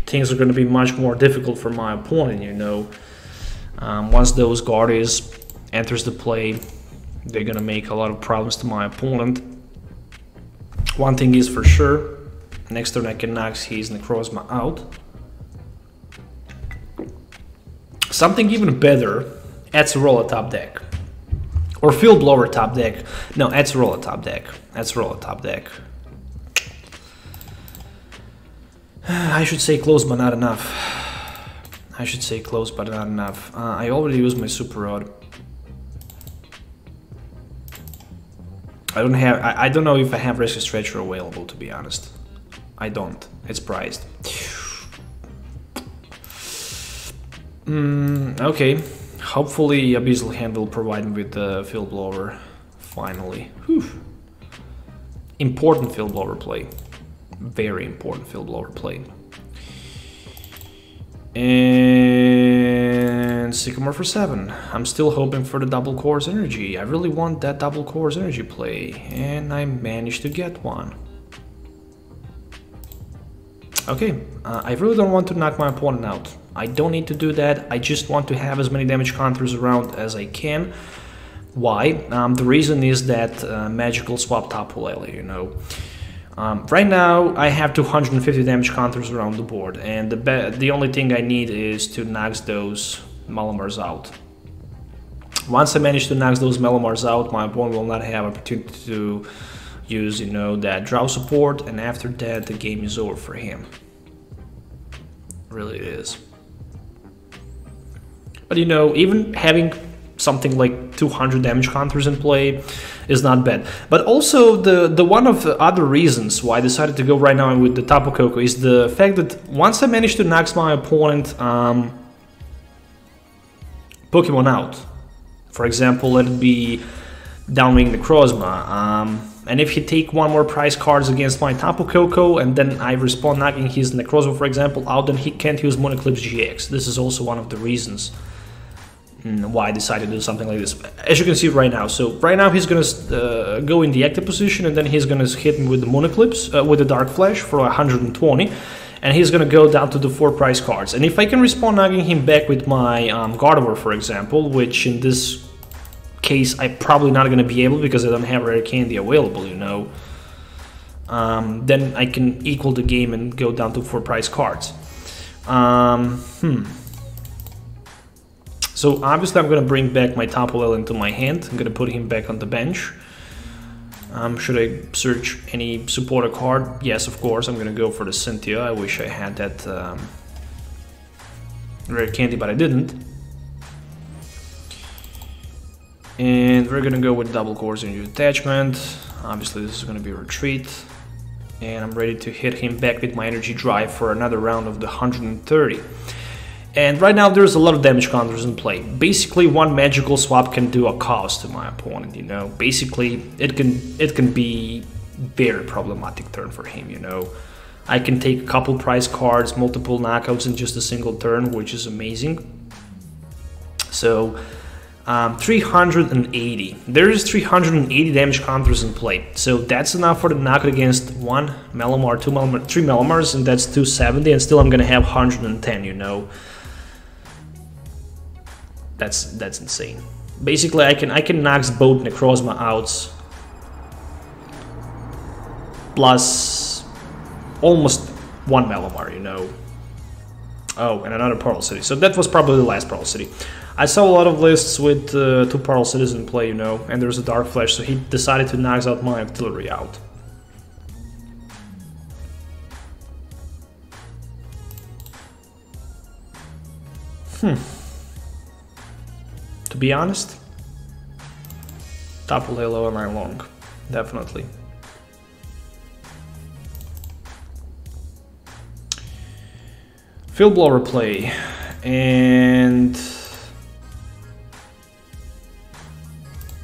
Speaker 1: things are going to be much more difficult for my opponent, you know. Once those Guardians enters the play, they're going to make a lot of problems to my opponent. One thing is for sure, next turn I can knock his Necrozma out. Something even better, Acerola top deck. Or Field Blower top deck. No, Acerola top deck. Acerola top deck. I should say close, but not enough. I should say close, but not enough. I already used my Super Rod. I don't know if I have Rescue Stretcher available, to be honest. I don't. It's priced. Okay. Hopefully Abyssal Hand will provide me with the Field Blower. Finally. Whew. Important Field Blower play. Very important Field Blower play. And Sycamore for 7. I'm still hoping for the double Course Energy. I really want that double Course Energy play, and I managed to get one. Okay, I really don't want to knock my opponent out. I don't need to do that. I just want to have as many damage counters around as I can. Why? The reason is that magical swap Tapu Lele, you know. Right now I have 250 damage counters around the board, and the only thing I need is to knock those Malamars out. Once I manage to knock those Malamars out, my opponent will not have opportunity to use, you know, that draw support, and after that the game is over for him. Really it is. But you know, even having something like 200 damage counters in play is not bad. But also the one of the other reasons why I decided to go right now with the Tapu Koko is the fact that once I managed to knock my opponent Pokemon out, for example, let it be Downwing Necrozma, and if he take one more prize cards against my Tapu Koko and then I respond knocking his Necrozma, for example, out, then he can't use Eclipse GX. This is also one of the reasons why I decided to do something like this. As you can see right now, so right now he's gonna go in the active position, and then he's gonna hit me with the Moon Eclipse, with the Dark Flash for 120, and he's gonna go down to the 4 prize cards. And if I can respond knocking him back with my Gardevoir, for example, which in this case I'm probably not gonna be able because I don't have Rare Candy available, you know, then I can equal the game and go down to 4 prize cards. So obviously I'm going to bring back my Tapu Lele into my hand. I'm going to put him back on the bench. Should I search any supporter card? Yes, of course. I'm going to go for the Cynthia. I wish I had that Rare Candy, but I didn't. And we're going to go with double Course Energy Attachment. Obviously this is going to be a retreat. And I'm ready to hit him back with my Energy Drive for another round of the 130. And right now there's a lot of damage counters in play. Basically one magical swap can do a cost to my opponent, you know. Basically it can be very problematic turn for him, you know. I can take a couple prize cards, multiple knockouts in just a single turn, which is amazing. So 380. There is 380 damage counters in play. So that's enough for the knockout against 1 Malamar, 2 Malamar, 3 Malamars, and that's 270, and still I'm gonna have 110, you know. That's insane. Basically, I can knock both Necrozma out, plus almost 1 Malamar, you know. Oh, and another Pearl City. So that was probably the last Pearl City. I saw a lot of lists with 2 Pearl Cities in play, you know, and there's a Dark Flash, so he decided to knock out my Octillery out. To be honest, Tapu Lele all night long, definitely. Field Blower play, and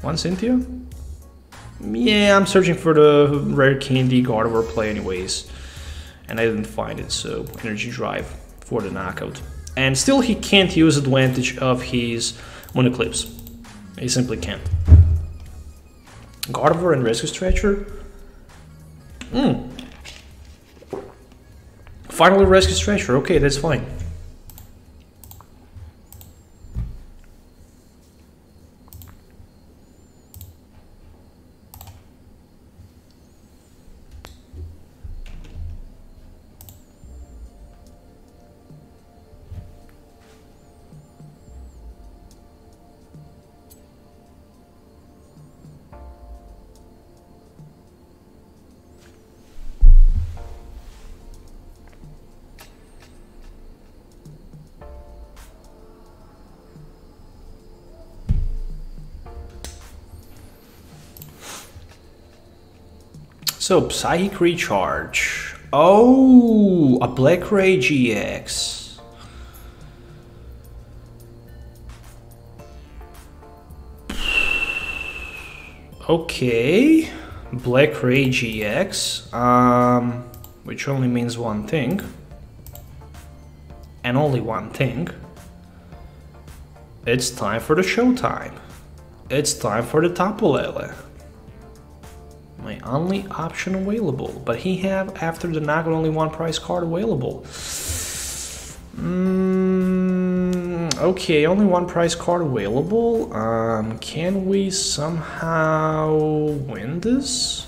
Speaker 1: 1 Cynthia? Yeah, I'm searching for the Rare Candy Gardevoir play anyways, and I didn't find it, so Energy Drive for the knockout. And still he can't use advantage of his Moon Eclipse. He simply can't. Gardevoir and Rescue Stretcher? Finally Rescue Stretcher, okay, that's fine. So, Psychic Recharge. Oh, a Black-Ray GX. Okay, Black-Ray GX, which only means one thing, and only one thing. It's time for the showtime. It's time for the Tapu Lele. My only option available, but he have after the knockout only one prize card available. Okay, only one prize card available. Can we somehow win this?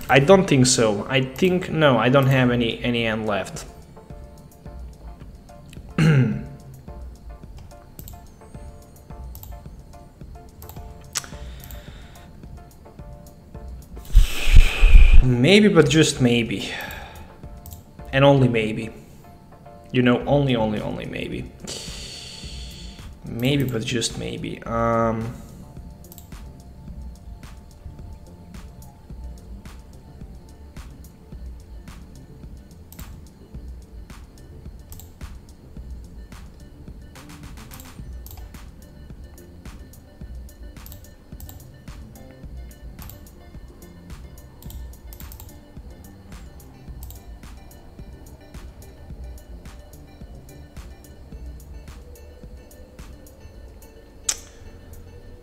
Speaker 1: I don't think so. I think no, I don't have any end left. Maybe, but just maybe. And only maybe. You know, only maybe. Maybe, but just maybe.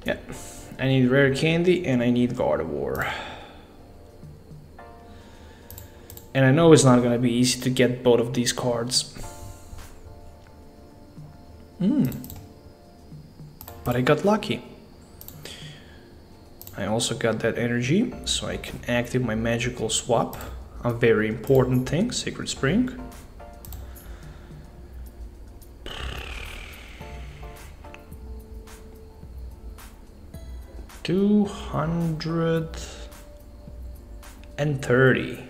Speaker 1: Yeah, I need Rare Candy and I need Gardevoir. And I know it's not gonna be easy to get both of these cards. But I got lucky. I also got that energy, so I can activate my magical swap. A very important thing, Sacred Spring. $230.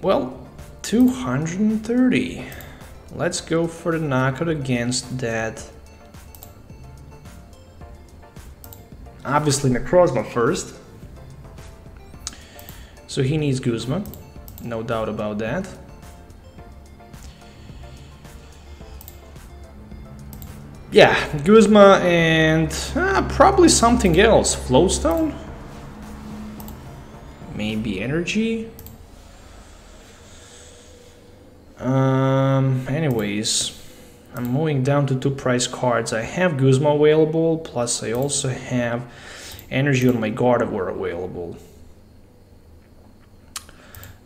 Speaker 1: Well, 230. Let's go for the knockout against that. Obviously Necrozma first. So he needs Guzma, no doubt about that. Yeah, Guzma and probably something else. Flowstone? Maybe energy? Anyways, I'm moving down to 2 prize cards. I have Guzma available, plus I also have energy on my Gardevoir available.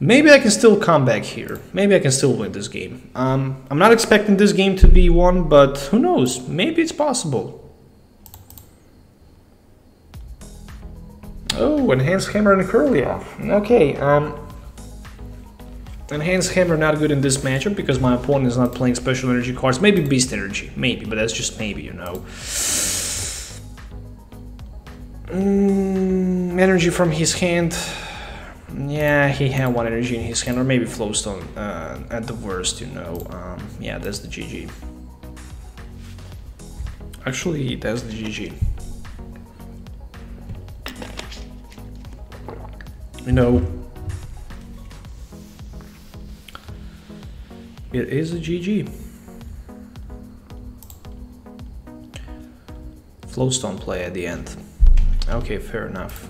Speaker 1: Maybe I can still come back here. Maybe I can still win this game. I'm not expecting this game to be won, but who knows? Maybe it's possible. Oh, Enhanced Hammer and Kirlia. Okay, Enhanced Hammer not good in this matchup because my opponent is not playing special energy cards. Maybe Beast Energy. Maybe, but that's just maybe, you know. Energy from his hand. Yeah, he had one energy in his hand, or maybe Flowstone at the worst, you know. Yeah, that's the GG. Actually, that's the GG. You know, it is a GG. Flowstone play at the end. Okay, fair enough.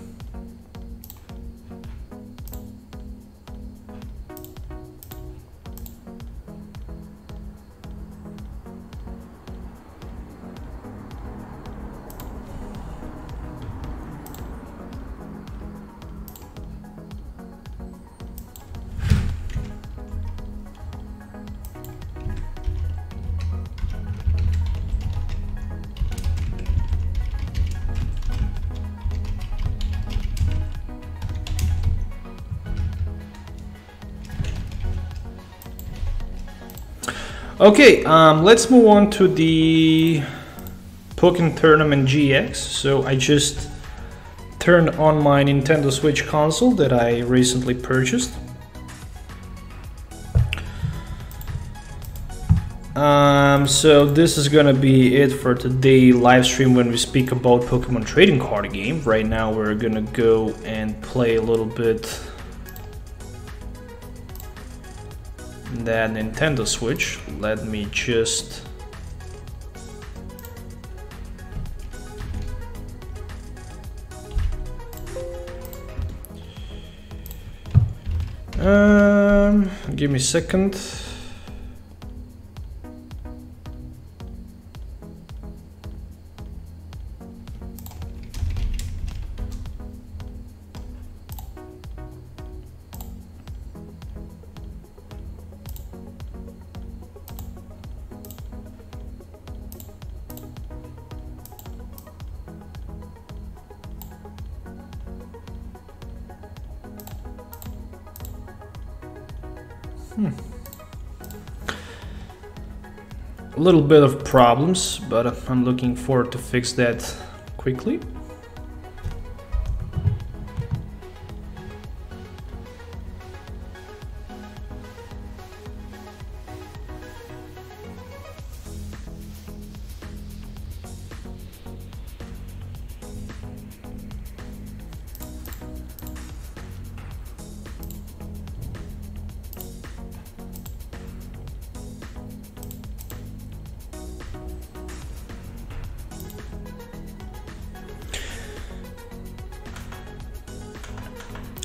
Speaker 1: Okay, let's move on to the Pokken Tournament DX. So I just turned on my Nintendo Switch console that I recently purchased. So this is gonna be it for today live stream when we speak about Pokemon trading card game. Right now we're gonna go and play a little bit that Nintendo Switch. Let me just give me a second. A little bit of problems, but I'm looking forward to fix that quickly.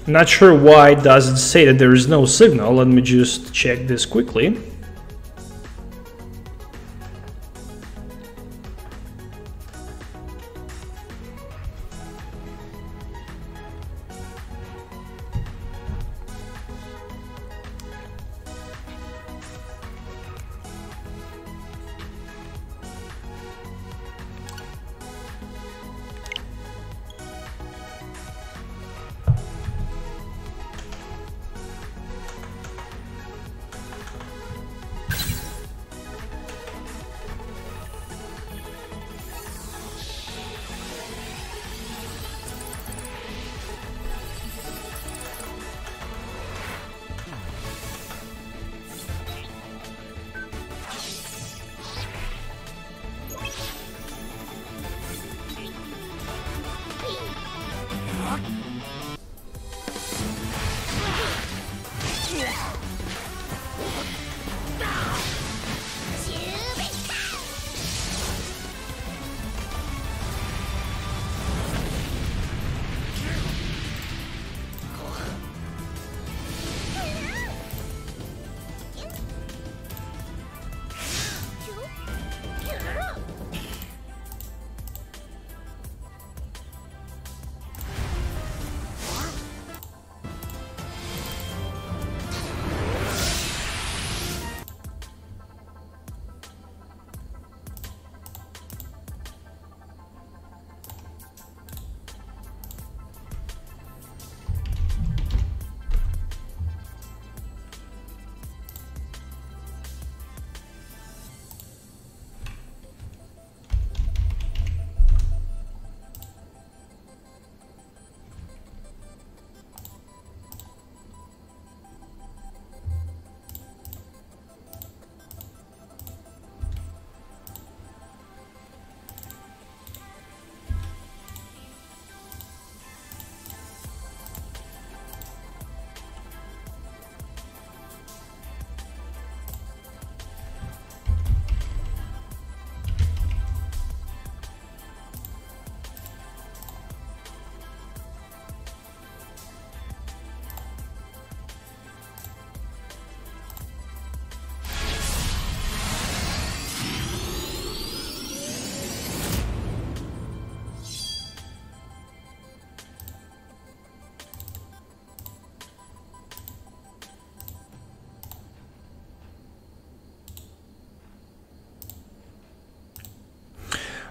Speaker 1: Not sure why it doesn't say that there is no signal. Let me just check this quickly.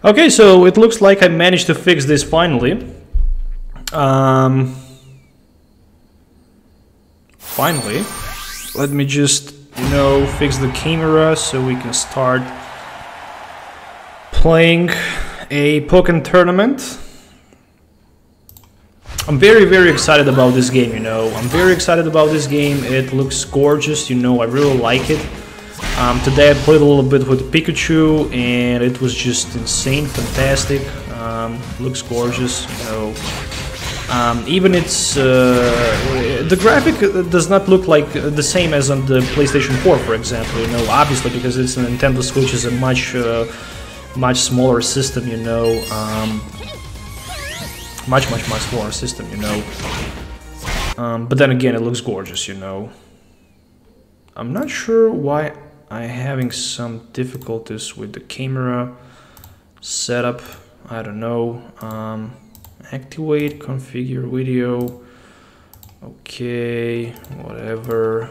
Speaker 1: Okay, so it looks like I managed to fix this finally. Finally. Let me just, fix the camera so we can start playing a Pokken Tournament. I'm very, very excited about this game, I'm very excited about this game. It looks gorgeous, I really like it. Today I played a little bit with Pikachu, and it was just insane, fantastic. Looks gorgeous, you know. Even it's the graphic does not look like the same as on the PlayStation 4, for example. You know, obviously because it's a Nintendo Switch, is a much smaller system. You know, much smaller system. You know, but then again, it looks gorgeous. You know, I'm not sure why I'm having some difficulties with the camera setup. I don't know. Activate, configure video. Okay, whatever.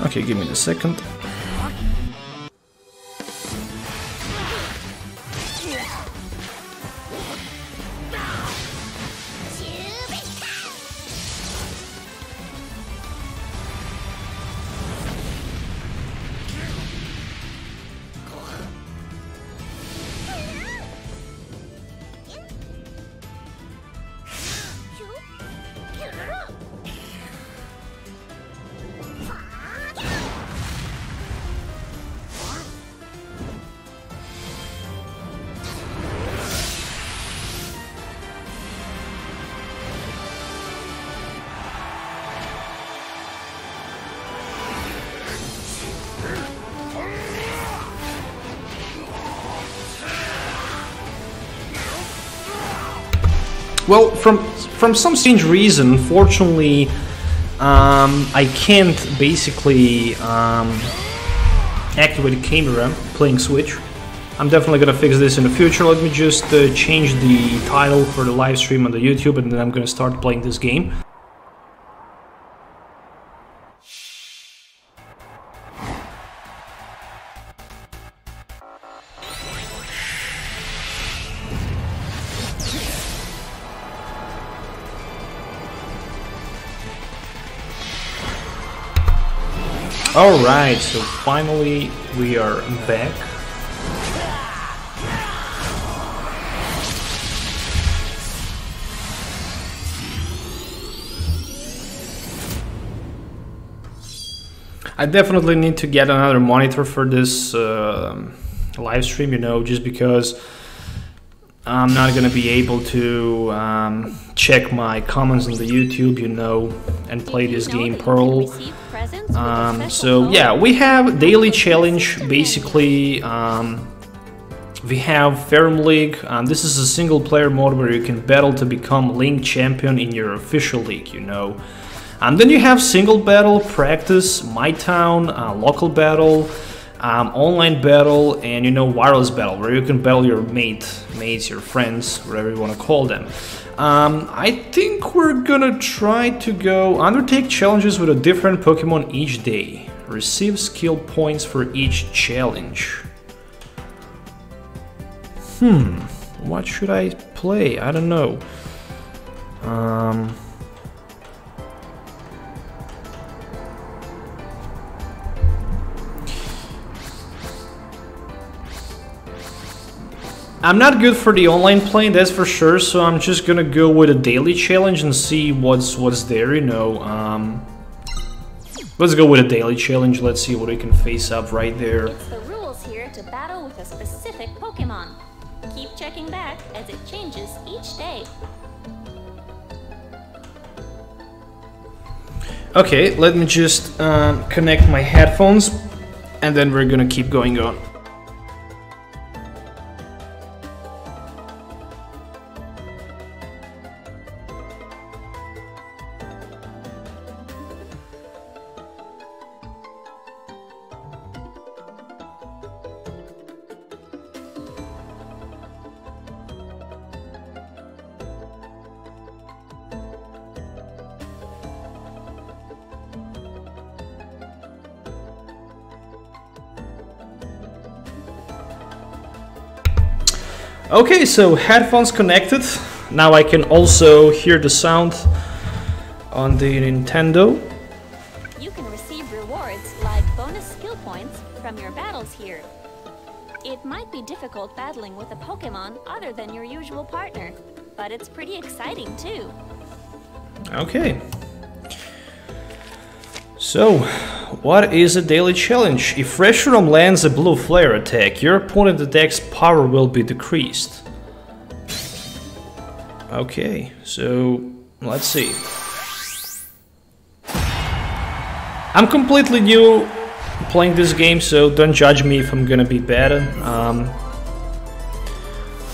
Speaker 1: Okay, give me a second. Well, from some strange reason, fortunately, I can't basically activate the camera playing Switch. I'm definitely gonna fix this in the future. Let me just change the title for the live stream on the YouTube, and then I'm gonna start playing this game. Alright, so finally we are back. I definitely need to get another monitor for this live stream, you know, just because I'm not gonna be able to check my comments on the YouTube, you know, and play this game Pearl. So yeah, we have daily challenge. Basically, we have Ferrum League. This is a single player mode where you can battle to become Link champion in your official league, you know. Then you have single battle, practice, My Town, local battle, online battle, and you know, wireless battle, where you can battle your mates, your friends, whatever you want to call them. I think we're gonna try to go undertake challenges with a different Pokemon each day. Receive skill points for each challenge. What should I play? I don't know. I'm not good for the online playing, that's for sure, so I'm just gonna go with a daily challenge and see what's there, you know. Let's go with a daily challenge, let's see what we can face up right there.
Speaker 2: It's the rules here to battle with a specific Pokemon. Keep checking back as it changes each day.
Speaker 1: Okay, let me just connect my headphones, and then we're gonna keep going on. Okay, so headphones connected. Now I can also hear the sound on the Nintendo.
Speaker 2: difficult battling with a Pokemon other than your usual partner, but it's pretty exciting too.
Speaker 1: Okay. So, what is a daily challenge? If Reshiram lands a blue flare attack, your opponent's attack's power will be decreased. Okay, so let's see. I'm completely new playing this game, so don't judge me if I'm gonna be bad.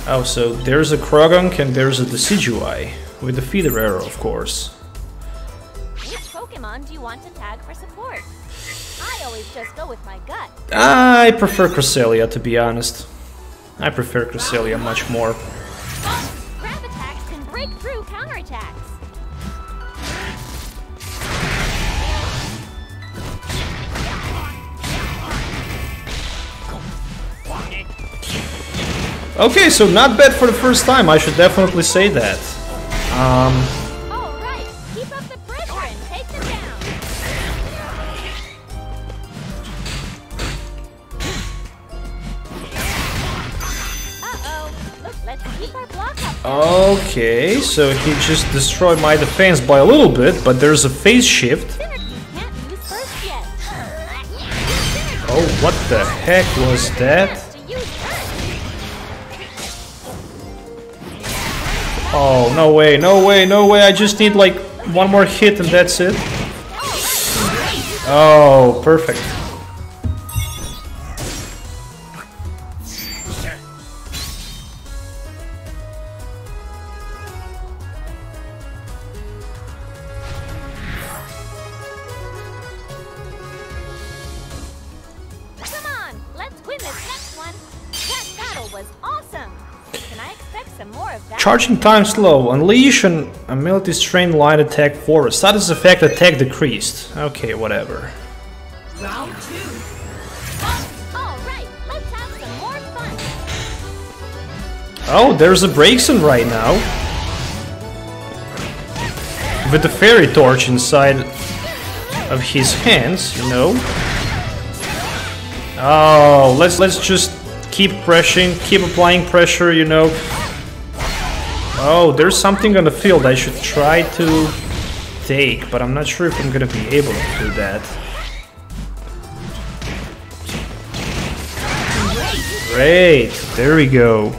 Speaker 1: Oh, so there's a Krogunk and there's a TCGO with the feeder arrow, of course.
Speaker 2: Which Pokemon do you want to tag for support? I always just go with my gut.
Speaker 1: I prefer Cresselia, to be honest. I prefer Cresselia much more.
Speaker 2: Grab attacks can break through counterattacks.
Speaker 1: Okay, so not bad for the first time, I should definitely say that.
Speaker 2: Alright, keep up the pressure and take them down. Uh-oh, look, let's keep our block up.
Speaker 1: Okay, so he just destroyed my defense by a little bit, but there's a phase shift.
Speaker 2: Can't use first yet.
Speaker 1: Oh, what the heck was that? Oh, no way, no way, no way, I just need like one more hit and that's it. Oh, perfect.
Speaker 2: Come on, let's win this next one. That battle was awesome. Can I expect some more of that?
Speaker 1: Charging time slow. Unleash an ability strain line attack forward. Status effect attack decreased. Okay, whatever.
Speaker 2: Round 2. Alright, let's have some more fun.
Speaker 1: Oh, there's a Braixen right now. With the fairy torch inside of his hands, you know. Oh, let's just keep pressing, keep applying pressure, you know. Oh, there's something on the field I should try to take, but I'm not sure if I'm gonna be able to do that. Great, there we go.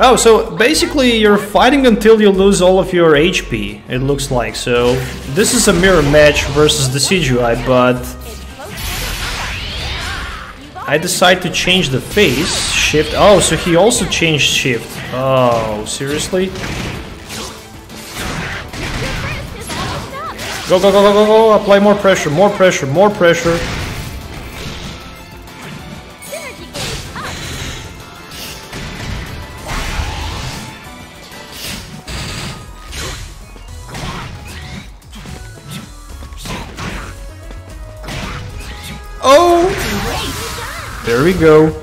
Speaker 1: Oh, so basically you're fighting until you lose all of your HP, it looks like. So this is a mirror match versus the CGI, but I decide to change the phase shift. Oh, so he also changed shift. Oh, seriously? Go, go, go, go, go, go, apply more pressure, more pressure, more pressure. Oh! There we go.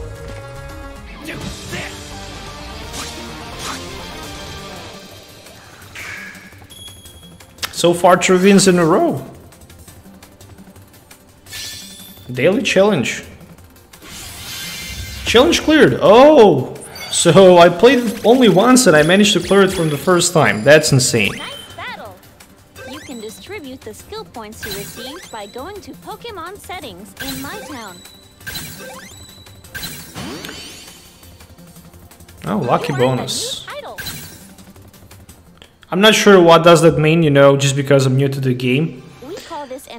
Speaker 1: So far, 3 wins in a row. Daily challenge. Challenge cleared. Oh! So I played it only once and I managed to clear it from the first time. That's insane.
Speaker 2: Nice battle. You can distribute the skill points you received by going to Pokemon settings in My Town.
Speaker 1: Oh, lucky bonus. I'm not sure what does that mean, you know, just because I'm new to the game.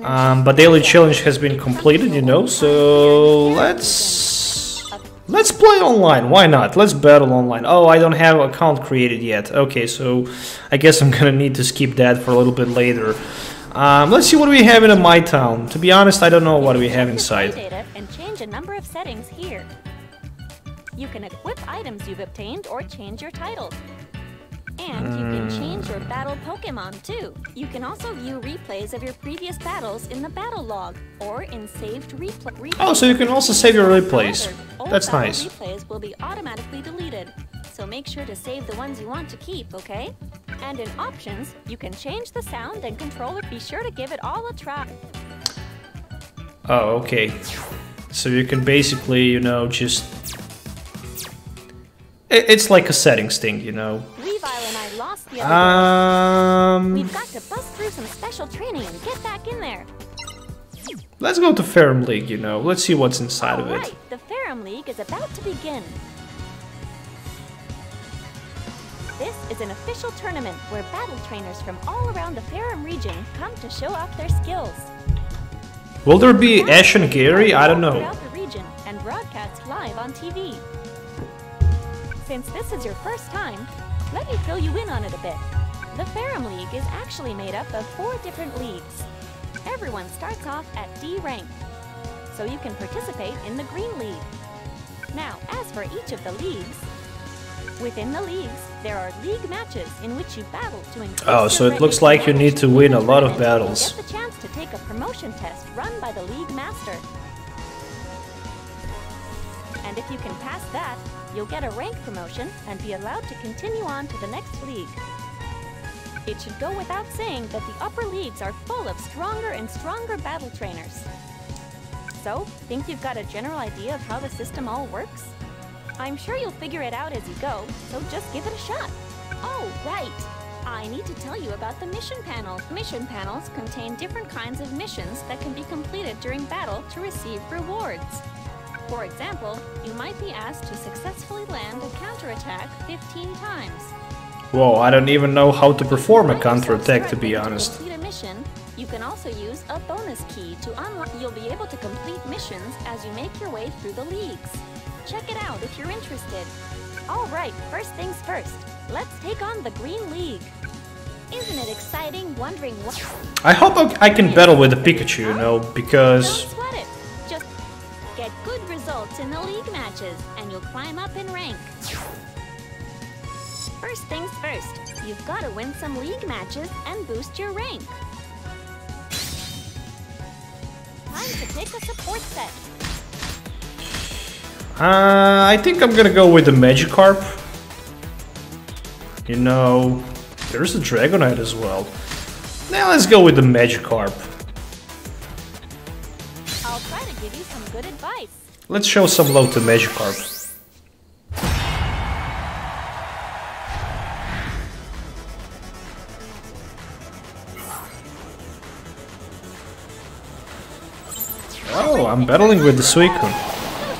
Speaker 1: But daily challenge has been completed, you know, so let's play online. Why not? Let's battle online. Oh, I don't have an account created yet. Okay, so I guess I'm gonna need to skip that for a little bit later. Let's see what we have in My Town. To be honest, I don't know what we have inside.
Speaker 2: And change a number of settings here. You can equip items you've obtained or change your title. And you can change your battle Pokemon too. You can also view replays of your previous battles in the battle log or in saved replays.
Speaker 1: Oh, so you can also save your replays.
Speaker 2: However,
Speaker 1: That's
Speaker 2: all battle
Speaker 1: nice.
Speaker 2: Replays will be automatically deleted, so make sure to save the ones you want to keep, okay? And in options, you can change the sound and control it. Be sure to give it all a try.
Speaker 1: Oh, okay. So you can basically, you know, just... It's like a settings thing, you know.
Speaker 2: Weavile and I lost the other day. We've got to bust through some special training and get back in there.
Speaker 1: Let's go to Ferrum League, you know. Let's see what's inside of it.
Speaker 2: Alright, the Ferrum League is about to begin. This is an official tournament where battle trainers from all around the Ferrum region come to show off their skills.
Speaker 1: Will there be Ash and Gary? I don't know.
Speaker 2: Throughout the region and broadcast live on TV. Since this is your first time, let me fill you in on it a bit. The Ferrum League is actually made up of 4 different leagues. Everyone starts off at D rank, so you can participate in the Green League. Now, as for each of the leagues, within the leagues, there are league matches in which you battle to increase
Speaker 1: Oh, so it looks like you need to win a lot of battles.
Speaker 2: You get the chance to take a promotion test run by the league master. And if you can pass that, you'll get a rank promotion and be allowed to continue on to the next league. It should go without saying that the upper leagues are full of stronger and stronger battle trainers. So, think you've got a general idea of how the system all works? I'm sure you'll figure it out as you go, so just give it a shot. Oh, right! I need to tell you about the mission panel. Mission panels contain different kinds of missions that can be completed during battle to receive rewards. For example, you might be asked to successfully land a counterattack 15 times.
Speaker 1: Whoa, I don't even know how to perform a counterattack, to be honest.
Speaker 2: To complete a mission, you can also use a bonus key to unlock. You'll be able to complete missions as you make your way through the leagues. Check it out if you're interested. Alright, first things first. Let's take on the Green League. Isn't it exciting wondering what...
Speaker 1: I hope I can battle with the Pikachu, you know, because...
Speaker 2: Don't sweat it. Just get good results in the league matches, and you'll climb up in rank. First things first, you've got to win some league matches and boost your rank. Time to pick a support set.
Speaker 1: I think I'm gonna go with the Magikarp. You know, there's a Dragonite as well. Now let's go with the Magikarp.
Speaker 2: I'll try to give you some good advice.
Speaker 1: Let's show some love to Magikarp. Oh, I'm battling with the Suicune.
Speaker 2: Go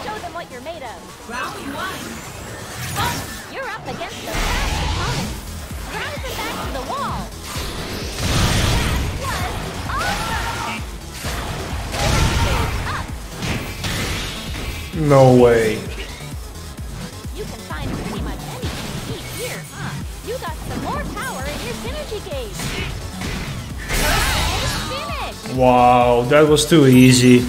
Speaker 2: show them what you're made of. Round 1. You're up against the fast opponent. Drive it back to the wall. That was awesome.
Speaker 1: No way.
Speaker 2: You can find pretty much anything you need here, huh? You got some more power in your synergy gauge. Finish!
Speaker 1: Wow, that was too easy.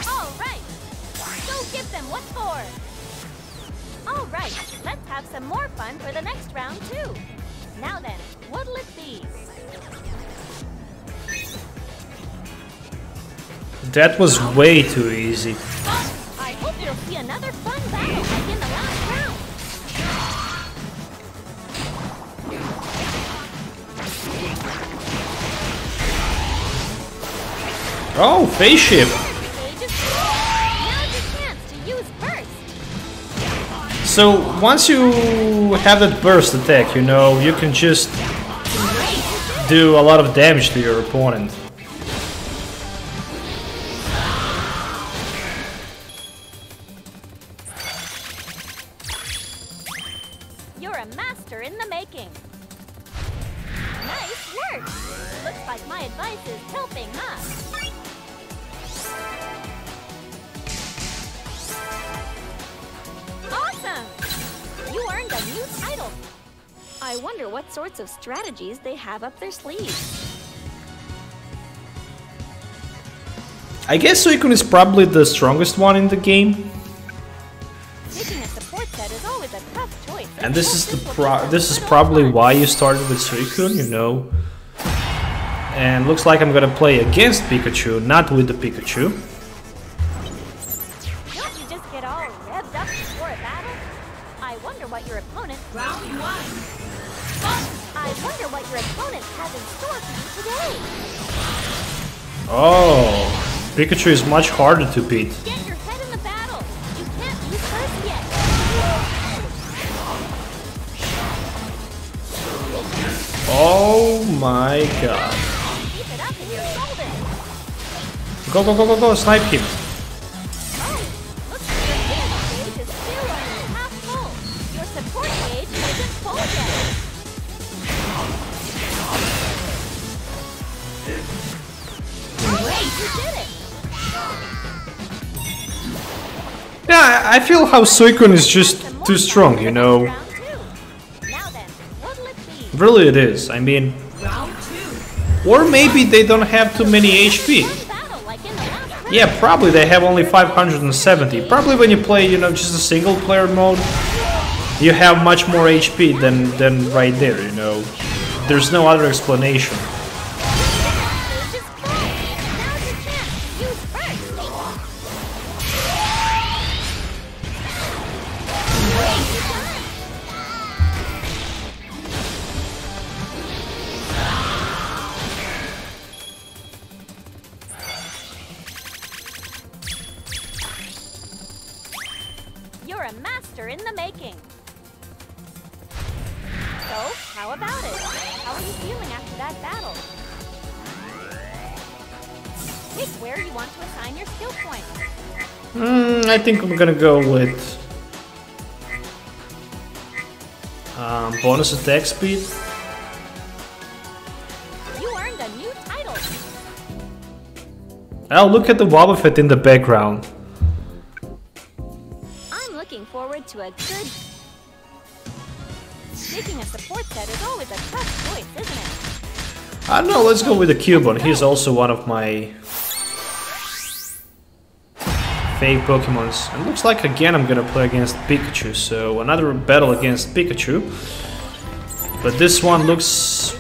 Speaker 2: Alright, go give them what for. Alright, let's have some more fun for the next round too. Now then, what'll it be?
Speaker 1: That was way too easy.
Speaker 2: I hope you'll see another fun battle like in the last round.
Speaker 1: Oh, phase shift.
Speaker 2: Now's your chance to use burst.
Speaker 1: So once you have that burst attack, you know, you can just do a lot of damage to your opponent.
Speaker 2: You're a master in the making. Nice work. Looks like my advice is helping, huh? Awesome! You earned a new title. I wonder what sorts of strategies they have up their sleeves.
Speaker 1: I guess Suicune is probably the strongest one in the game.
Speaker 2: Picking a support set is always a
Speaker 1: And this is probably why you started with Suicune, you know. And looks like I'm gonna play against Pikachu, not with the Pikachu.
Speaker 2: Don't you just get all revved up before a battle? I wonder what your opponent... Round one! I wonder what your opponent has in store for you today.
Speaker 1: Oh, Pikachu is much harder to beat.
Speaker 2: Get your head in the battle. You can't use first yet.
Speaker 1: Oh my god.
Speaker 2: Keep it up and you're golden.
Speaker 1: Go, go, go, go, go, snipe him.
Speaker 2: Oh, looks like your hidden stage is still only half full. Your support gauge isn't full yet. You did it!
Speaker 1: Yeah, I feel how Suicune is just too strong, you know.
Speaker 2: Round two. Now then, what'll it be?
Speaker 1: Really it is, I mean...
Speaker 2: Round two.
Speaker 1: Or maybe they don't have too many HP.
Speaker 2: Battle like in the last round.
Speaker 1: Yeah, probably they have only 570. Probably when you play, you know, just a single player mode, you have much more HP than right there, you know. There's no other explanation.
Speaker 2: You're a master in the making. So, how about it? How are you feeling after that battle? Pick where you want to assign your skill points.
Speaker 1: I think I'm gonna go with bonus attack speed.
Speaker 2: You earned a new title.
Speaker 1: Oh, look at the Wobbuffet in the background.
Speaker 2: I'm looking forward to a good... Picking a support set is always a tough choice, isn't it?
Speaker 1: I don't know, let's go with the Cubone. He's also one of my fave Pokemons. And looks like again I'm gonna play against Pikachu, so another battle against Pikachu. But this one looks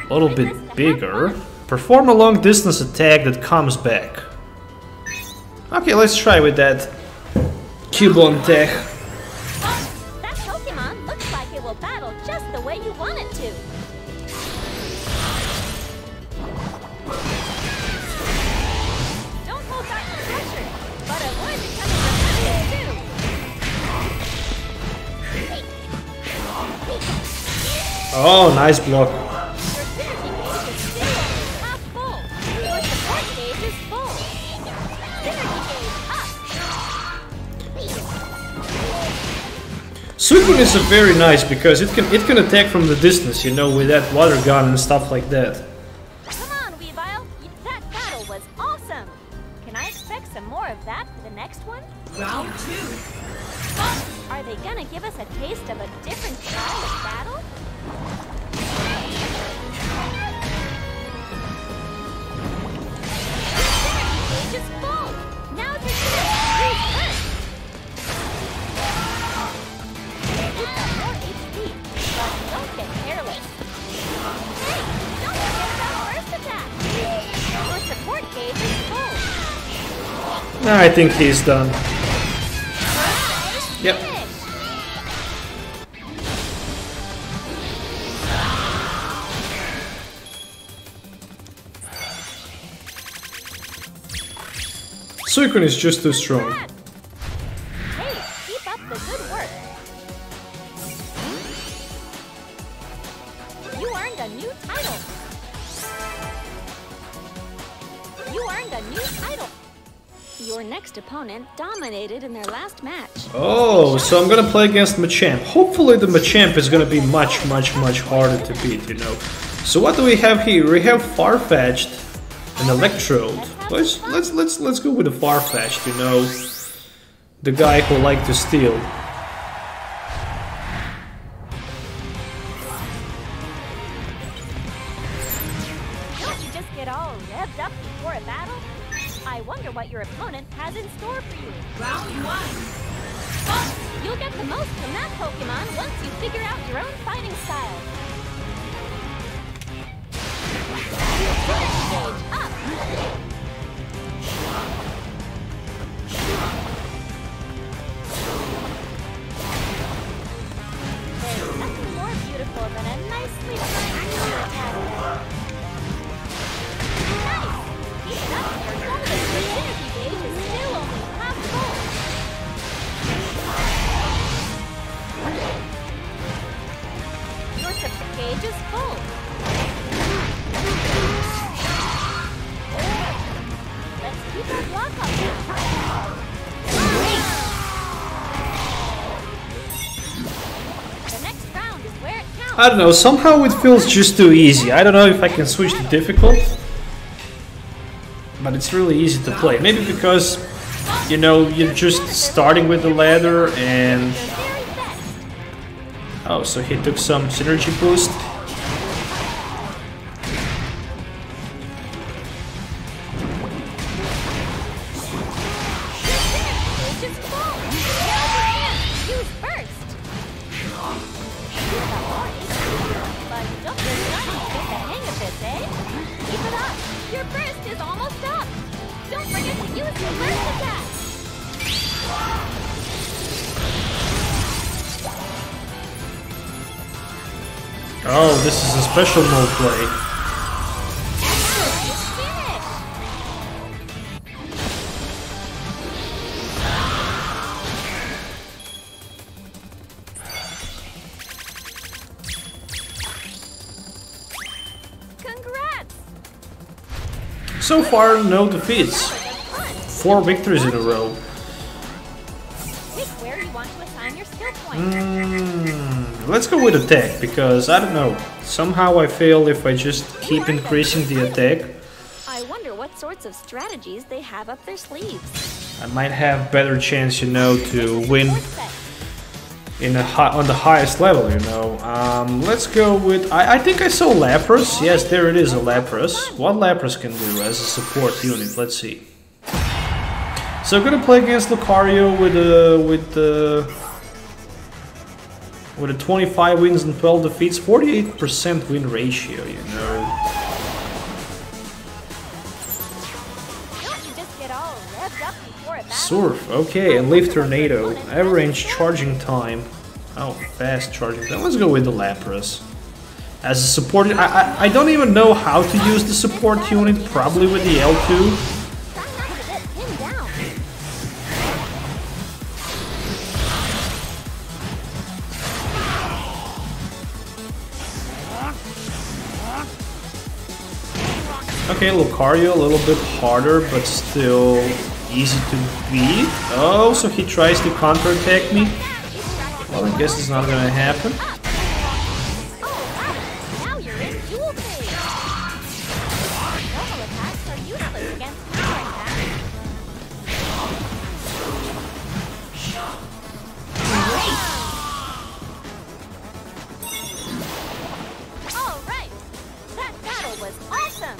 Speaker 1: a little bit bigger. Perform a long distance attack that comes back. Okay, let's try with that Cubone tech.
Speaker 2: That Pokemon looks like it will battle just the way you want it to. Don't hold back the pressure, but avoid becoming repetitive too.
Speaker 1: Oh, nice block.
Speaker 2: Your synergy gauge is still only half full. Your support gauge is full. Synergy gauge up.
Speaker 1: Suicune is very nice because it can attack from the distance, you know, with that water gun and stuff like that.
Speaker 2: Come on, Weavile. That battle was awesome. Can I expect some more of that for the next one? Round two. Are they gonna give us a taste of a different style of battle? Synergy gauge is full. Now's your chance. Use first. You've got more HP, but don't get careless. Hey, don't forget about first attack. Your support gauge is full.
Speaker 1: I think he's done. Yep.
Speaker 2: Finish.
Speaker 1: Suicune is just too strong.
Speaker 2: Hey, keep up the good work. You earned a new title. You earned a new title. Your next opponent dominated in their last match.
Speaker 1: Oh, so I'm gonna play against Machamp. Hopefully the Machamp is gonna be much harder to beat, you know. So what do we have here? We have Farfetch'd and Electrode. Let's go with the Farfetch'd, you know. The guy who likes to steal.
Speaker 2: Don't you just get all revved up before a battle? I wonder what your opponent has in store for you. Round one. You'll get the most from that Pokemon once you figure out your own fighting style. Stage up. There's nothing more beautiful than a nicely designed counter attack. Nice! Keep it up, your golden energy gauge is still only half full. Your support gauge is full. Let's keep our block up. The next round is where it counts.
Speaker 1: I don't know, somehow it feels just too easy. I don't know if I can switch to difficult, but it's really easy to play. Maybe because, you know, you're just starting with the ladder and... Oh, so he took some synergy boost. Oh, this is a special mode play.
Speaker 2: Congrats!
Speaker 1: So far, no defeats. 4 victories in a row.
Speaker 2: Pick where you want to assign your skill point.
Speaker 1: Let's go with attack, because I don't know. Somehow I feel if I just keep increasing the attack,
Speaker 2: I wonder what sorts of strategies they have up their sleeves.
Speaker 1: I might have better chance, you know, to win in on the highest level, you know. Let's go with... I think I saw Lapras. Yes, there it is, a Lapras. What Lapras can do as a support unit? Let's see. So I'm gonna play against Lucario with a 25 wins and 12 defeats, 48% win ratio, you know.
Speaker 2: Don't you just get all revved up before a battle?
Speaker 1: Surf, okay, and Leaf Tornado. Average charging time. Oh, fast charging time. Let's go with the Lapras. As a support, I don't even know how to use the support unit, probably with the L2.
Speaker 2: Try not to get pinned down.
Speaker 1: Okay, Lucario, a little bit harder, but still easy to beat. Oh, so he tries to counterattack me. Well, I guess it's not gonna happen.
Speaker 2: Alright, now you're in dual phase. Normal attacks are useless against power attacks. Alright, that battle was awesome.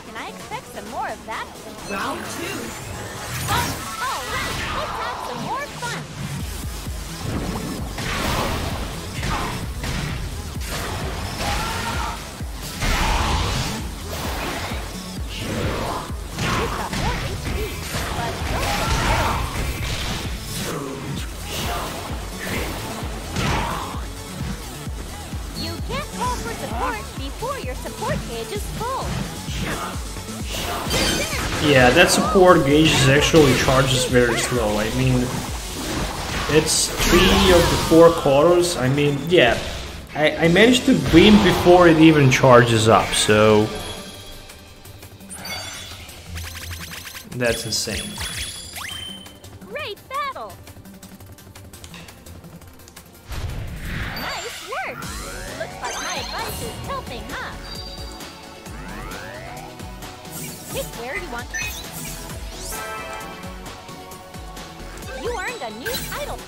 Speaker 2: Can I expect some more of that?
Speaker 3: Round 2.
Speaker 2: Alright, let's have some more fun. You've got more HP, but don't get hurt. You can't call for support before your support gauge is full.
Speaker 1: Yeah, that support gauge is actually charges very slow. I mean, it's 3 of the 4 quarters. I mean, yeah, I managed to win before it even charges up, so that's insane.
Speaker 2: Great battle! Nice work! Looks like my advice is helping, huh? Pick where you want. You earned a new title.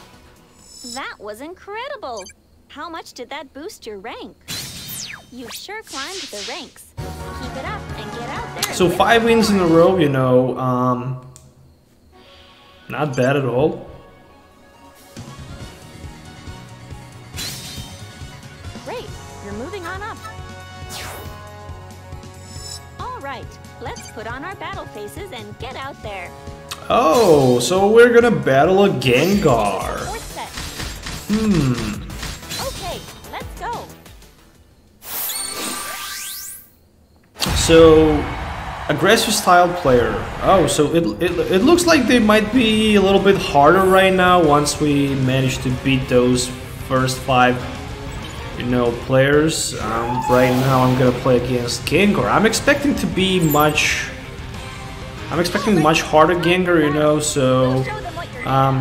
Speaker 2: That was incredible. How much did that boost your rank? You sure climbed the ranks. Keep it up and get out there.
Speaker 1: So 5 wins in a row, you know, not bad at all.
Speaker 2: All right, let's put on our battle faces and get out there.
Speaker 1: Oh, so we're gonna battle a Gengar.
Speaker 2: Okay, let's go.
Speaker 1: So, aggressive style player. Oh, so it looks like they might be a little bit harder right now once we manage to beat those first 5, you know, players. Right now I'm gonna play against Gengar. I'm expecting much harder Gengar, you know, so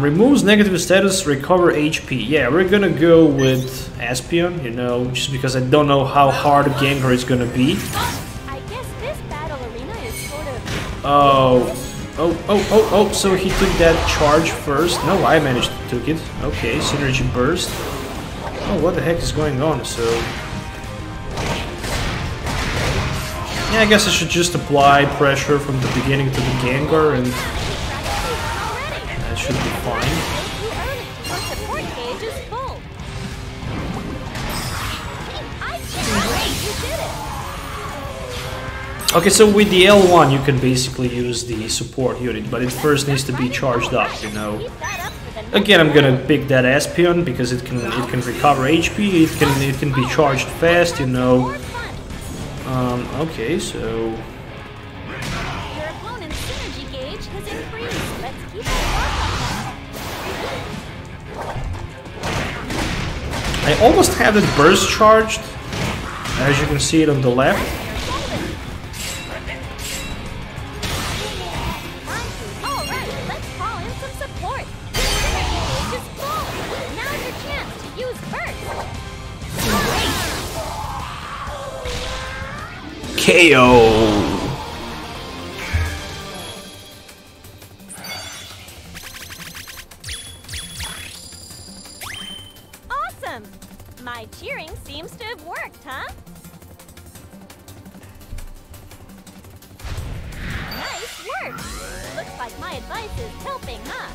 Speaker 1: removes negative status, recover HP. Yeah, we're gonna go with Espeon, you know, just because I don't know how hard Gengar is gonna be.
Speaker 2: I guess this battle arena is sort of...
Speaker 1: Oh, so he took that charge first. No, I managed to took it. Okay, Synergy Burst. Oh, what the heck is going on? So... yeah, I guess I should just apply pressure from the beginning to the Gengar and that should be fine. Okay, so with the L1 you can basically use the support unit, but it first needs to be charged up, you know. Again, I'm gonna pick that Espeon because it can recover HP, it can be charged fast, you know. Okay, so...
Speaker 2: your opponent's synergy gauge has increased. Let's keep it up.
Speaker 1: I almost have it burst charged, as you can see it on the left.
Speaker 2: Alright, let's call in some support. Your synergy gauge is full. Now's your chance to use burst.
Speaker 1: KO!
Speaker 2: Awesome! My cheering seems to have worked, huh? Nice work! Looks like my advice is helping, huh?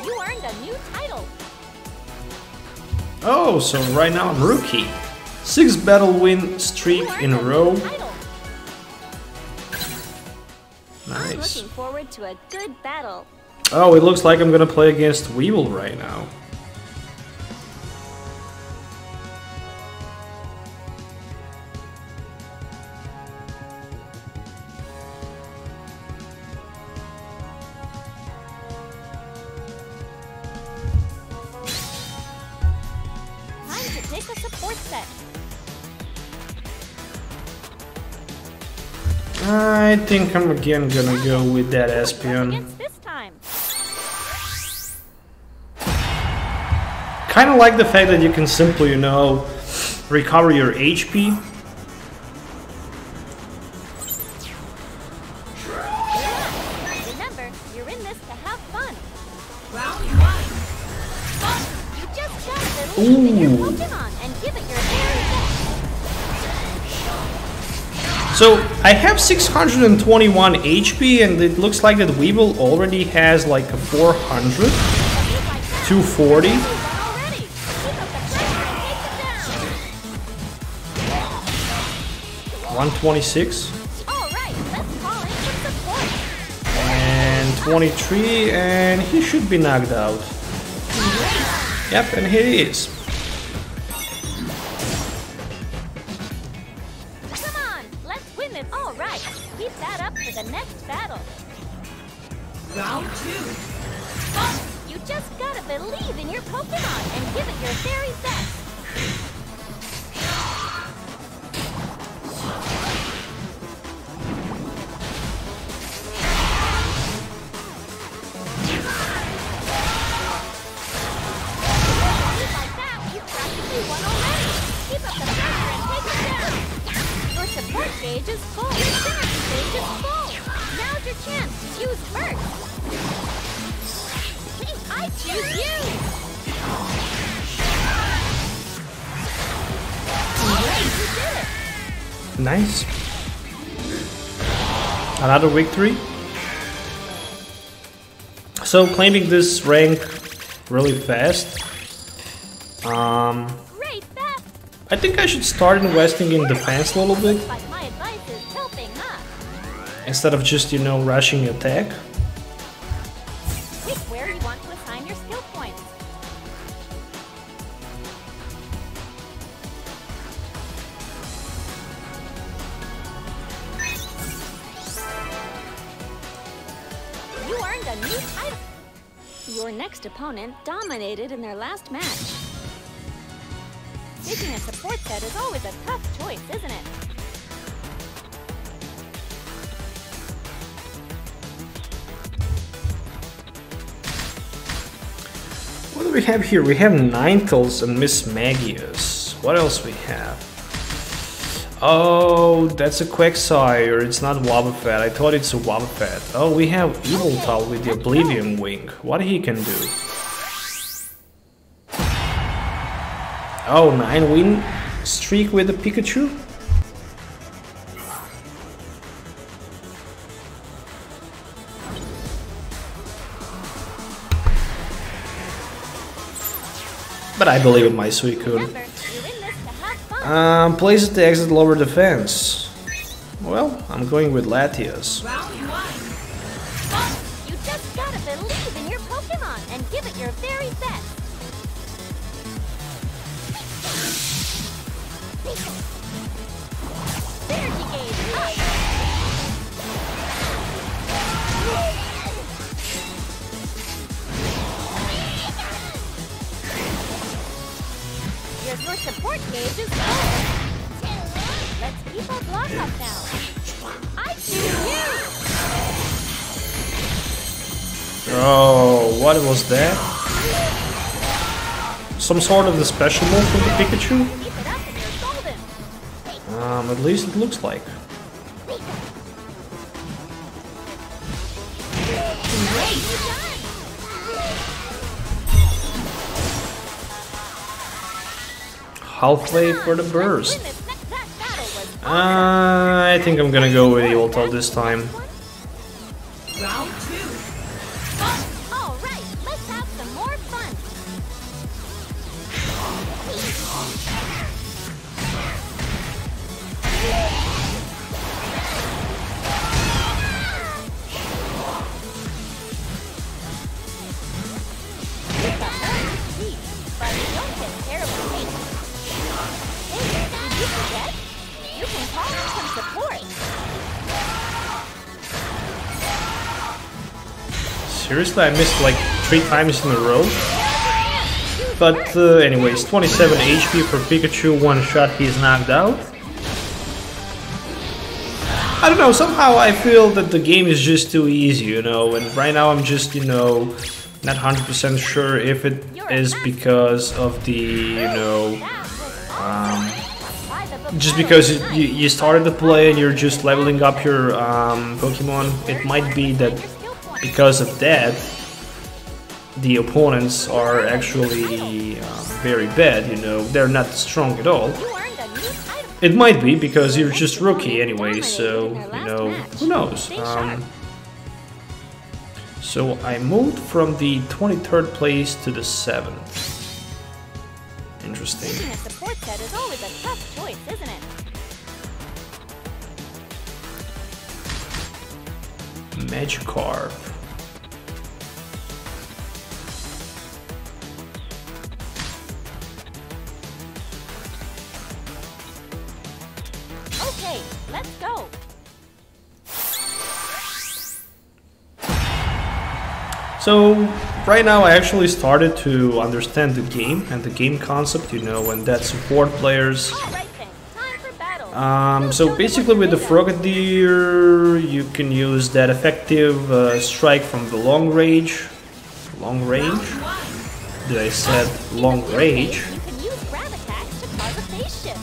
Speaker 2: You earned a new title.
Speaker 1: Oh, so right now I'm rookie. 6 battle win streak in a row.
Speaker 2: I'm
Speaker 1: Nice.
Speaker 2: looking forward to a good battle.
Speaker 1: Oh, it looks like I'm gonna play against Weevil right now.
Speaker 2: Take a support set.
Speaker 1: I think I'm again gonna go with that Espeon.
Speaker 2: This time.
Speaker 1: Kinda like the fact that you can simply, you know, recover your HP.
Speaker 2: Remember, you're in this to have fun. You just gotta believe in your Pokemon and give it your very best.
Speaker 1: So I have 621 HP and it looks like that Weevil already has like a 400, 240. 126.
Speaker 2: Alright, let's call in some support.
Speaker 1: And 23, and he should be knocked out. Yep, and here he is.
Speaker 2: Come on, let's win this. Alright, keep that up for the next battle.
Speaker 3: Round 2.
Speaker 2: You just gotta believe in your Pokemon and give it your very best. Gauge is full. Your synergy gauge is full. Now's your chance to use burst. I choose you. You did it.
Speaker 1: Nice. Another victory. So claiming this rank really fast.
Speaker 2: Great, Beth!
Speaker 1: I think I should start investing in defense a little bit.
Speaker 2: Looks like my advice is helping, huh?
Speaker 1: Instead of just, you know, rushing attack.
Speaker 2: Pick where you want to assign your skill points. You earned a new title. Your next opponent dominated in their last match. Picking a support set is always a tough choice, isn't it?
Speaker 1: What do we have here? We have Ninetales and Miss Magius. What else we have? Oh, that's a Quagsire. It's not Wobbuffet. I thought it's a Wobbuffet. Oh, we have Yveltal with the Oblivion Wing. What he can do? Oh, 9-win streak with the Pikachu? But I believe in my Suicune. Places the exit lower defense. Well, I'm going with Latias.
Speaker 2: You just gotta believe in your Pokemon and give it your very best. Energy gauge up. Your support gauge is low. Let's keep our block up now. I choose you!
Speaker 1: Oh, what was that? Some sort of the special move for the Pikachu?
Speaker 2: Keep it up and you're golden.
Speaker 1: At least it looks like. Halfway for the burst. I think I'm gonna go with Yveltal this time.
Speaker 3: Round 2.
Speaker 2: All right, let's have some more fun. But don't get terribly late. Hey, did you forget? You can call in some support.
Speaker 1: Seriously, I missed like 3 times in a row. But anyways, 27 HP for Pikachu, 1 shot, he's knocked out. I don't know, somehow I feel that the game is just too easy, you know, and right now I'm just, you know, not 100% sure if it is because of the, you know, just because you started to play and you're just leveling up your Pokemon. It might be that because of that, the opponents are actually very bad, you know, they're not strong at all. It might be because you're just rookie anyway, so, you know, who knows. So I moved from the 23rd place to the 7th. Interesting.
Speaker 2: Picking a support set is always a tough choice, isn't it?
Speaker 1: Magikarp.
Speaker 2: Okay, let's go.
Speaker 1: So right now I actually started to understand the game and the game concept, you know, and that support players.
Speaker 2: All right then, time for battle.
Speaker 1: So basically with the Frogadier you can use that effective strike from the long range. Long range? Did I said long range?
Speaker 2: You can use grab attacks to cause a phase shift.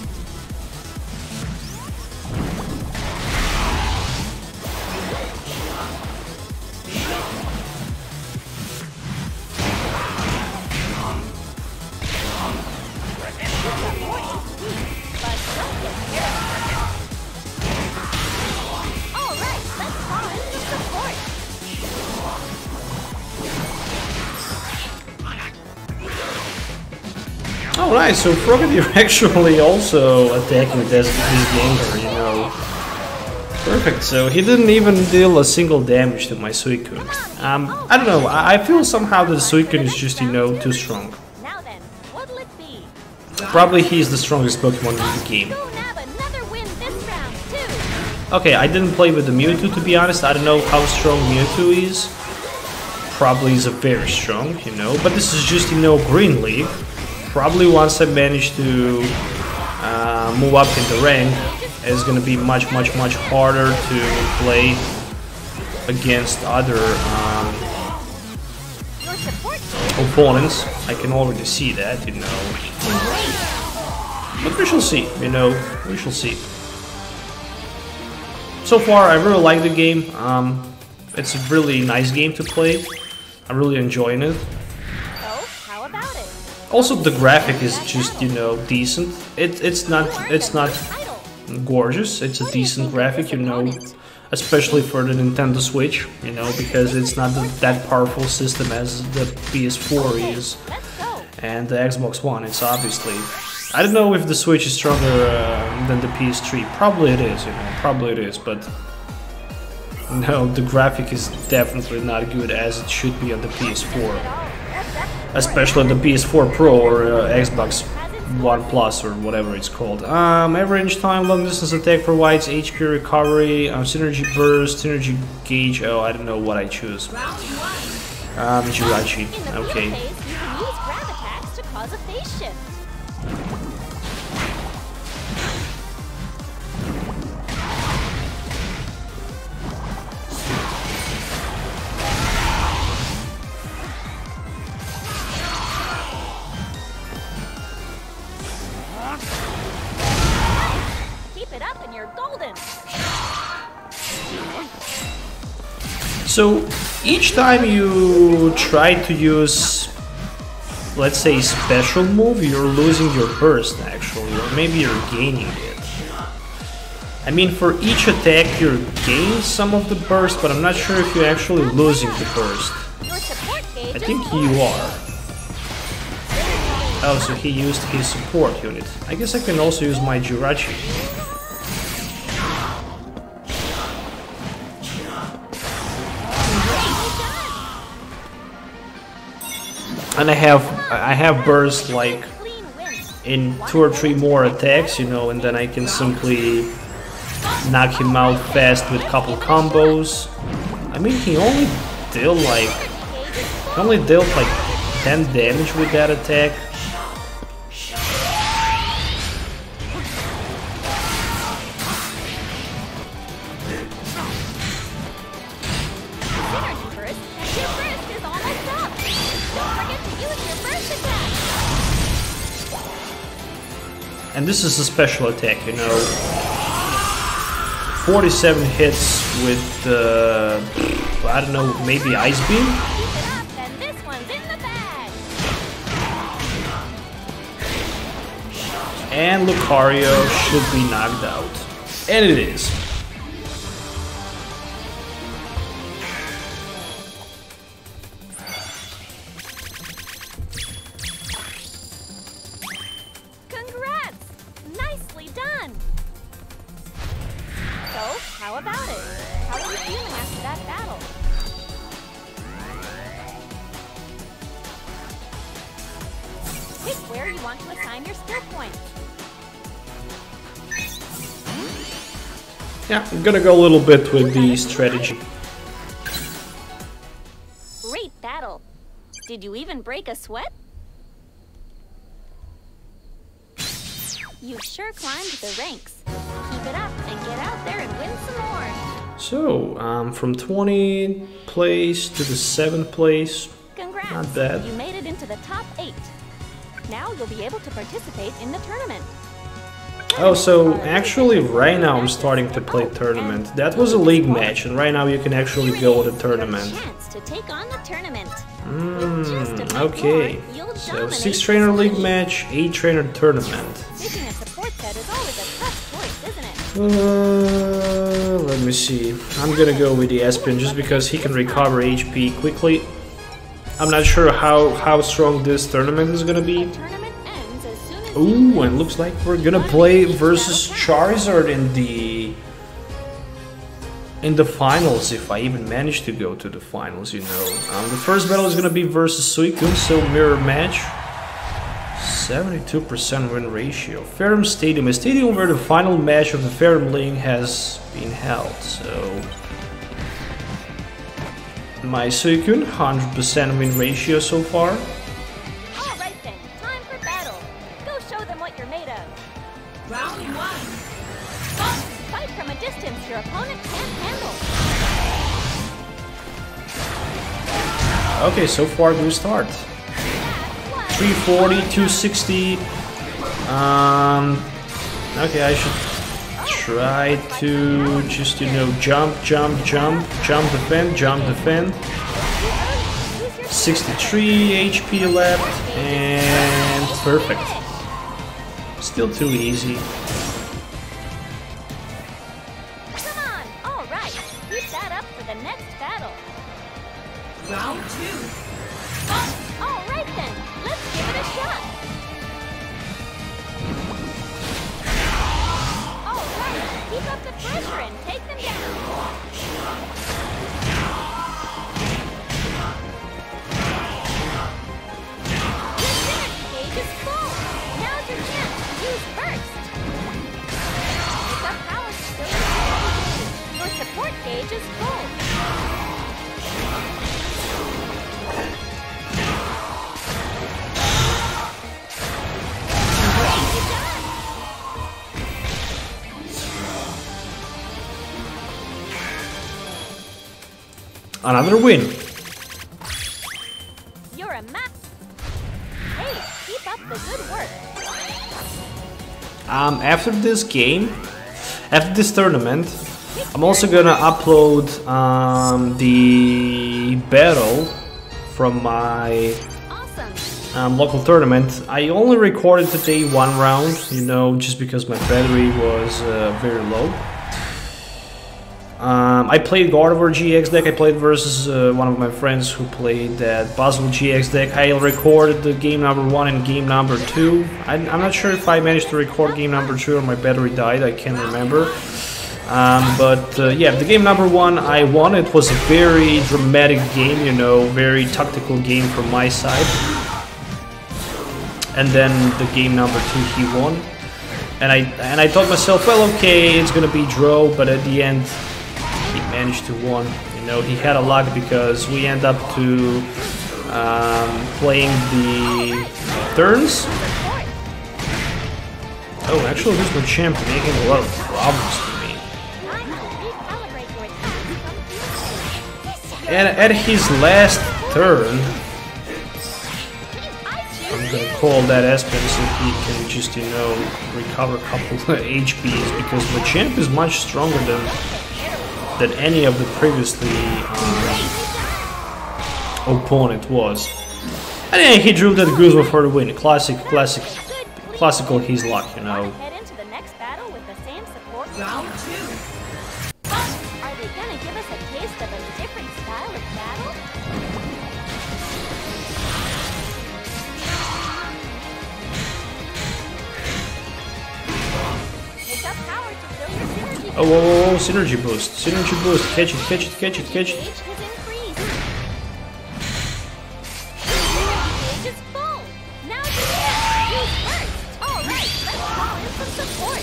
Speaker 1: Oh nice, so Frogadier actually also attacking this Gengar, you know. Perfect, so he didn't even deal a single damage to my Suicune. I don't know, I feel somehow that the Suicune is just, you know, too strong.
Speaker 2: Now then, what'll it be?
Speaker 1: Probably he's the strongest Pokemon in the game.
Speaker 2: Go nab another win this round, too.
Speaker 1: Okay, I didn't play with the Mewtwo to be honest, I don't know how strong Mewtwo is. Probably is a very strong, you know, but this is just, you know, Green League. Probably once I manage to move up in the rank, it's gonna be much harder to play against other opponents. I can already see that, you know. But we shall see, you know, we shall see. So far, I really like the game. It's a really nice game to play. I'm really enjoying it.
Speaker 2: So, how about it?
Speaker 1: Also, the graphic is just, you know, decent. It's not gorgeous. It's a decent graphic, you know, especially for the Nintendo Switch, you know, because it's not that powerful system as the PS4 is, and the Xbox One. It's obviously. I don't know if the Switch is stronger than the PS3. Probably it is, you know. Probably it is, but. No, the graphic is definitely not good as it should be on the PS4. Especially the PS4 Pro or Xbox One Plus or whatever it's called. Average time, long distance attack provides HP recovery, synergy burst, synergy gauge. Oh, I don't know what I choose. Jirachi. Okay.
Speaker 2: You can use grab attacks to cause a phase shift.
Speaker 1: So each time you try to use, let's say, special move, you're losing your burst actually, or maybe you're gaining it. I mean, for each attack you're gaining some of the burst, but I'm not sure if you're actually losing the burst. I think you are. Oh, so he used his support unit. I guess I can also use my Jirachi. And I have burst like in 2 or 3 more attacks, you know, and then I can simply knock him out fast with couple combos. I mean, he only dealt like 10 damage with that attack. And this is a special attack, you know. 47 hits with, I don't know, maybe Ice Beam? And Lucario should be knocked out. And it is. Yeah, I'm gonna go a little bit with the strategy.
Speaker 2: Great battle. Did you even break a sweat? You sure climbed the ranks. Keep it up and get out there and win some more.
Speaker 1: So, from 20th place to the 7th place.
Speaker 2: Congrats.
Speaker 1: Not bad.
Speaker 2: You made it into the top 8. Now you'll be able to participate in the tournament.
Speaker 1: Oh, so actually right now I'm starting to play tournament. That was a league match, and right now you can actually go to the tournament. Okay. So 6 trainer league match, 8 trainer tournament. Let me see. I'm gonna go with the Espen just because he can recover HP quickly. I'm not sure how strong this tournament is gonna be.
Speaker 2: Tournament ends as
Speaker 1: Ooh, and looks like we're gonna play versus Charizard in the finals, if I even manage to go to the finals, you know. The first battle is gonna be versus Suicune, so mirror match. 72% win ratio. Ferrum Stadium, a stadium where the final match of the Ferrum League has been held, so... My Suicune, 100% win ratio so far.
Speaker 2: Alright then, time for battle. Go show them what you're made of.
Speaker 3: Round 1.
Speaker 2: Fight from a distance your opponent can't handle.
Speaker 1: Okay, so far good start. 340, 260. Okay, I should try to just, you know, jump, defend, defend. 63 HP left, and perfect. Still too easy.
Speaker 2: Come on, alright. Keep that up for the next battle.
Speaker 3: Round 2.
Speaker 2: Alright then, let's give it a shot. Alright, keep up the pressure and take them down. Your synergy gauge is full. Now's your chance to use burst. Pick up power to fill your synergy gauge. Your support gauge is full.
Speaker 1: Another win.
Speaker 2: You're a map. Hey, keep up the good work.
Speaker 1: After this game, after this tournament, I'm also gonna upload the battle from my local tournament. I only recorded today one round, you know, just because my battery was very low. I played Gardevoir-GX deck. I played versus one of my friends who played that Sylveon-GX deck. I recorded the game number 1 and game number 2. I'm not sure if I managed to record game number 2 or my battery died. I can't remember. Yeah, the game number 1 I won. It was a very dramatic game, you know, very tactical game from my side. And then the game number 2 he won. And I thought myself, well, okay, it's gonna be draw, but at the end he managed to win. You know, he had a luck because we end up to playing the turns. Oh, actually, this was champ making a lot of problems to me. And at his last turn, I'm gonna call that Aspen so he can just, you know, recover a couple of HPs, because the champ is much stronger than any of the previously opponent was. And yeah, he drew that Guzma for the win. Classical his luck, you know.
Speaker 2: Head into the next battle with the same support.
Speaker 3: Round 2.
Speaker 2: Are they gonna give us a taste of a different style of battle? Pick up power to fill your synergy.
Speaker 1: Oh, synergy boost. Synergy boost. Catch it.
Speaker 2: Gauge has increased. Synergy gauge is full. Now you can use burst. All right, let's call in some support.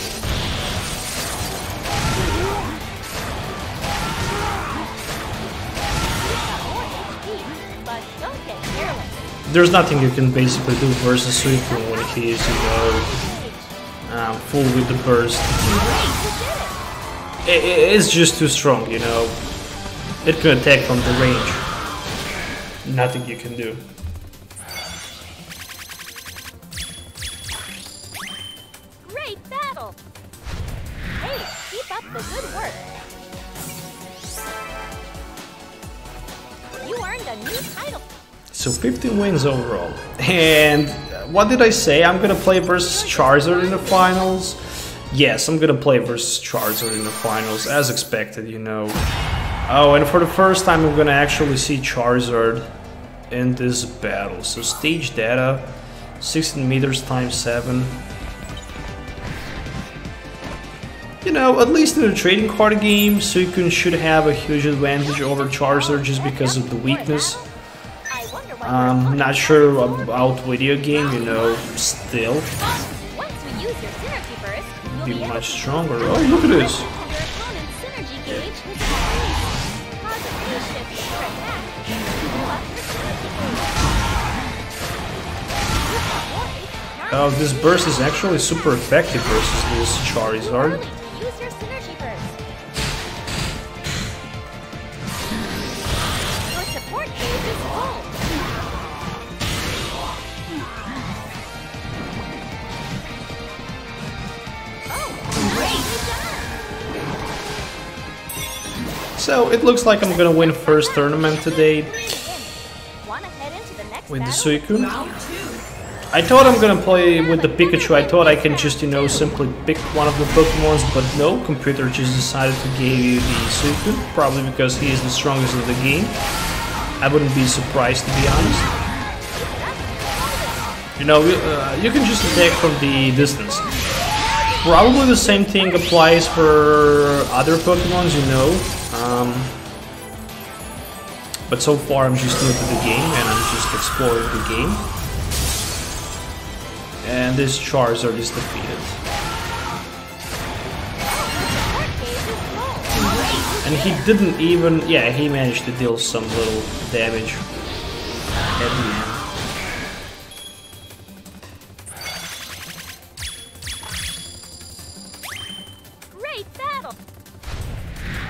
Speaker 2: You've got more HP, but don't get careless.
Speaker 1: There's nothing you can basically do versus Suicune when he is, you know, full with the burst. It's just too strong, you know. It can attack from the range. Nothing you can do.
Speaker 2: Great battle! Hey, keep up the good work. You earned a new title.
Speaker 1: So 15 wins overall. And what did I say? I'm gonna play versus Charizard in the finals. Yes, I'm gonna play versus Charizard in the finals, as expected, you know. Oh, and for the first time I'm gonna actually see Charizard in this battle. So stage data, 16 meters times 7. You know, at least in a trading card game, Suicune should have a huge advantage over Charizard just because of the weakness. Not sure about video game, you know, still. Be much stronger. Oh, look at this! Oh, this burst is actually super effective versus this Charizard. So it looks like I'm gonna win first tournament today with the Suicune. I thought I'm gonna play with the Pikachu. I thought I can just, you know, simply pick one of the Pokemons, but no, computer just decided to give you the Suicune, probably because he is the strongest of the game. I wouldn't be surprised, to be honest. You know, you can just attack from the distance. Probably the same thing applies for other Pokemons, you know. But so far I'm just new to the game and I'm just exploring the game. And this Charizard is defeated. And he didn't even... yeah, he managed to deal some little damage at the end.
Speaker 2: Great battle!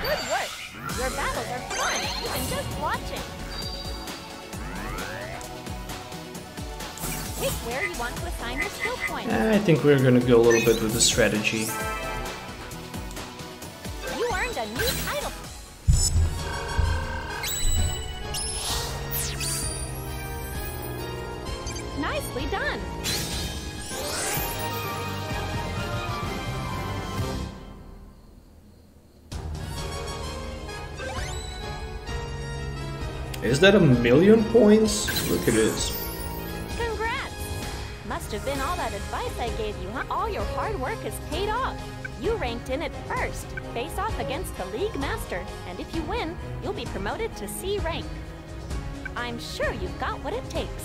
Speaker 2: Good work! Your battles are fun, even just watching. Pick where you want to assign your skill points.
Speaker 1: I think we're gonna go a little bit with the strategy.
Speaker 2: You earned a new title. Nicely done.
Speaker 1: Is that 1,000,000 points? Look at this.
Speaker 2: Congrats! Must have been all that advice I gave you, huh? All your hard work has paid off. You ranked in at first, face off against the League Master, and if you win, you'll be promoted to C rank. I'm sure you've got what it takes.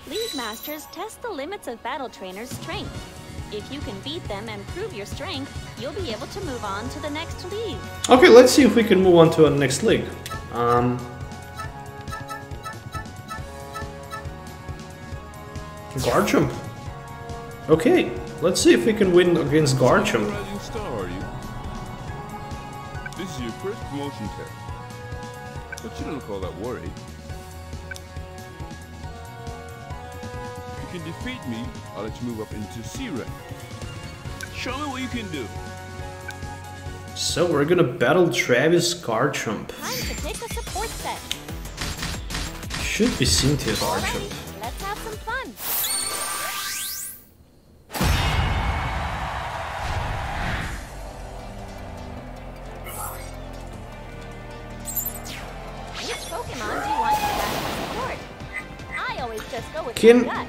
Speaker 2: League Masters test the limits of battle trainers' strength. If you can beat them and prove your strength, you'll be able to move on to the next league.
Speaker 1: Okay, let's see if we can move on to our next league. Garchomp. Okay, let's see if we can win against Garchomp.
Speaker 4: Rising star, are you? This is your first promotion test, but you don't call that worry. If you can defeat me, I'll let you move up into C rank. Show me what you can do.
Speaker 1: So we're gonna battle Travis Garchomp.
Speaker 2: Time to pick a support set.
Speaker 1: Should be Cynthia Garchomp.
Speaker 2: Alright, let's have some fun. Which Pokemon do you want to battle support? I always just go with
Speaker 1: Can
Speaker 2: my gut.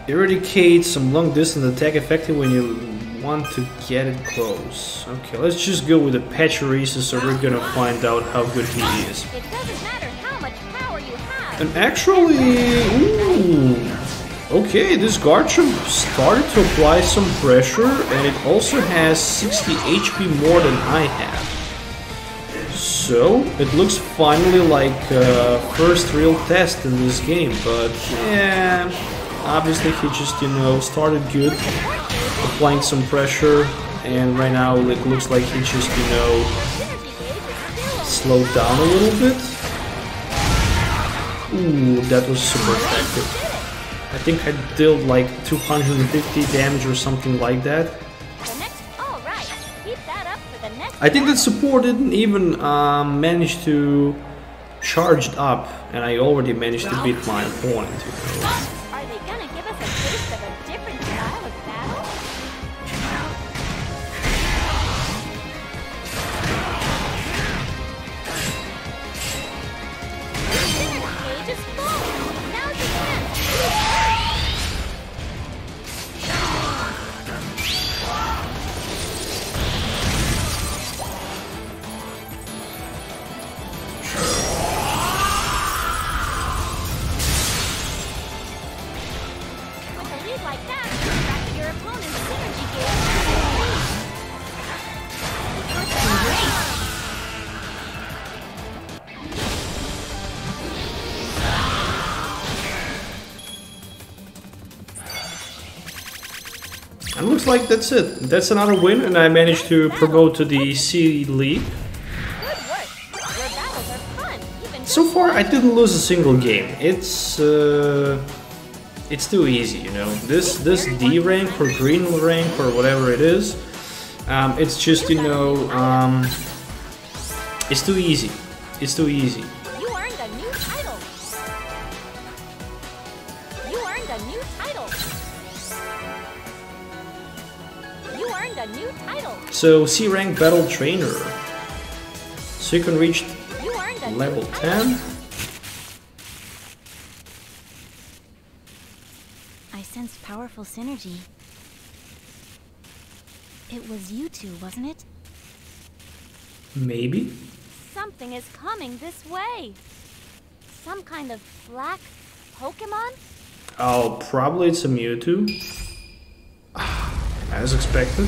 Speaker 1: eradicate some long distance attack effective when you want to get it close. Okay, let's just go with a Pachirisu so we're gonna find out how good he is.
Speaker 2: It doesn't matter how much power you have.
Speaker 1: And actually, ooh, okay, this Garchomp started to apply some pressure and it also has 60 HP more than I have. So, it looks finally like first real test in this game, but yeah, obviously he just, you know, started good, applying some pressure, and right now it looks like he just, you know, slowed down a little bit. Ooh, that was super effective. I think I dealt like 250 damage or something like that. I think that support didn't even manage to charge it up, and I already managed to beat my opponent. You know.
Speaker 2: Are they gonna give us a taste of a different style of battle? The energy gauge is full. Now's your chance. lead like that, back to your opponent's synergy gear.
Speaker 1: And looks like that's it. That's another win, and I managed to promote to the C League.
Speaker 2: Good work. Your battles are fun.
Speaker 1: So far, I didn't lose a single game. It's too easy, you know. This D rank or green rank or whatever it is, it's just, you know, it's too easy. It's too easy.
Speaker 2: You earned a new title. You earned a new title. You earned a new title.
Speaker 1: So C rank battle trainer. So you can reach
Speaker 2: You earned a new
Speaker 1: level
Speaker 2: title.
Speaker 1: 10.
Speaker 5: I sensed powerful synergy. It was you two, wasn't it?
Speaker 1: Maybe.
Speaker 2: Something is coming this way. Some kind of black Pokemon?
Speaker 1: Oh, probably it's a Mewtwo. As expected.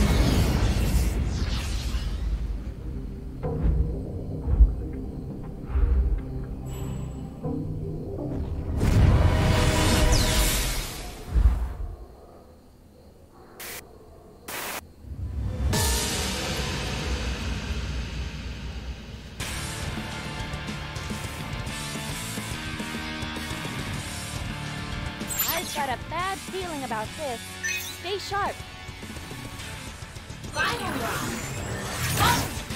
Speaker 2: I've got a bad feeling about this. Stay sharp.
Speaker 3: Final round.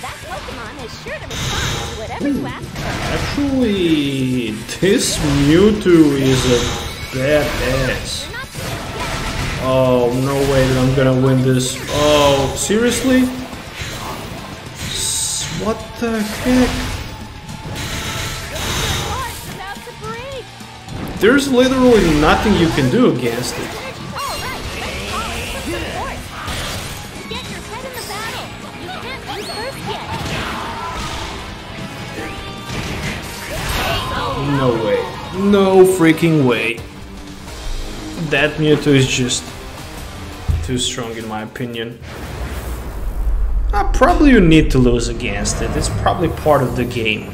Speaker 2: That Pokemon is sure to respond to whatever you ask for.
Speaker 1: Actually, this Mewtwo is a badass.
Speaker 2: You're not finished yet.
Speaker 1: Oh, no way that I'm gonna win this. Oh, seriously? What the heck?
Speaker 2: Your heart's about to break.
Speaker 1: There's literally nothing you can do against it.
Speaker 2: Synergy's all right. Let's call in some support. Get your head in the battle. You can't lose first yet.
Speaker 1: No way. No freaking way. That Mewtwo is just too strong in my opinion. Probably you need to lose against it. It's probably part of the game.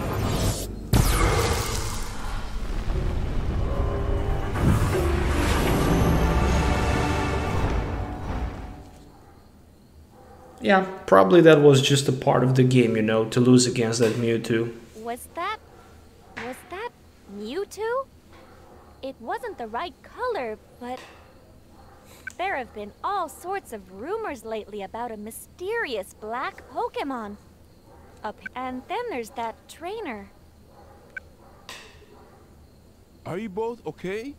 Speaker 1: Yeah, probably that was just a part of the game, you know, to lose against that Mewtwo.
Speaker 2: Was that Mewtwo? It wasn't the right color, but there have been all sorts of rumors lately about a mysterious black Pokemon. And then there's that trainer.
Speaker 4: Are you both okay?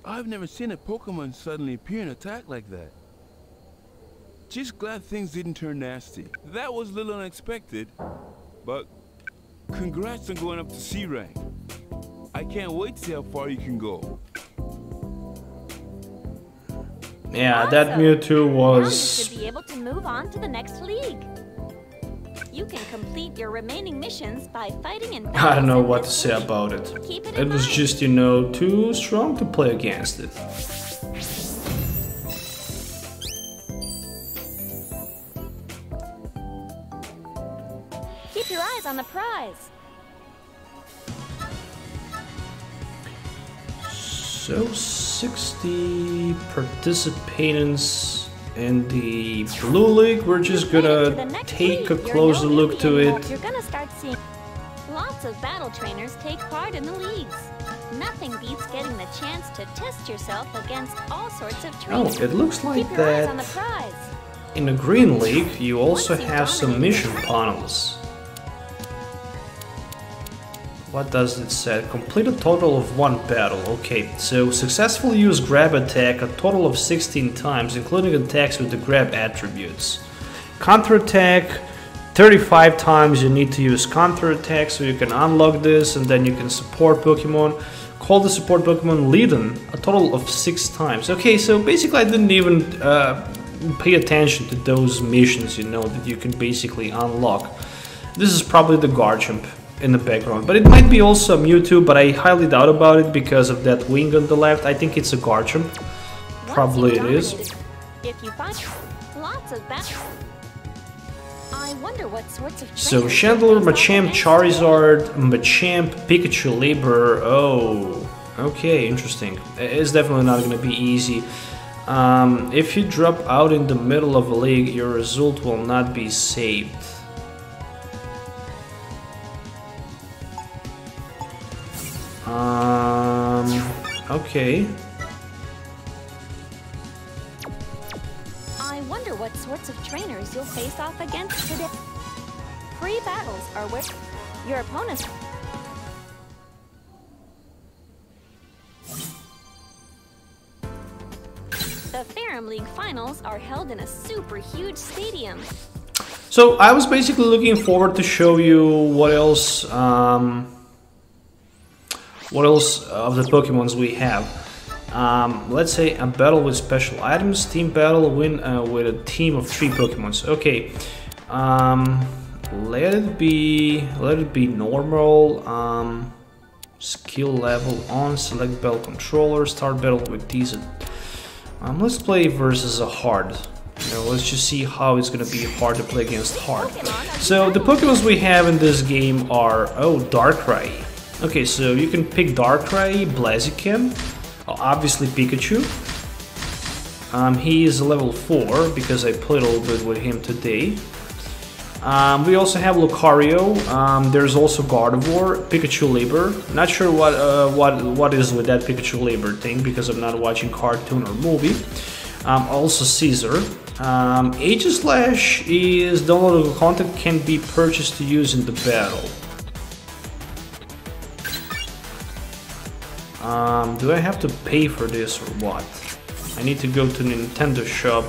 Speaker 4: I've never seen a Pokemon suddenly appear and attack like that. Just glad things didn't turn nasty. That was a little unexpected, but congrats on going up to C rank. I can't wait to see how far you can go.
Speaker 1: Yeah, that
Speaker 2: Awesome.
Speaker 1: Mewtwo
Speaker 2: Now you
Speaker 1: was...
Speaker 2: should be able to move on to the next league. You can complete your remaining missions by fighting in
Speaker 1: I don't know
Speaker 2: battles in
Speaker 1: what to
Speaker 2: this
Speaker 1: say
Speaker 2: league.
Speaker 1: about it.
Speaker 2: Keep it
Speaker 1: It
Speaker 2: in
Speaker 1: was
Speaker 2: mind.
Speaker 1: just, you know, too strong to play against it.
Speaker 2: Keep your eyes on the prize.
Speaker 1: So 60 participants in the Blue League. We're just
Speaker 2: To the
Speaker 1: gonna
Speaker 2: next
Speaker 1: take
Speaker 2: league,
Speaker 1: a
Speaker 2: you're
Speaker 1: closer
Speaker 2: no
Speaker 1: look
Speaker 2: newbie
Speaker 1: to
Speaker 2: anymore.
Speaker 1: it.
Speaker 2: You're gonna start seeing lots of battle trainers take part in the leagues. Nothing beats getting the chance to test yourself against all sorts of
Speaker 1: Oh,
Speaker 2: trainers.
Speaker 1: it looks like
Speaker 2: Keep your eyes on the
Speaker 1: that
Speaker 2: prize.
Speaker 1: in the Green League you also
Speaker 2: Once you
Speaker 1: have some
Speaker 2: dominate
Speaker 1: mission
Speaker 2: the fight.
Speaker 1: panels. What does it say? Complete a total of 1 battle. Okay, so successfully use grab attack a total of 16 times, including attacks with the grab attributes. Counter attack 35 times. You need to use counter attack so you can unlock this, and then you can support Pokemon. Call the support Pokemon Leadon a total of 6 times. Okay, so basically I didn't even pay attention to those missions, you know, that you can basically unlock. This is probably the Garchomp in the background, but it might be also a Mewtwo, but I highly doubt about it because of that wing on the left. I think it's a Garchomp. Probably it is.
Speaker 2: If you find lots of that, I wonder what sorts of.
Speaker 1: So Chandelure, Machamp, Charizard, Machamp, Pikachu, Labor. Oh, okay, interesting. It's definitely not going to be easy. If you drop out in the middle of a league, your result will not be saved. Okay.
Speaker 2: I wonder what sorts of trainers you'll face off against today. Free battles are where your opponents. The Ferrum League finals are held in a super huge stadium.
Speaker 1: So I was basically looking forward to show you what else of the Pokemons we have. Let's say a battle with special items, team battle, win with a team of 3 Pokemons. Okay, let it be normal. Skill level on, select battle controller, start battle with these. Let's play versus a hard. You know, let's just see how it's gonna be hard to play against hard. So the Pokemons we have in this game are Darkrai. Okay, so you can pick Darkrai, Blaziken, obviously Pikachu. He is level 4 because I played a little bit with him today. We also have Lucario. There's also Gardevoir, Pikachu Labor. Not sure what is with that Pikachu Labor thing because I'm not watching cartoon or movie. Also Caesar. Aegislash is downloadable content, can be purchased to use in the battle. Do I have to pay for this or what? I need to go to the Nintendo shop.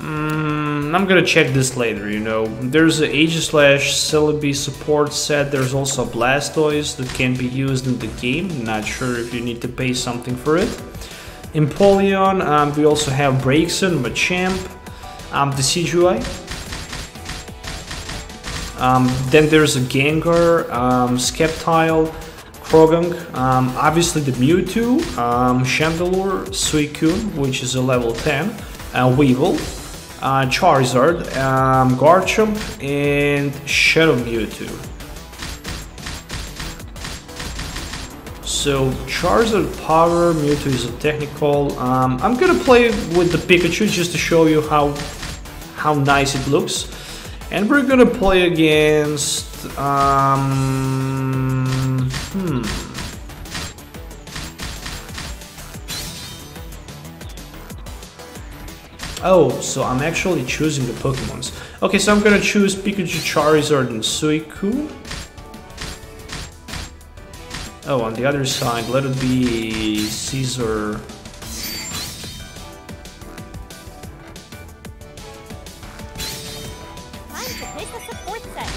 Speaker 1: I'm gonna check this later, you know. There's an Aegislash Celebi support set. There's also Blastoise that can be used in the game. Not sure if you need to pay something for it. Empoleon, we also have Braixen, Machamp, the CGI. Then there's a Gengar, Sceptile, Croagunk, obviously the Mewtwo, Chandelure, Suicune, which is a level 10, Weevil, Charizard, Garchomp, and Shadow Mewtwo. So Charizard Power, Mewtwo is a technical. I'm gonna play with the Pikachu just to show you how nice it looks, and we're gonna play against. Oh, so I'm actually choosing the Pokemons. Okay, so I'm gonna choose Pikachu, Charizard, and Suicune. Oh, on the other side, let it be Caesar.
Speaker 2: Time to pick a support set.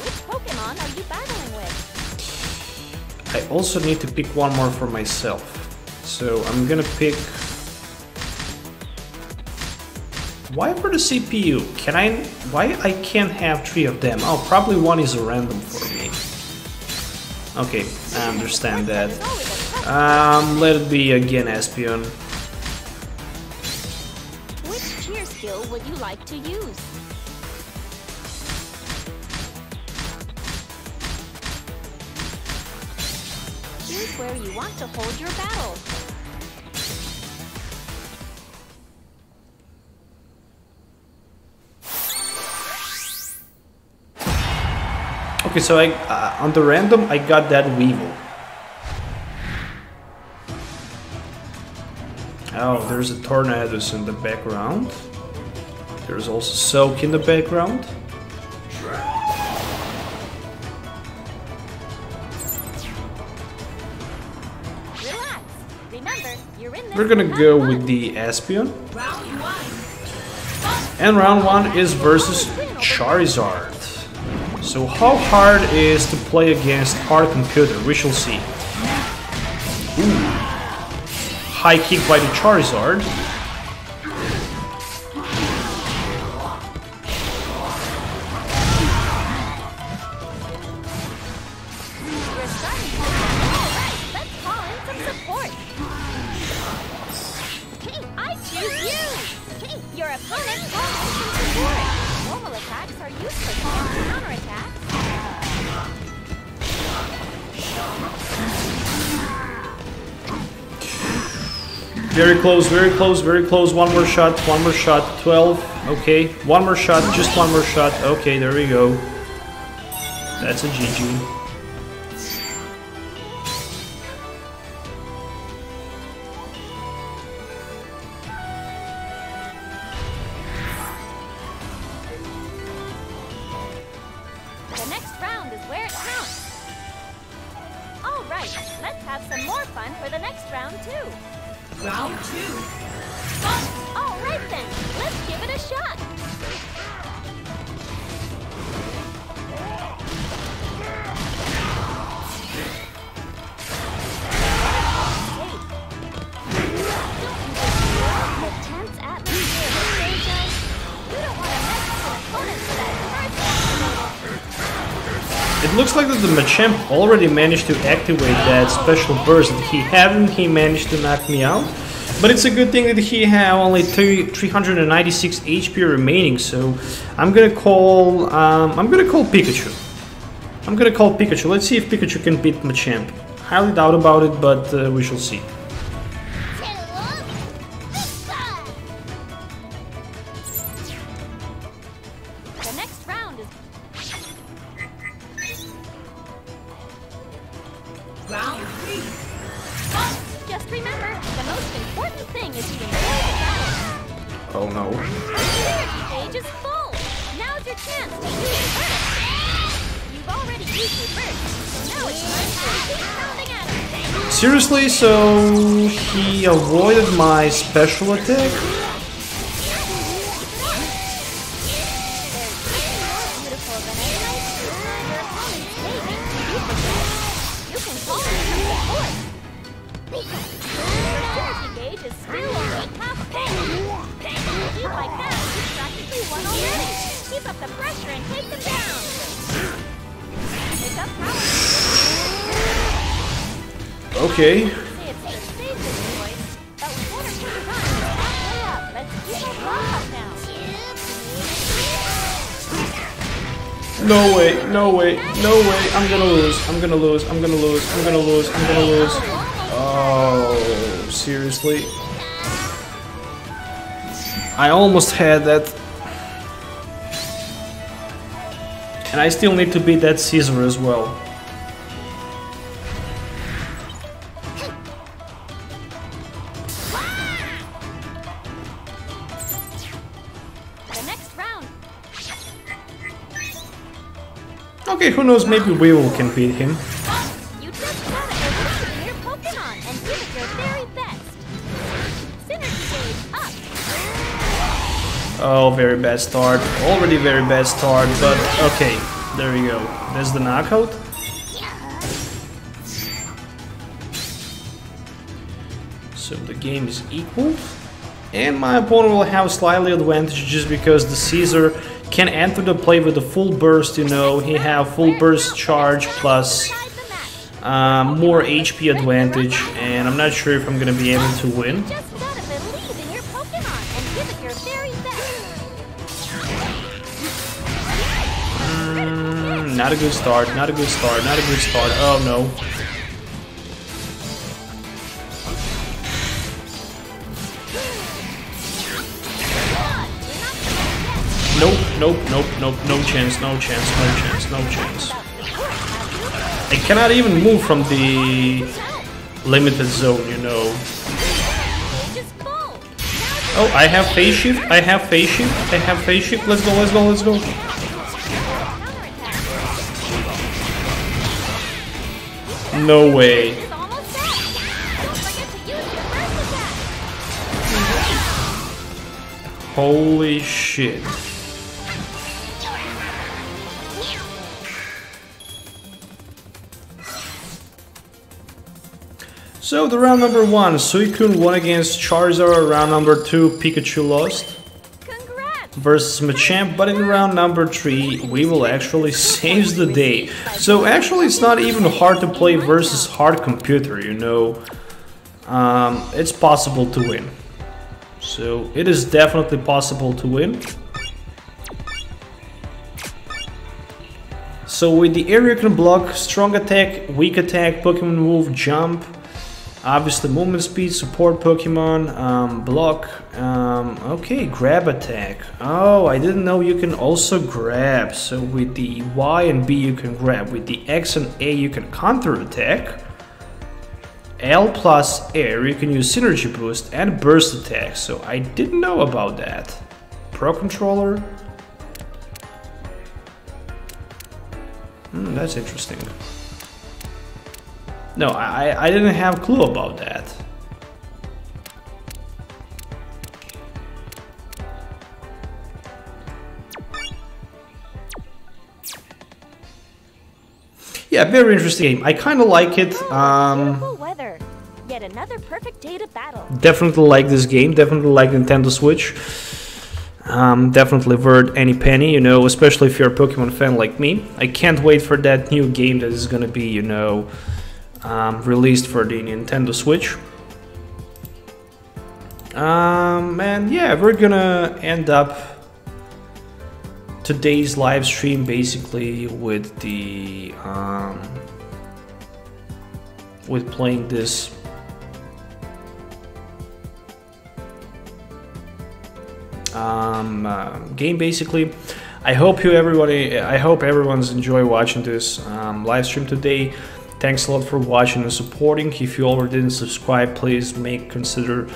Speaker 2: Which Pokemon are you battling with?
Speaker 1: I also need to pick one more for myself. So I'm gonna pick. Why for the CPU? Why I can't have 3 of them? Oh, probably one is a random for me. Okay, I understand that. Let it be again Espeon.
Speaker 2: Which cheer skill would you like to use? Choose where you want to hold your battle.
Speaker 1: Okay, so on the random I got that Weevil. Oh, there's a Tornadus in the background. There's also Soak in the background.
Speaker 2: Relax. Remember, you're in this.
Speaker 1: We're gonna go with the Espeon.
Speaker 3: Round 1.
Speaker 1: And round 1 is versus Charizard. So how hard is to play against hard computer? We shall see. Ooh. High kick by the Charizard. Very close, very close, very close. One more shot, 12. Okay, one more shot, just one more shot. Okay, there we go. That's a GG.
Speaker 2: The next round is where it counts. All right, let's have some more fun for the next round too.
Speaker 3: Round 2.
Speaker 2: All right then, let's give it a shot. The tense atmosphere of the stage zone. You don't want to mess with an opponent for that first activated.
Speaker 1: It looks like that the Machamp already managed to activate that special burst that he hadn't. He managed to knock me out. But it's a good thing that he had only 396 HP remaining, so I'm gonna call Pikachu. I'm gonna call Pikachu. Let's see if Pikachu can beat Machamp. Highly doubt about it, but we shall see.
Speaker 2: The next round is
Speaker 3: Round 3.
Speaker 2: just remember, the most important thing is to enjoy the battle.
Speaker 1: Oh no.
Speaker 2: The energy gauge is full. Now's your chance to use your burst. You've already used your burst, so now it's time to keep pounding at him.
Speaker 1: Seriously, so he avoided my special attack?
Speaker 2: There's nothing more beautiful than a nice your opponent's baby. You can call him from support. Your energy gauge is still only half full. Keep like that, you've practically won already. Keep up the pressure and take them down. Pick up power.
Speaker 1: Okay.
Speaker 2: Say it's safe to save this voice, but we better put it on halfway up. Let's keep our block up now.
Speaker 1: No way, no way, no way. I'm gonna lose, I'm gonna lose, I'm gonna lose, I'm gonna lose, I'm gonna lose. Oh, seriously? I almost had that. And I still need to beat that Caesar as well.
Speaker 2: The next round.
Speaker 1: Okay, who knows, maybe Weevil can beat him.
Speaker 2: You just gotta awaken your Pokemon and give it your very best. Synergy gauge up.
Speaker 1: Oh, very bad start. Already very bad start, but okay, there we go. There's the knockout. So the game is equal. And my opponent will have slightly advantage just because the Caesar can enter the play with a full burst, you know. He have full burst charge plus more HP advantage, and I'm not sure if I'm gonna be able to win.
Speaker 2: Just gotta believe in your Pokemon and give it your very best.
Speaker 1: Not a good start, not a good start, not a good start. Oh no. Nope, nope, nope, nope, no chance, no chance, no chance, no chance. I cannot even move from the limited zone, you know. Oh, I have phase shift, I have phase shift, I have phase shift. Let's go, let's go, let's go. No way. Holy shit. So the round number 1, Suicune won against Charizard. Round number 2, Pikachu lost versus Machamp, but in round number 3, Weevil actually saves the day. So actually it's not even hard to play versus hard computer, you know. It's possible to win. So it is definitely possible to win. So with the area can block, strong attack, weak attack, Pokemon move, jump, Obviously, movement speed, support Pokemon, block. Okay, grab attack. Oh, I didn't know you can also grab. So with the Y and B you can grab. With the X and A you can counter attack. L plus air you can use synergy boost and burst attack. So I didn't know about that. Pro controller. That's interesting. No, I didn't have a clue about that. Yeah, very interesting game. I kind of like it.
Speaker 2: Beautiful weather. Yet another perfect day to battle.
Speaker 1: Definitely like this game. Definitely like Nintendo Switch. Definitely worth any penny, you know, especially if you're a Pokemon fan like me. I can't wait for that new game that is gonna be, you know, released for the Nintendo Switch. And yeah, we're gonna end up today's live stream basically with the with playing this game basically. I hope everyone's enjoy watching this live stream today. Thanks a lot for watching and supporting. If you already didn't subscribe, please consider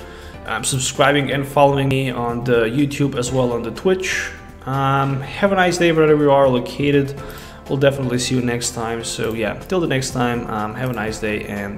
Speaker 1: subscribing and following me on the YouTube as well on the Twitch. Have a nice day wherever you are located. We'll definitely see you next time. So yeah, till the next time, have a nice day and